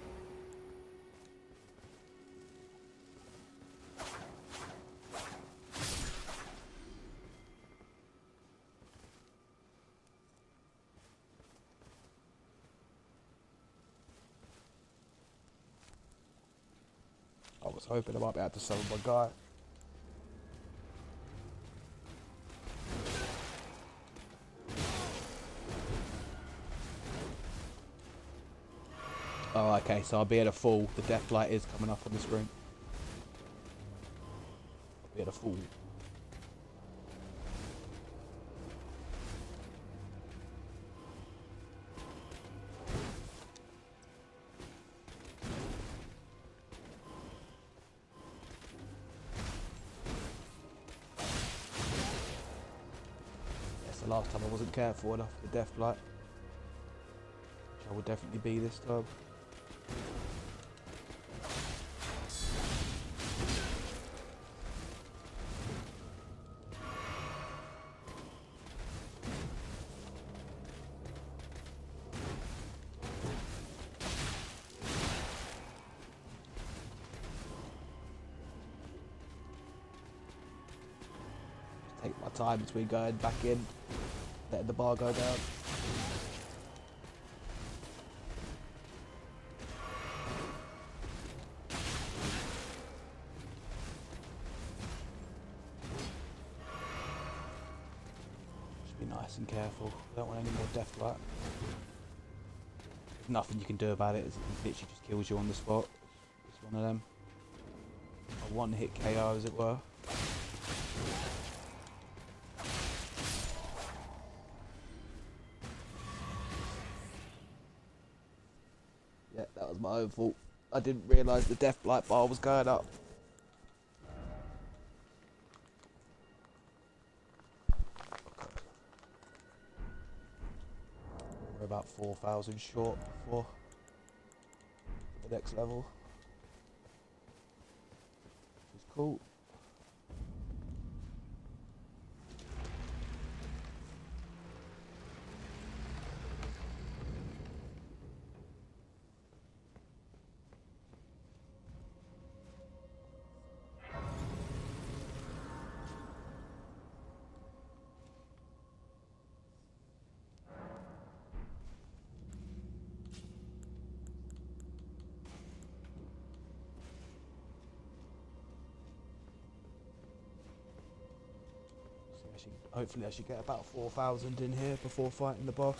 I was hoping I might be able to summon my guy. Oh, okay, so I'll be at a full. The Deathlight is coming up on the screen. I'll be at a full. Yes, the last time I wasn't careful enough with the Deathlight. I will definitely be this time. Take my time between going back in, letting the bar go down. Just be nice and careful. Don't want any more death light. There's nothing you can do about it. It literally just kills you on the spot. It's one of them. A one-hit KO, as it were. Yeah, that was my own fault. I didn't realise the death light bar was going up. We're about 4,000 short before the next level. Which is cool. Hopefully I should get about 4,000 in here before fighting the boss.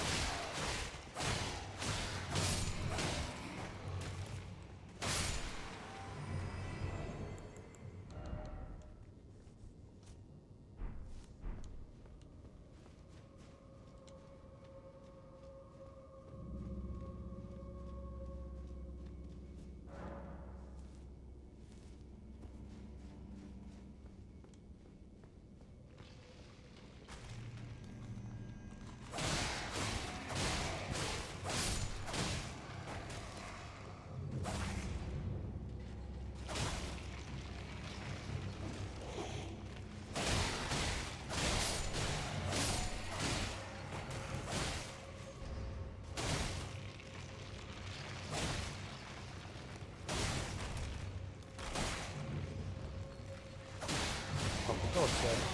Oh, for God's sake.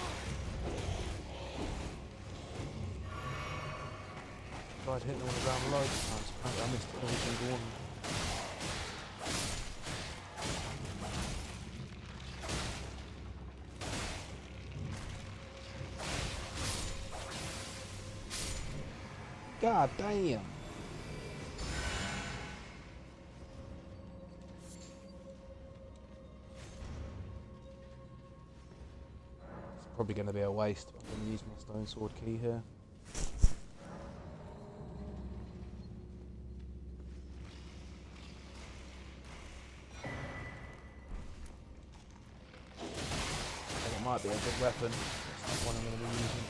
Tried hitting all around loads of times. Apparently I missed every single one. God damn. It's probably going to be a waste, but I'm going to use my stone sword key here. I think it might be a good weapon. It's not one I'm going to be using.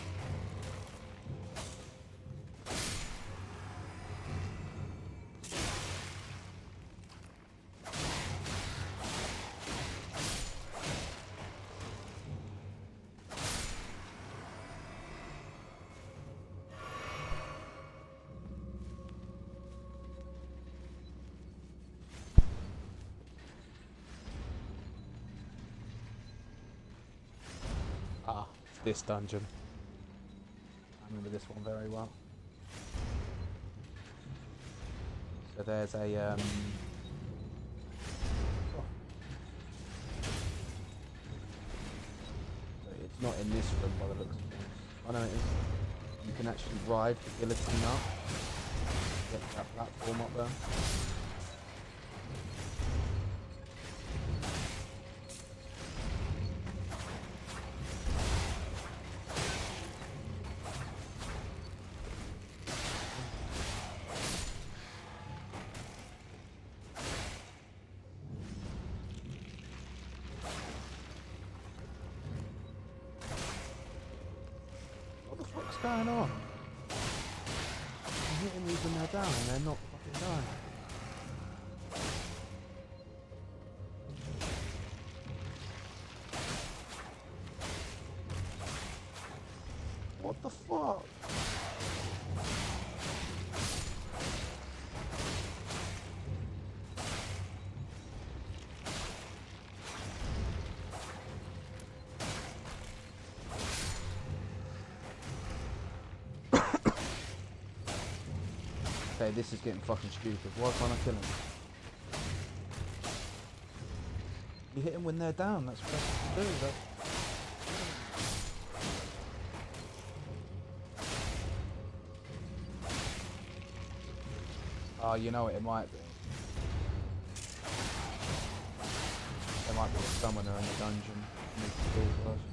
Ah, this dungeon. I remember this one very well. So there's a so it's not in this room by the looks of things. Oh no, it is. You can actually ride the guillotine up. Get to that platform up there. What the fuck's going on? I'm hitting these when they're down and they're not fucking No. What the fuck? Okay, this is getting fucking stupid. Why can't I kill him? You hit him when they're down. That's what you do. Oh, you know what it might be. There might be a summoner in the dungeon. Needs to kill first.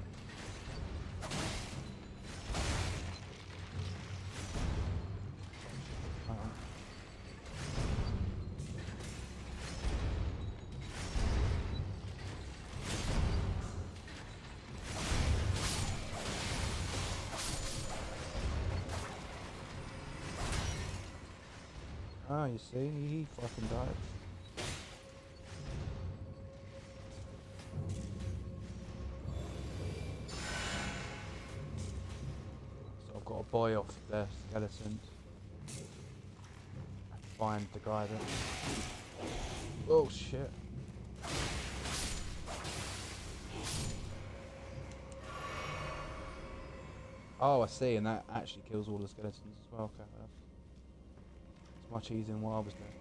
Oh, you see, he fucking died. So I've got to buy off their skeletons. And find the guy that... Oh shit. Oh, I see, and that actually kills all the skeletons as well. Okay, it's much easier than what I was doing.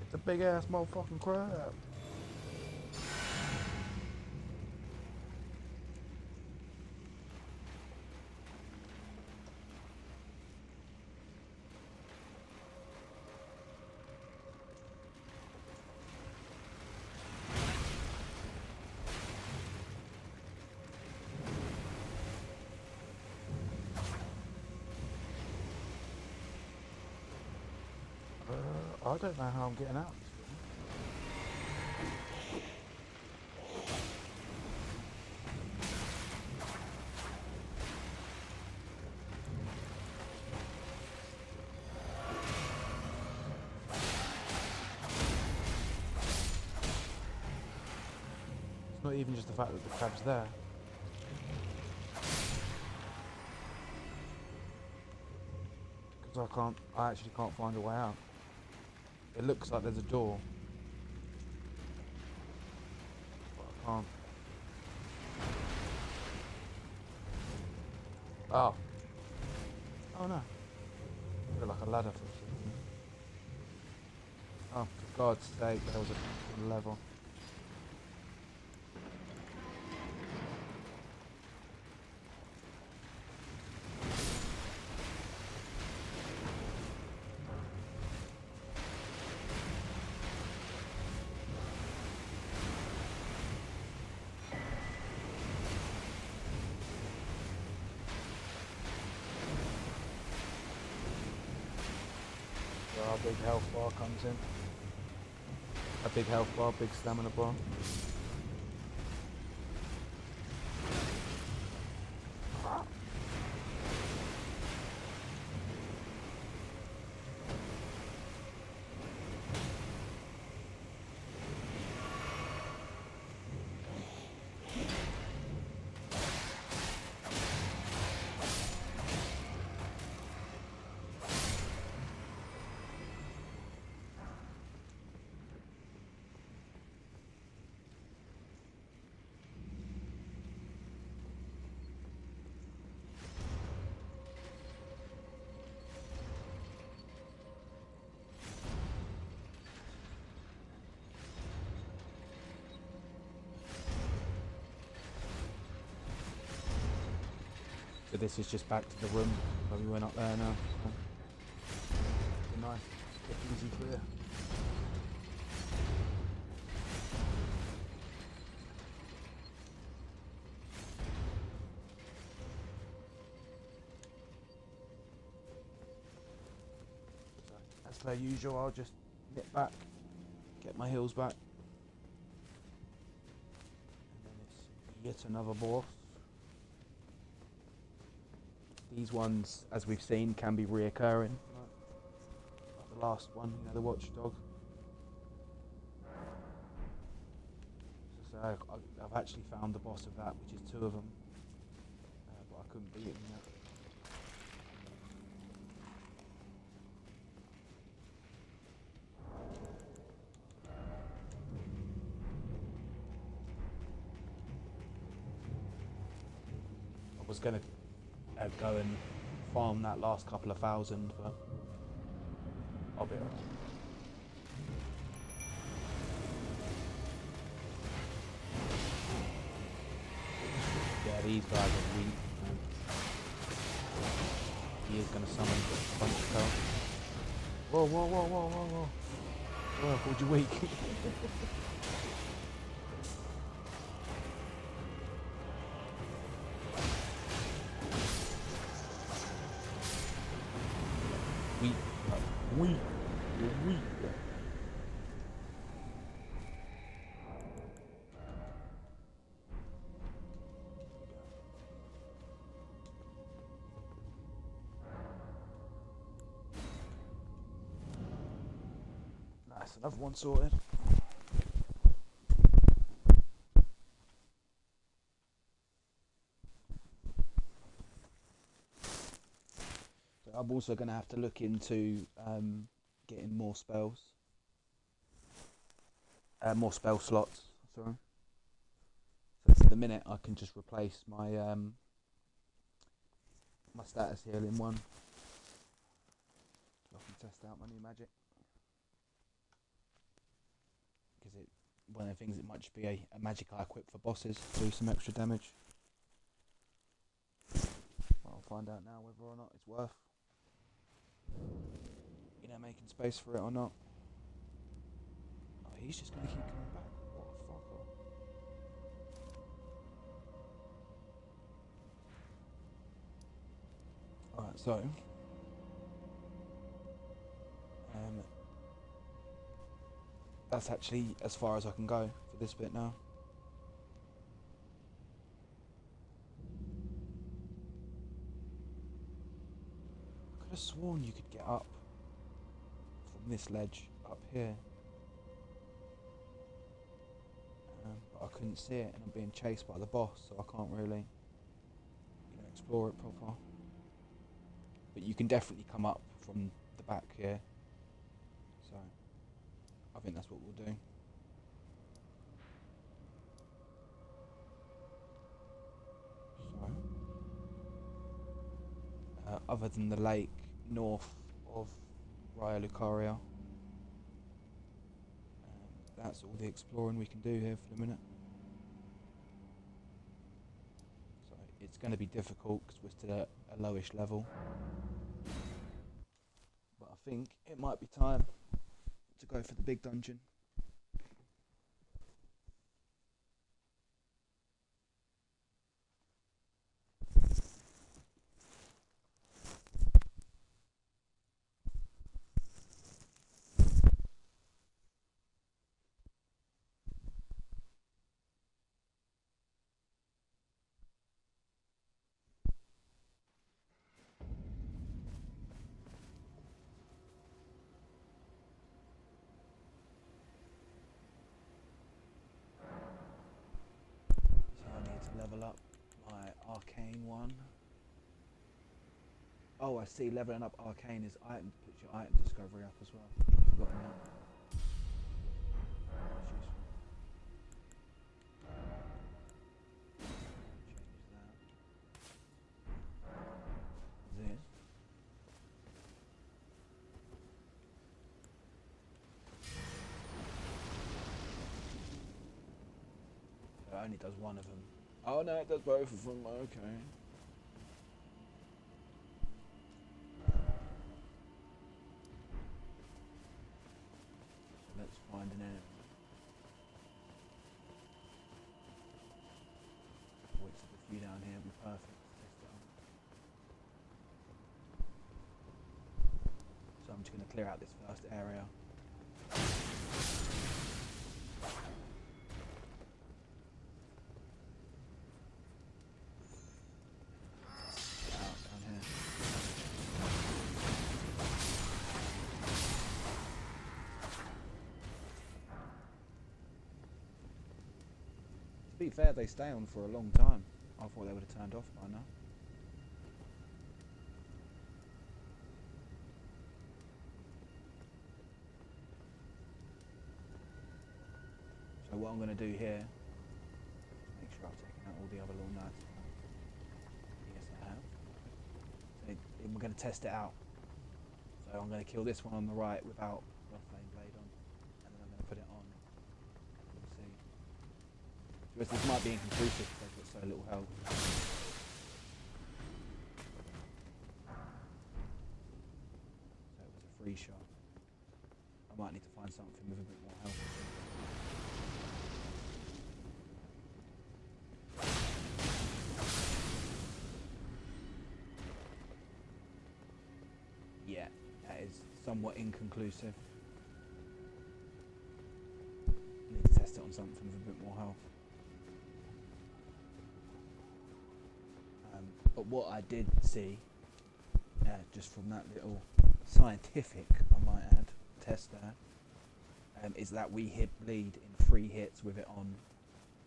It's a big ass motherfucking crab. I don't know how I'm getting out. It's not even just the fact that the crab's there. Because I actually can't find a way out. It looks like there's a door. But I can't. Oh. Oh no. Looked like a ladder for a second. Oh, for God's sake, there was a level. Our big health bar comes in. A big health bar, big stamina bar. So this is just back to the room where we went up there now. So. Nice, quick, easy, clear. So, as per usual, I'll just nip back, get my heels back, and then it's yet another boss. These ones, as we've seen, can be reoccurring. Like the last one, you know, the watchdog. So I've actually found the boss of that, which is 2 of them, but I couldn't beat him yet. I was gonna go and farm that last couple of thousand, but I'll be alright. Yeah, these guys are weak, man. He is gonna summon a bunch of health. Whoa, whoa, whoa, whoa, whoa, whoa. Oh, I called you weak. Weak, weak, you're weak. Nice, another one sorted. So I'm also going to have to look into getting more spells. More spell slots, sorry. So for the minute I can just replace my my status heal in one. So I can test out my new magic. Because one of the things, it might just be a magic I equip for bosses to do some extra damage. Well, I'll find out now whether or not it's worth, you know, making space for it or not. Oh, he's just going to keep coming back. What a fucker. Alright, so that's actually as far as I can go for this bit now. I could have sworn you could get up from this ledge up here, but I couldn't see it, and I'm being chased by the boss, so I can't really, you know, explore it proper. But you can definitely come up from the back here, so I think that's what we'll do. So, other than the lake north of Raya Lucaria, that's all the exploring we can do here for the minute. So it's going to be difficult because we're still at a lowish level, but I think it might be time to go for the big dungeon. So I need to level up my arcane one. Oh, I see, leveling up arcane is item, puts your item discovery up as well. I've forgotten that. That's useful. Change that. This. It only does one of them. Oh no, it does both of them, okay. I'm just going to clear out this first area. Out down here. To be fair, they stay on for a long time. I thought they would have turned off by now. So what I'm going to do here, make sure I've taken out all the other little knives. Yes, I have. So we're going to test it out. So I'm going to kill this one on the right without the flame blade on, and then I'm going to put it on, and we'll see. Because this might be inconclusive because they've got so little health. So it was a free shot. I might need to find something with a bit more health. Yeah, that is somewhat inconclusive. I need to test it on something with a bit more health. But what I did see, just from that little scientific, I might add, test there, is that we hit bleed in 3 hits with it on,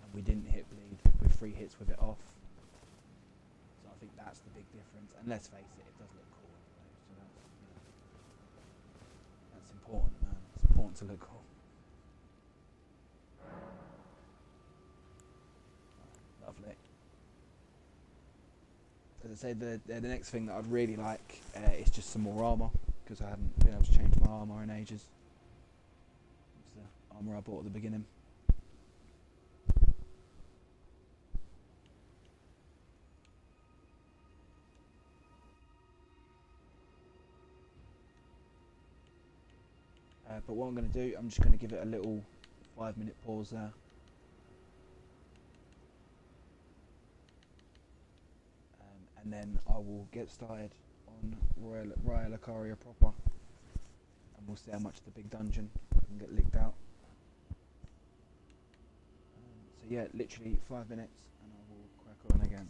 and we didn't hit bleed with 3 hits with it off. So I think that's the big difference. And let's face it, it does look cool anyway. So that's important, man. It's important to look cool. Lovely. As I say, the next thing that I'd really like is just some more armour, because I hadn't been able to change my armour in ages. It's the armour I bought at the beginning. But what I'm going to do, I'm just going to give it a little 5-minute pause there. And then I will get started on Raya Lucaria proper, and we'll see how much of the big dungeon can get licked out. So yeah, literally 5 minutes and I will crack on again.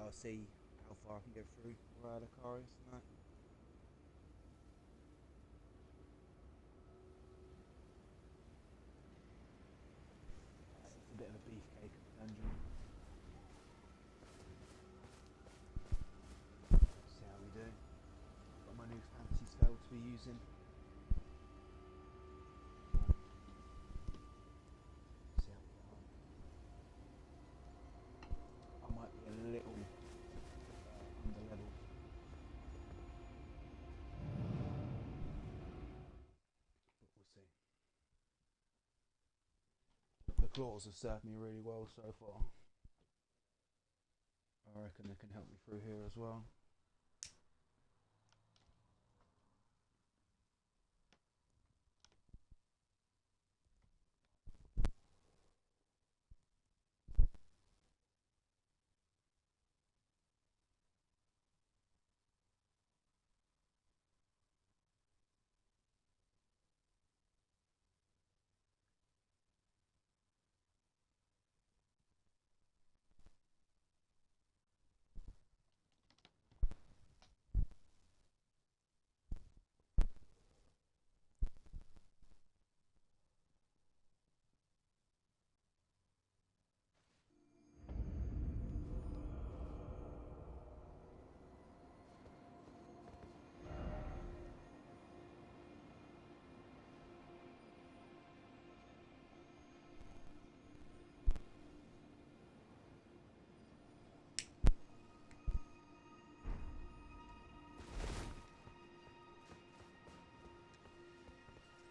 I'll see how far I can go through where the car is tonight. It's a bit of a beefcake of a dungeon. See how we do. Got my new fancy spell to be using. See how we get on. I might be a little under level. But we'll see. The claws have served me really well so far. I reckon they can help me through here as well.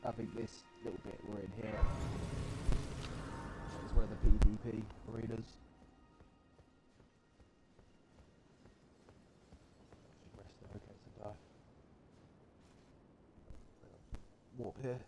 I think this little bit we're in here is where the PvP readers. Should rest there in case I die. Warp here.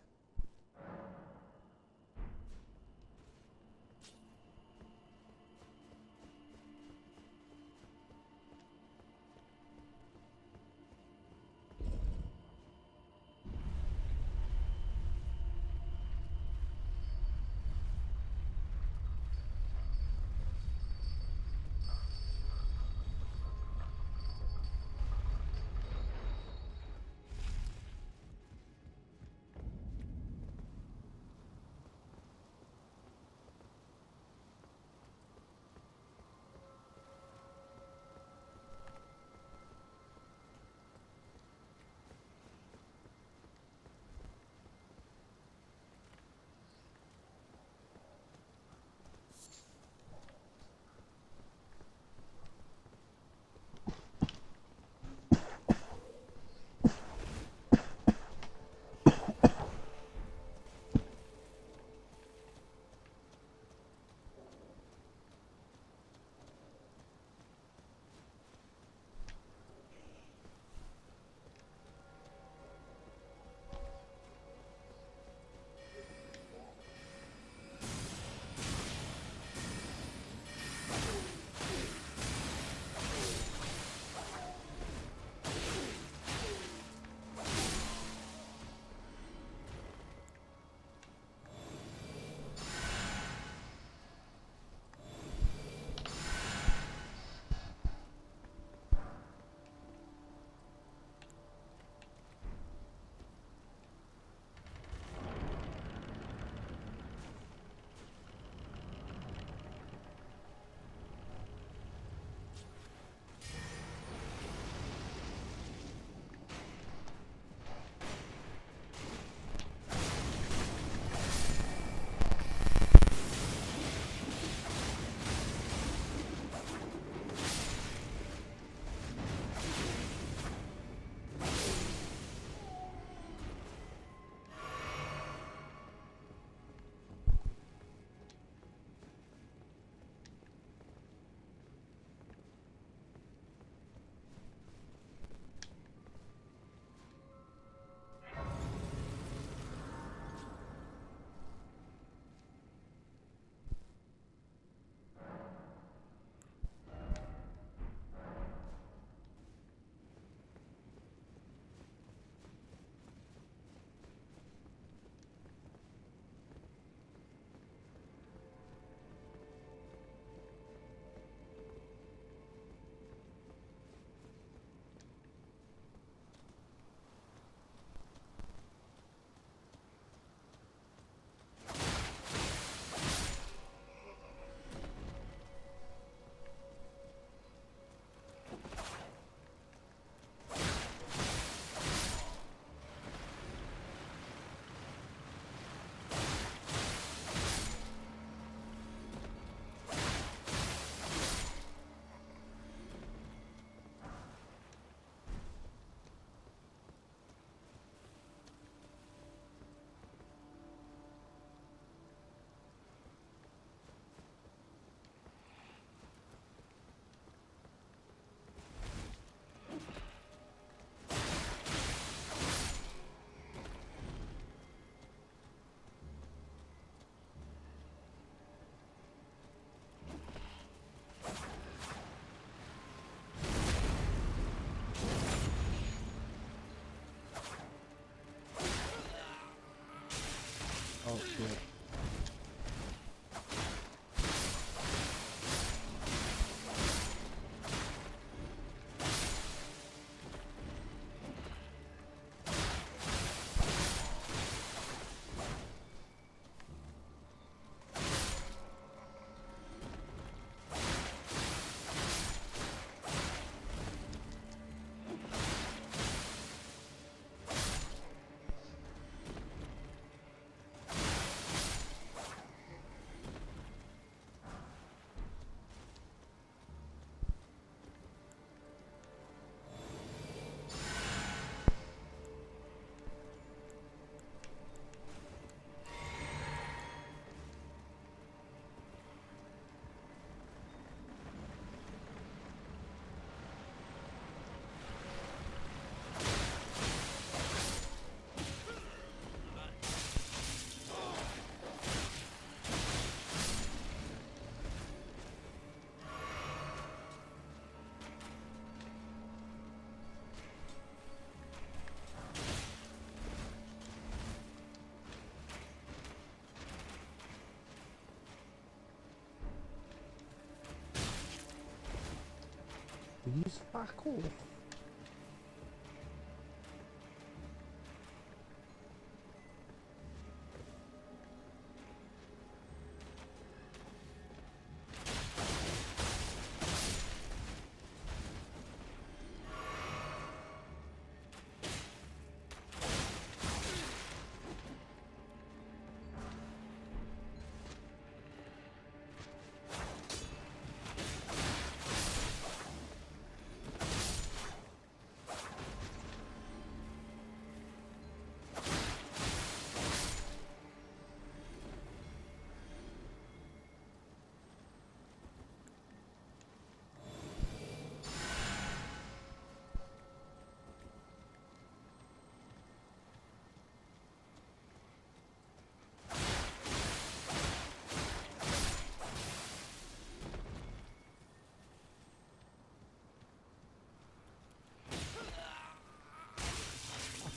Use fuck off.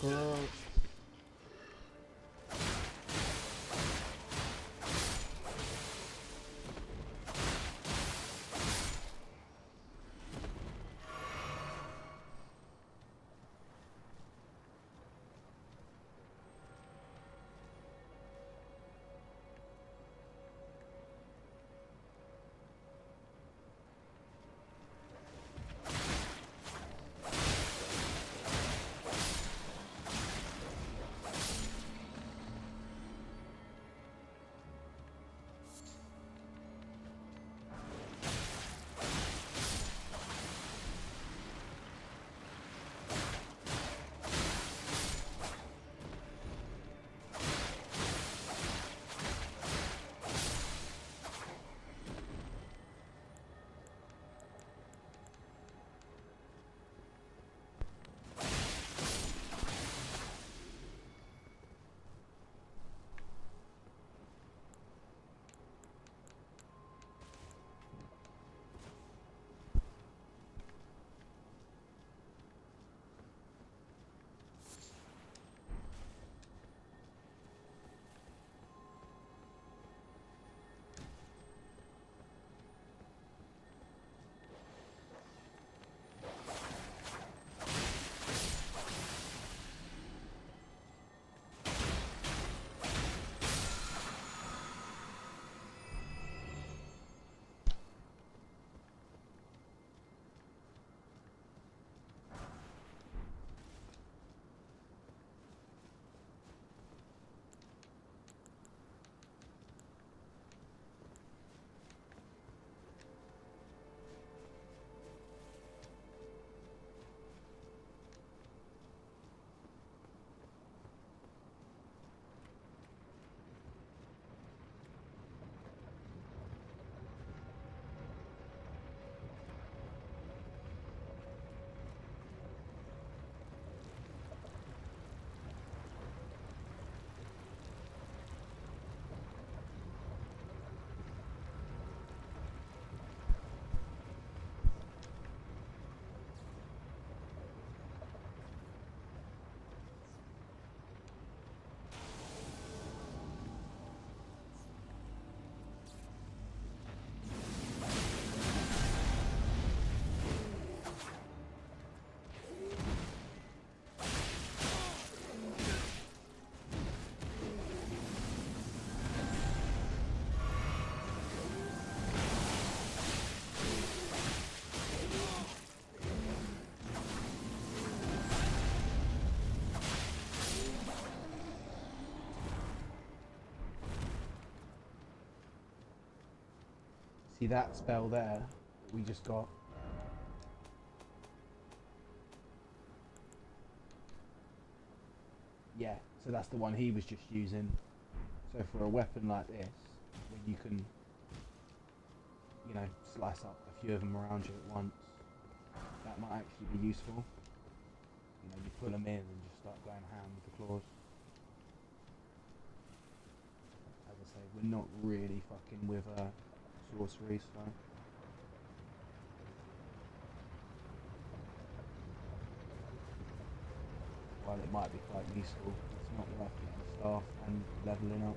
Girl. See that spell there that we just got? Yeah, so that's the one he was just using. So for a weapon like this, when you can, you know, slice up a few of them around you at once, that might actually be useful. You know, you pull them in and just start going ham with the claws. As I say, we're not really fucking with sorcery, so while it might be quite useful, it's not worth getting staff and levelling up.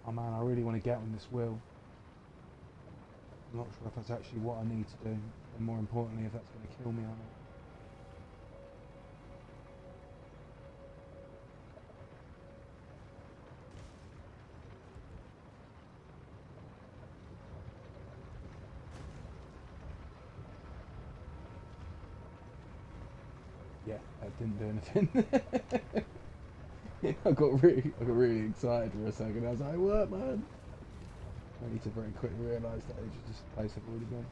Oh man, I really want to get on this wheel. I'm not sure if that's actually what I need to do, and more importantly, if that's going to kill me or not. Yeah, that didn't do anything. I got really excited for a second. I was like, "What, man?" I need to very quickly realise that it's just a place I've already been.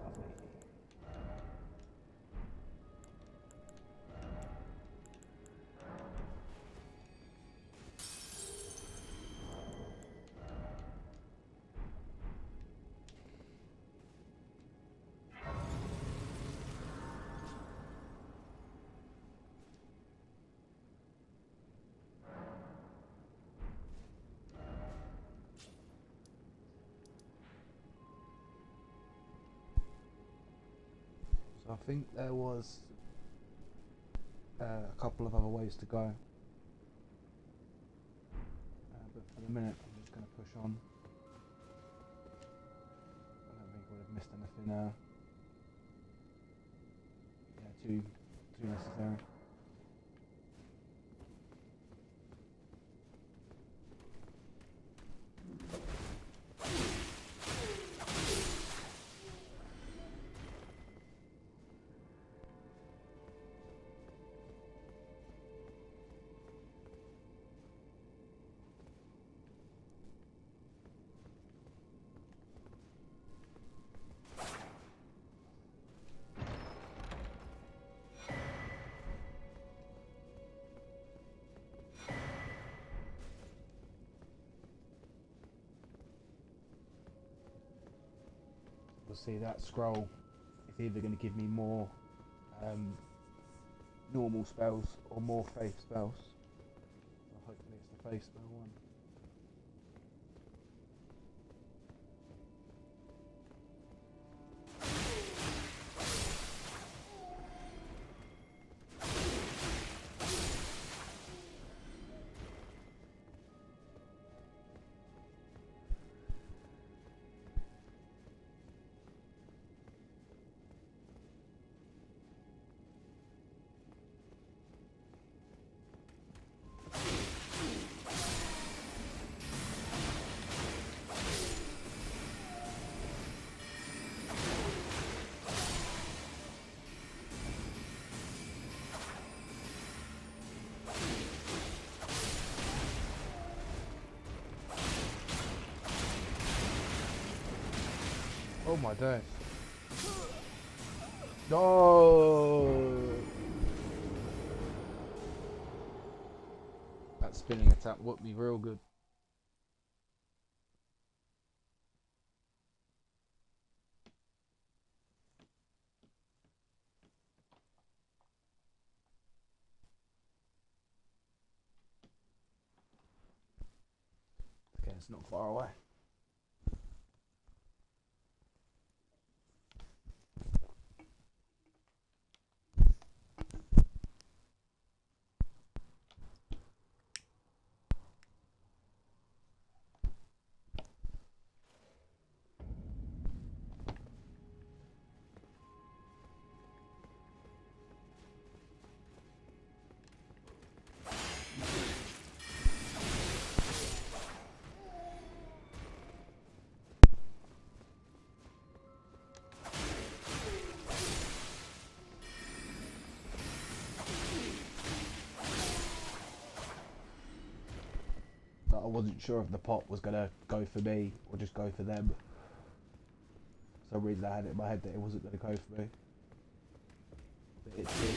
Lovely. So I think there was a couple of other ways to go, but for the minute I'm just going to push on. I don't think I would have missed anything too necessary. We'll see, that scroll is either going to give me more normal spells or more faith spells. So hopefully it's the faith spell one. Oh my days. No! That spinning attack whooped me real good. Okay, it's not far away. I wasn't sure if the pot was going to go for me or just go for them. For some reason I had it in my head that it wasn't going to go for me. But it did.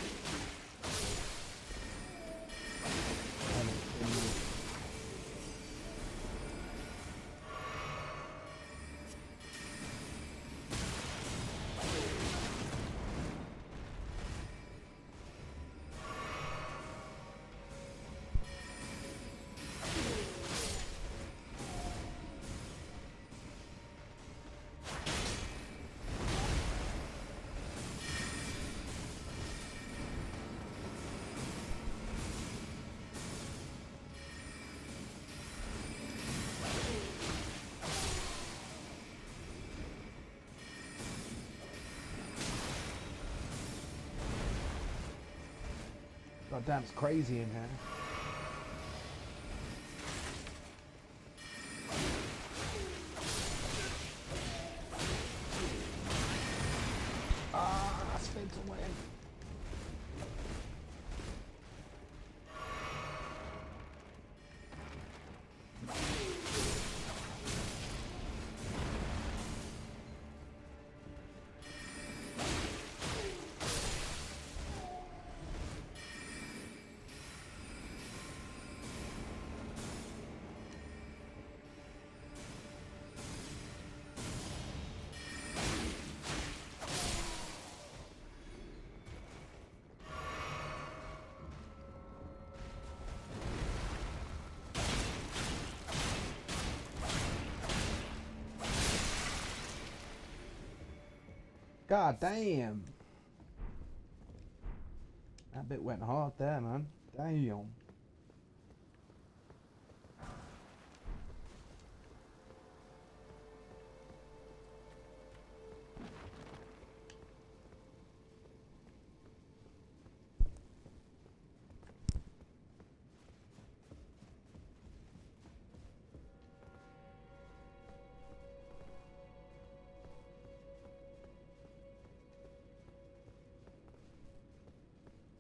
God damn, it's crazy in here. Ah, spin to win. God damn. That bit went hard there, man. Damn.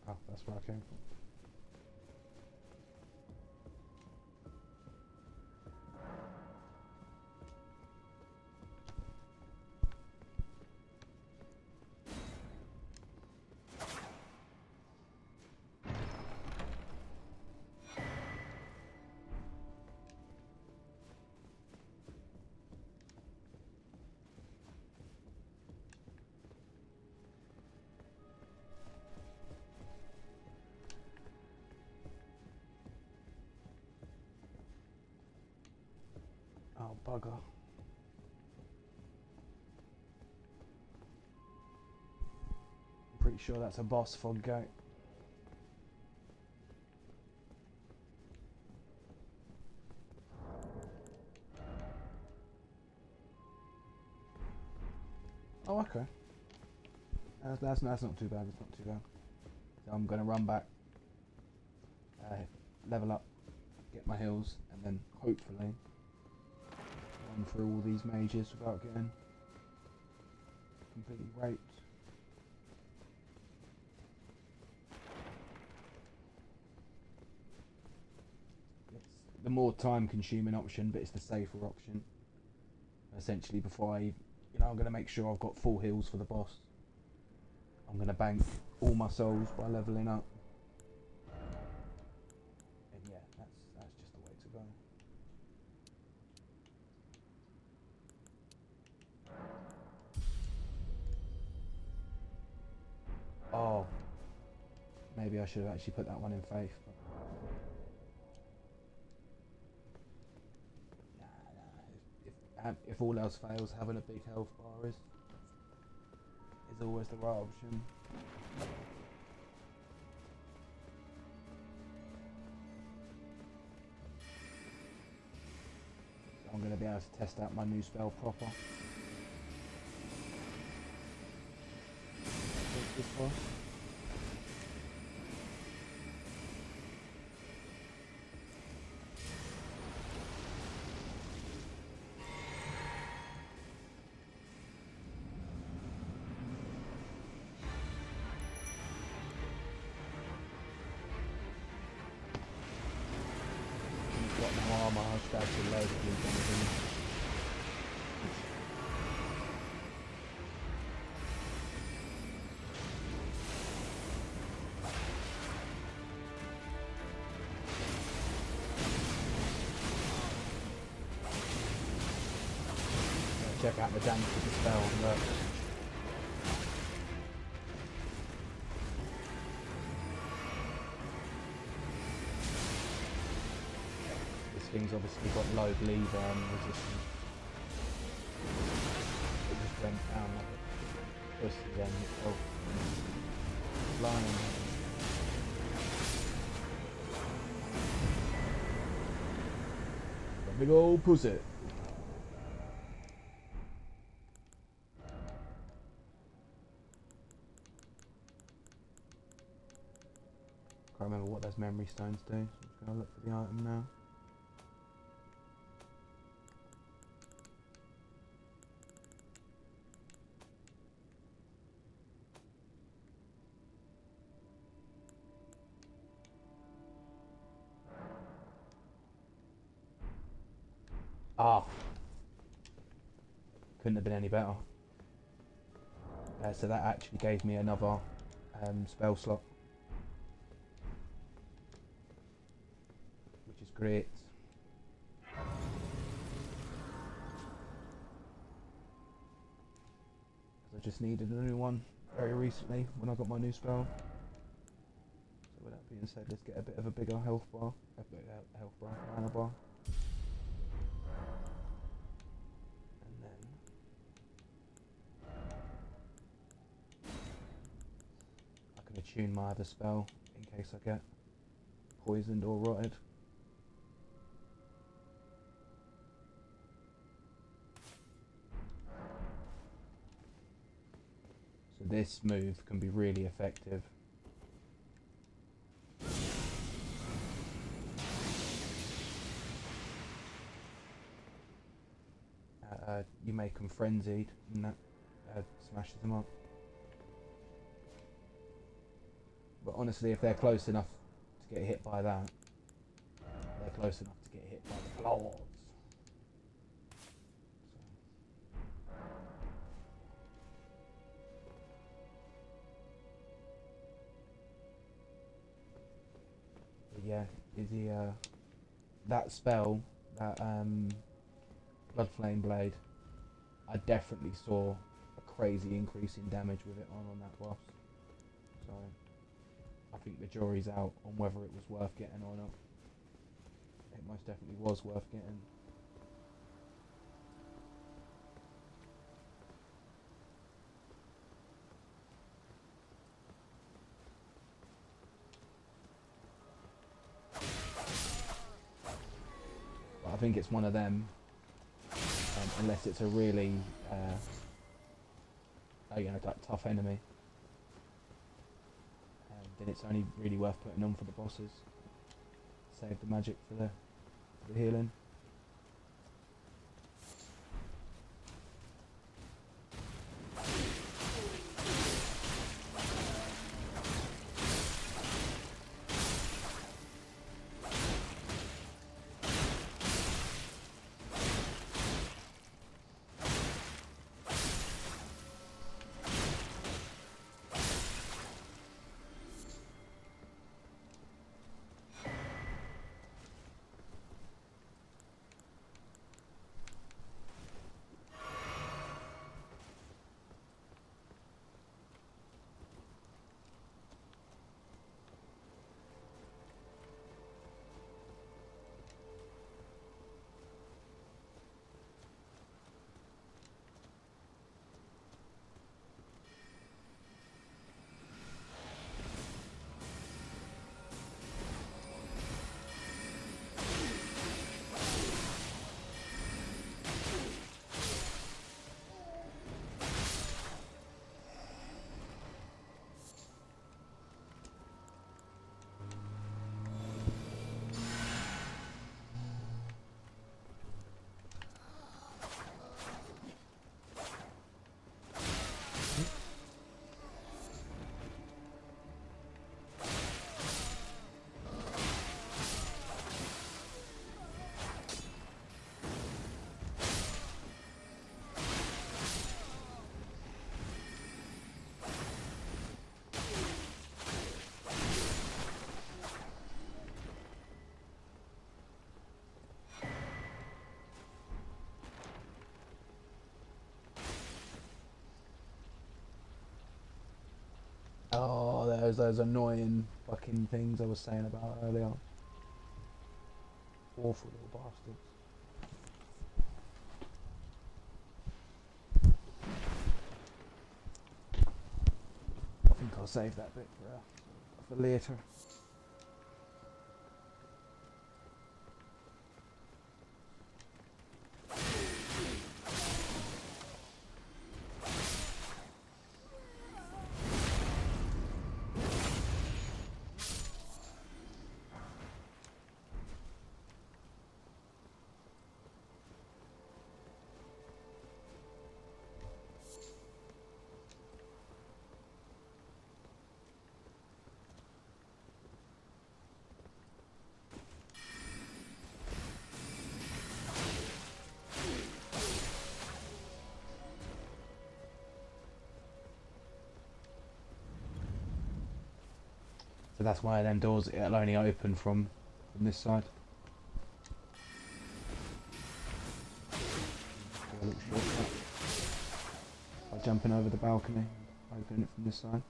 Oh, that's where I came from. Oh, bugger. I'm pretty sure that's a boss fog gate. Oh, okay. That's not too bad. It's not too bad. So I'm gonna run back, level up, get my heals, and then hopefully run through all these mages without getting completely raped. It's the more time-consuming option, but it's the safer option. Essentially, before I'm going to make sure I've got full heals for the boss. I'm going to bank all my souls by leveling up. And yeah, that's just the way to go. Oh, maybe I should have actually put that one in faith. But if all else fails, having a big health bar is always the right option. So I'm going to be able to test out my new spell proper. This boss. Got no armor, I'll stab some loads of blue gunners in. Check out the damage of the spell and look. This thing's obviously got low bleed resistance. It just went down like a pussy then. Oh, flying. A big old pussy. Can't remember what those memory stones do. So I'm just going to look for the item now. Ah, couldn't have been any better. So that actually gave me another spell slot, which is great. Because I just needed a new one very recently when I got my new spell. So with that being said, let's get a bit of a bigger health bar, mana bar. And then I can attune my other spell in case I get poisoned or rotted. So this move can be really effective. You make them frenzied and that smashes them up. But honestly, if they're close enough to get hit by that, they're close enough to get hit by the claws. But yeah, is he that spell, that Blood Flame Blade, I definitely saw a crazy increase in damage with it on that boss. So I think the jury's out on whether it was worth getting or not. It most definitely was worth getting. But I think it's one of them, unless it's a really like tough enemy, then it's only really worth putting on for the bosses. Save the magic for the healing. Oh, there's those annoying fucking things I was saying about earlier. Awful little bastards. I think I'll save that bit for later. So that's why them doors, it'll only open from this side. Do a little shortcut by jumping over the balcony, opening it from this side.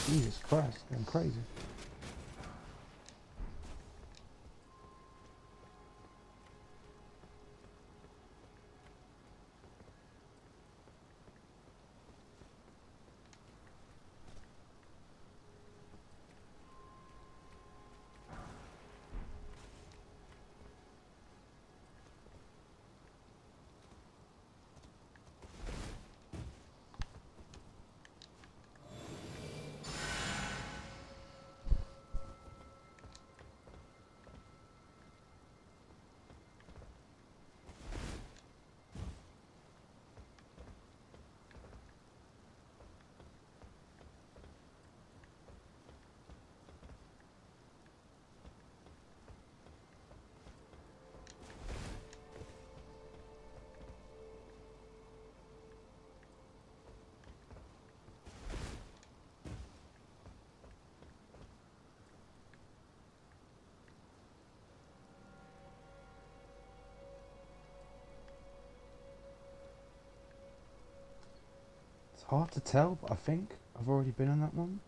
Jesus Christ, I'm crazy. It's hard to tell, but I think I've already been on that one.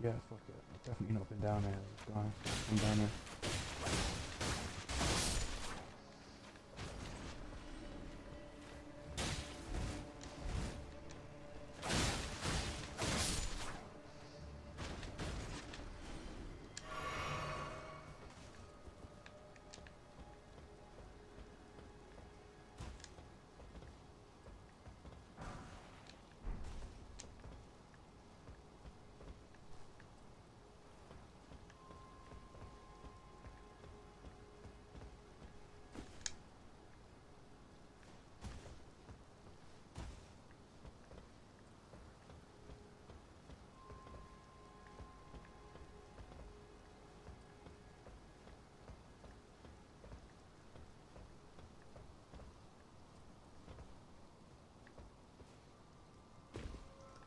Yeah, fuck it. I've definitely not been down there, guys. Been down there.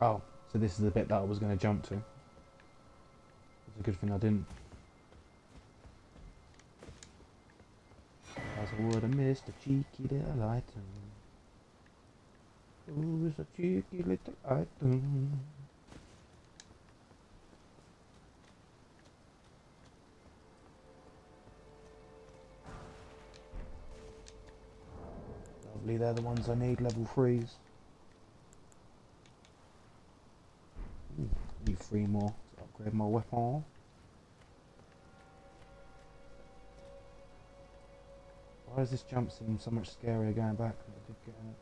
Oh, so this is the bit that I was going to jump to. It's a good thing I didn't. As I would have missed a cheeky little item. Who's a cheeky little item? Lovely, they're the ones I need, level 3s. Ooh, need 3 more to upgrade my weapon. Why does this jump seem so much scarier going back than I did getting it?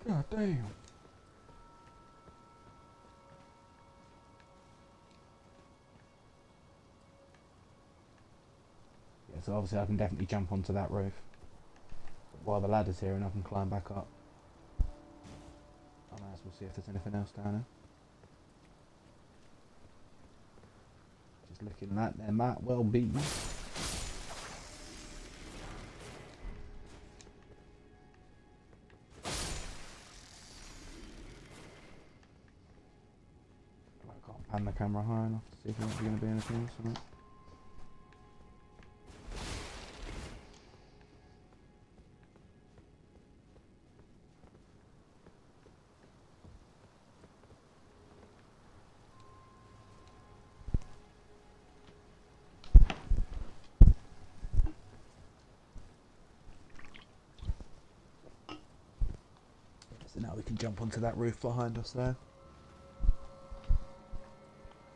God damn. Yeah, so obviously I can definitely jump onto that roof. But while the ladder's here and I can climb back up. I might as well see if there's anything else down here. Just looking at that, there might well be. I can't pan the camera high enough to see if there's going to be anything else on it. So now we can jump onto that roof behind us there.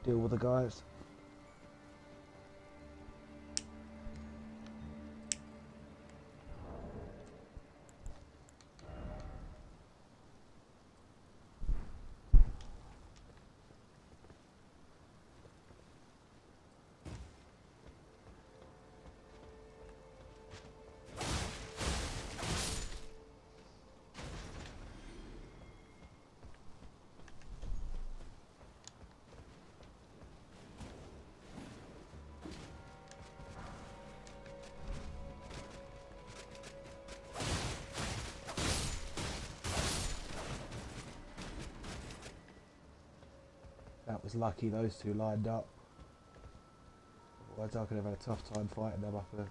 Deal with the guys. That was lucky those two lined up. Otherwise I could have had a tough time fighting them up there.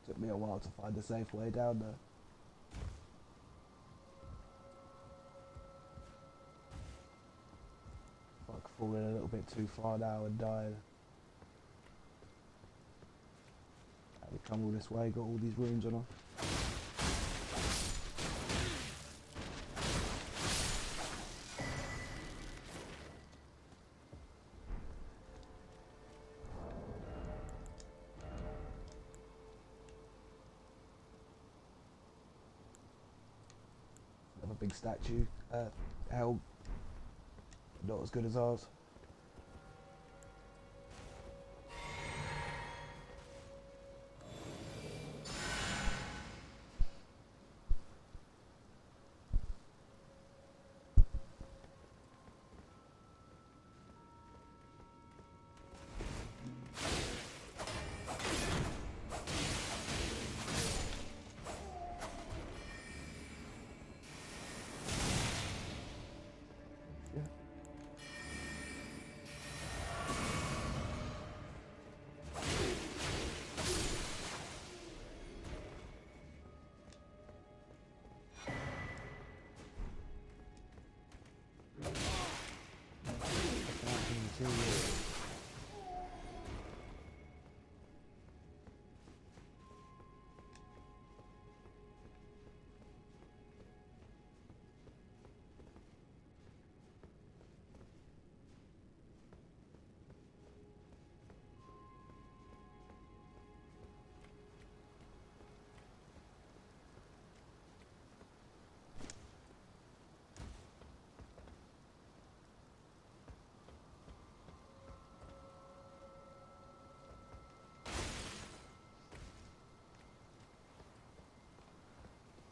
Took me a while to find a safe way down there. Fuck, falling a little bit too far now and died. We come all this way, got all these rooms on us. Another big statue, held not as good as ours.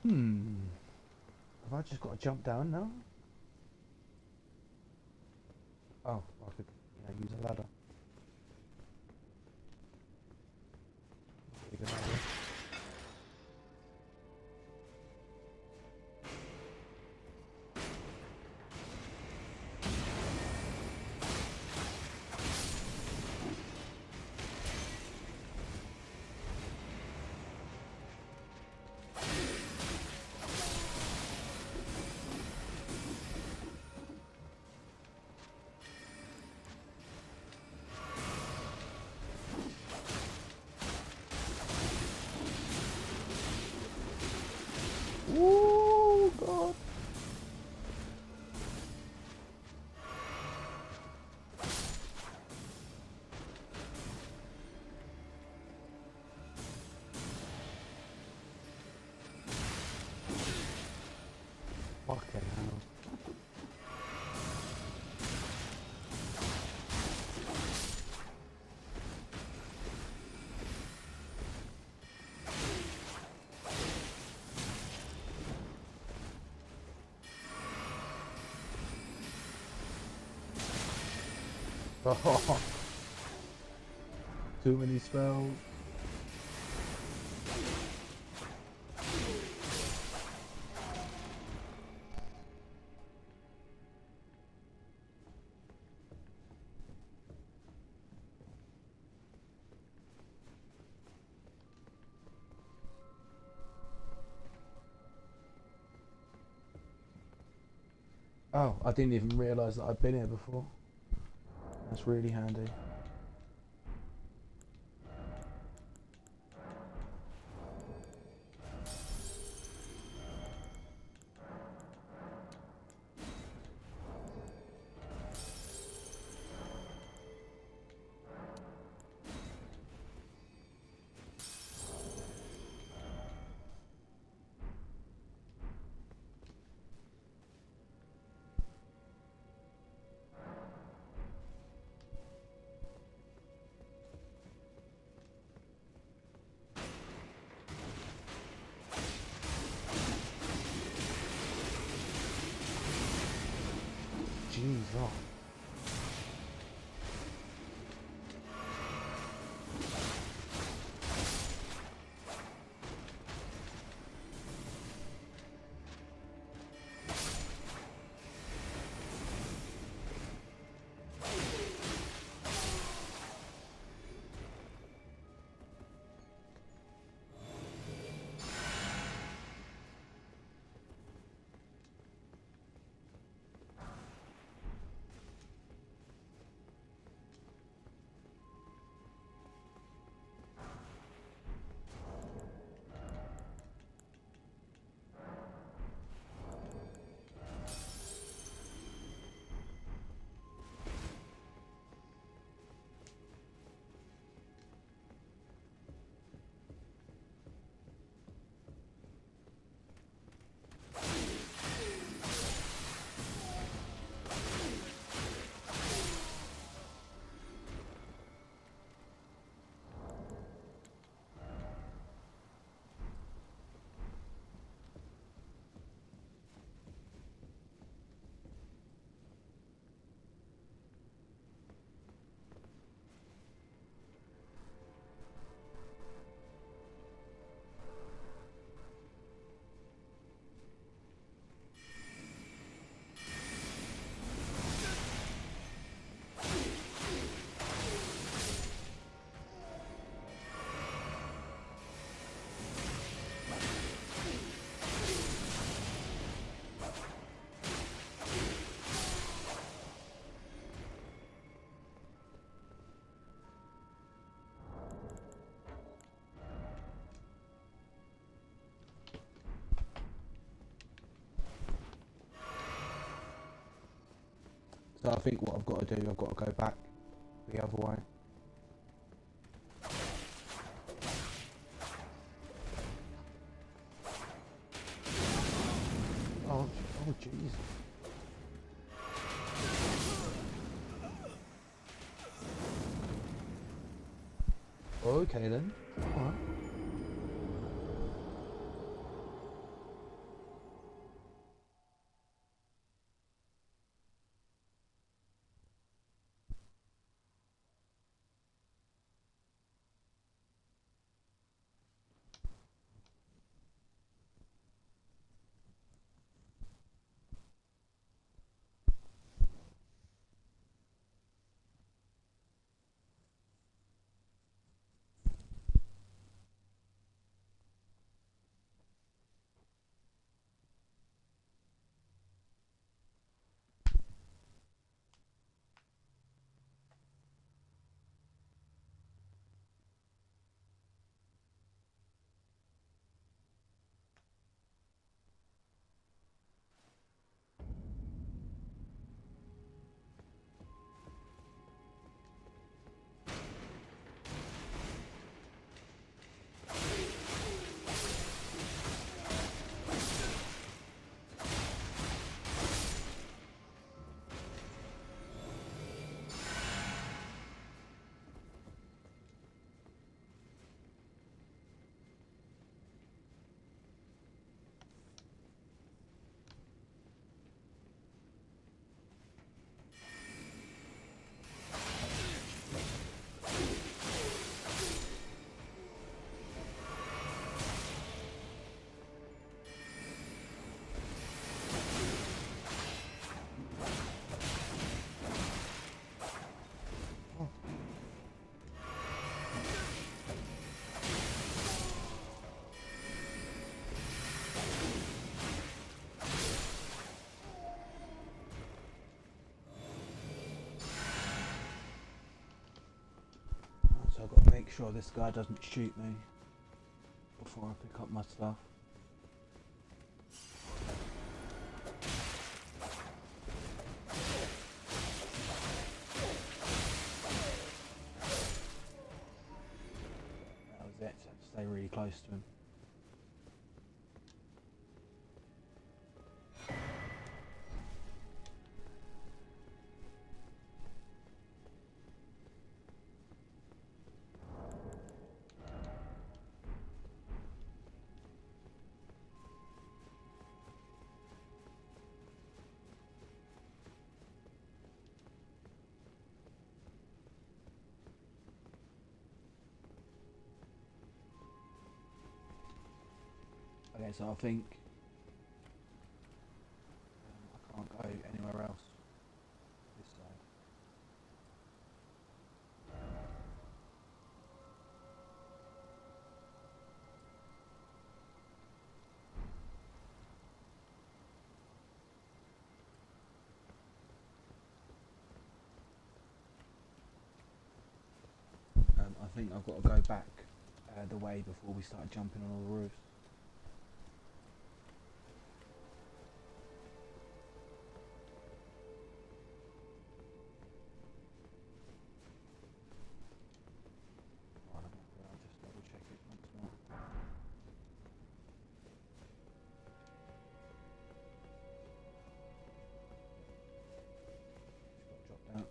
Have I just got to jump down now? Oh, I could, use a ladder. Pretty good idea. Oh god. Fucking hell. Oh, too many spells. Oh, I didn't even realise that I'd been here before. That's really handy. Jeez, oh. So I think what I've got to do, I've got to go back the other way. Oh, oh, jeez. Okay then. Alright. sure this guy doesn't shoot me before I pick up my stuff. That was it, so I had to stay really close to him. Okay, so I think I can't go anywhere else this side. I think I've got to go back the way before we start jumping on all the roofs. Right, I'll just double check it once more. Just got to drop down.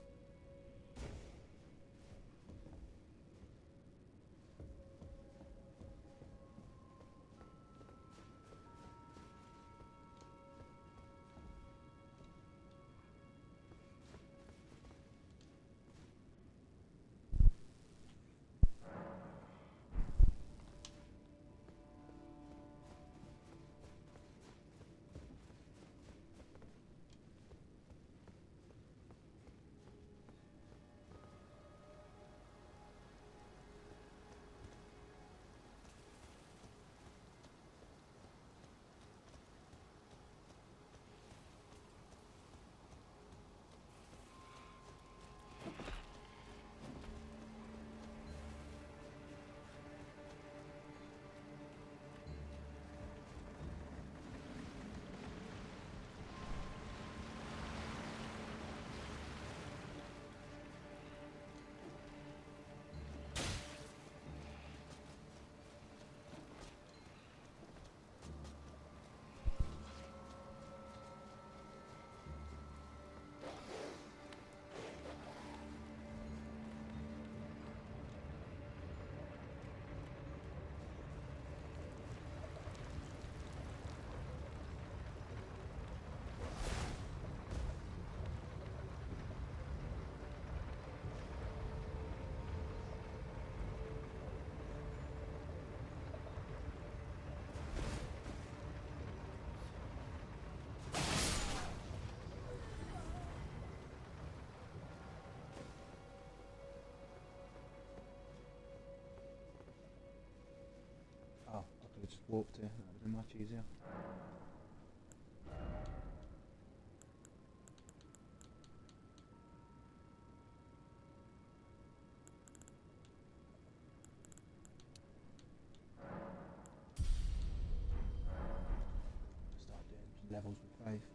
Oh, I could have just walked here. That would have been much easier. Start doing some levels with Faith.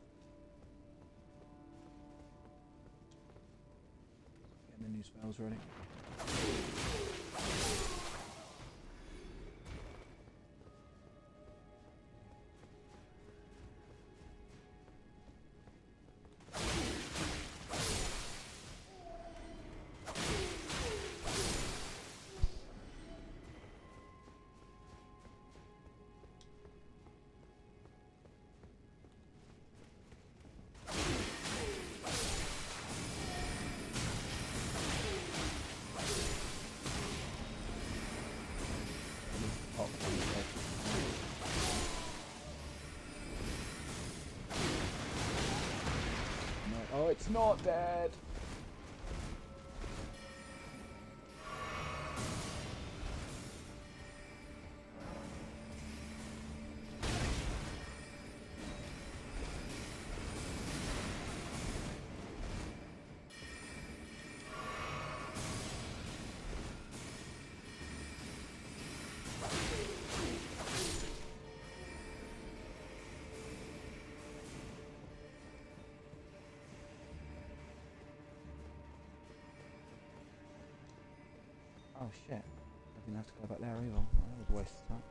Getting the new spells ready. Pop on the head. No. Oh, it's not dead. Oh shit. I didn't have to go back there either. Oh, that was a waste of time.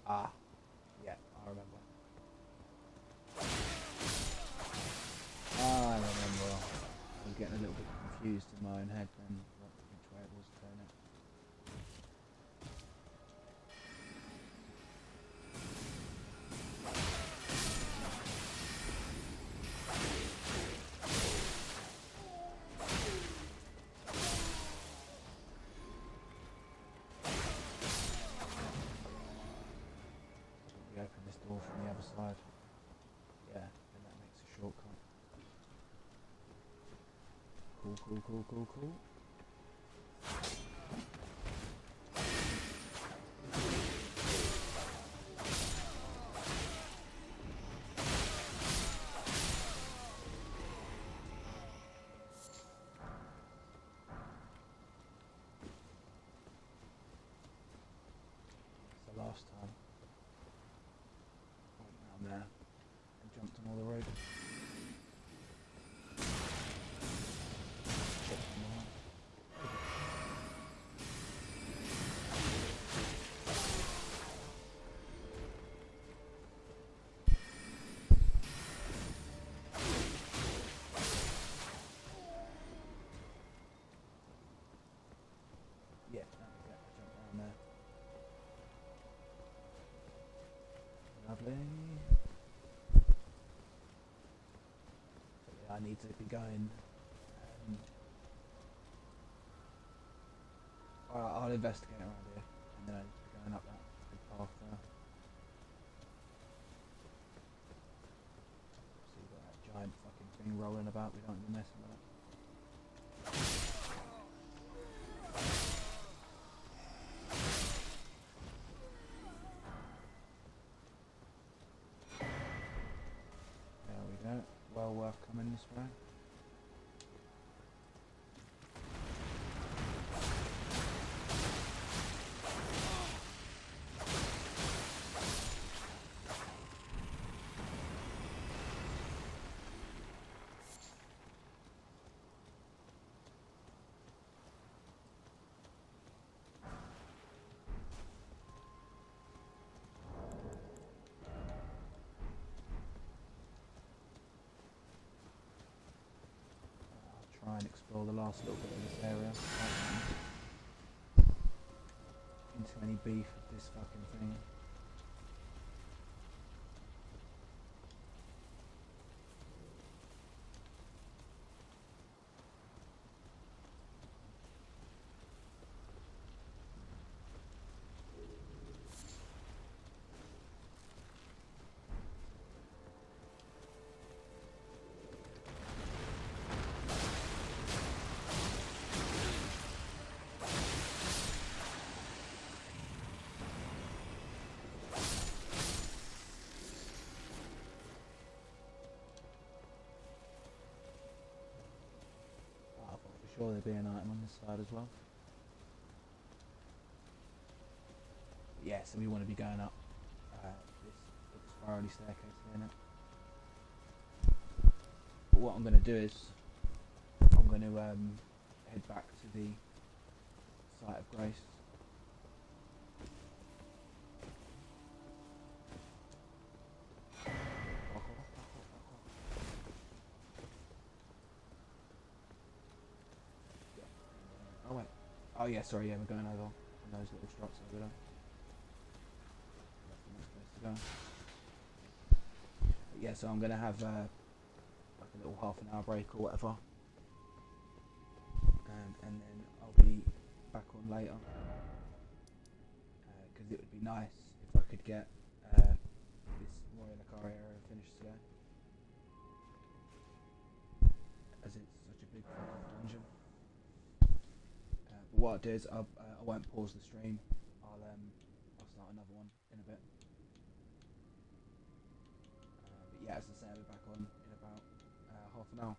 Ah, yeah, I remember. I remember. I was getting a little bit confused in my own head then, which way it was turn it. We open this door from the other side. Yeah, then that makes a shortcut. Cool. It's the last time. I went down there and jumped on all the road. Shit from behind. Yeah, that was it. I jumped down there. Lovely. Yeah, I need to be going. I'll investigate around here, and then I need to be going up that big path there. See that giant fucking thing rolling about. We don't be messing with it. There we go. Well worth coming this way. I'll try and explore the last little bit of this area. Into any beef with this fucking thing. Sure there'll be an item on this side as well. Yeah, so we want to be going up this spirally staircase here now. But what I'm going to do is I'm going to head back to the site of grace. Oh wait. Oh yeah, sorry, yeah, we're going over on those little struts over there. That's the next place to go. But yeah, so I'm gonna have like a little half an hour break or whatever. And then I'll be back on later. Because it would be nice if I could get this Royal Akari area finished today. As it's such a big fucking dungeon. But what I'll do is I won't pause the stream. I'll start another one in a bit. But yeah, as I say, I'll be back on in about half an hour.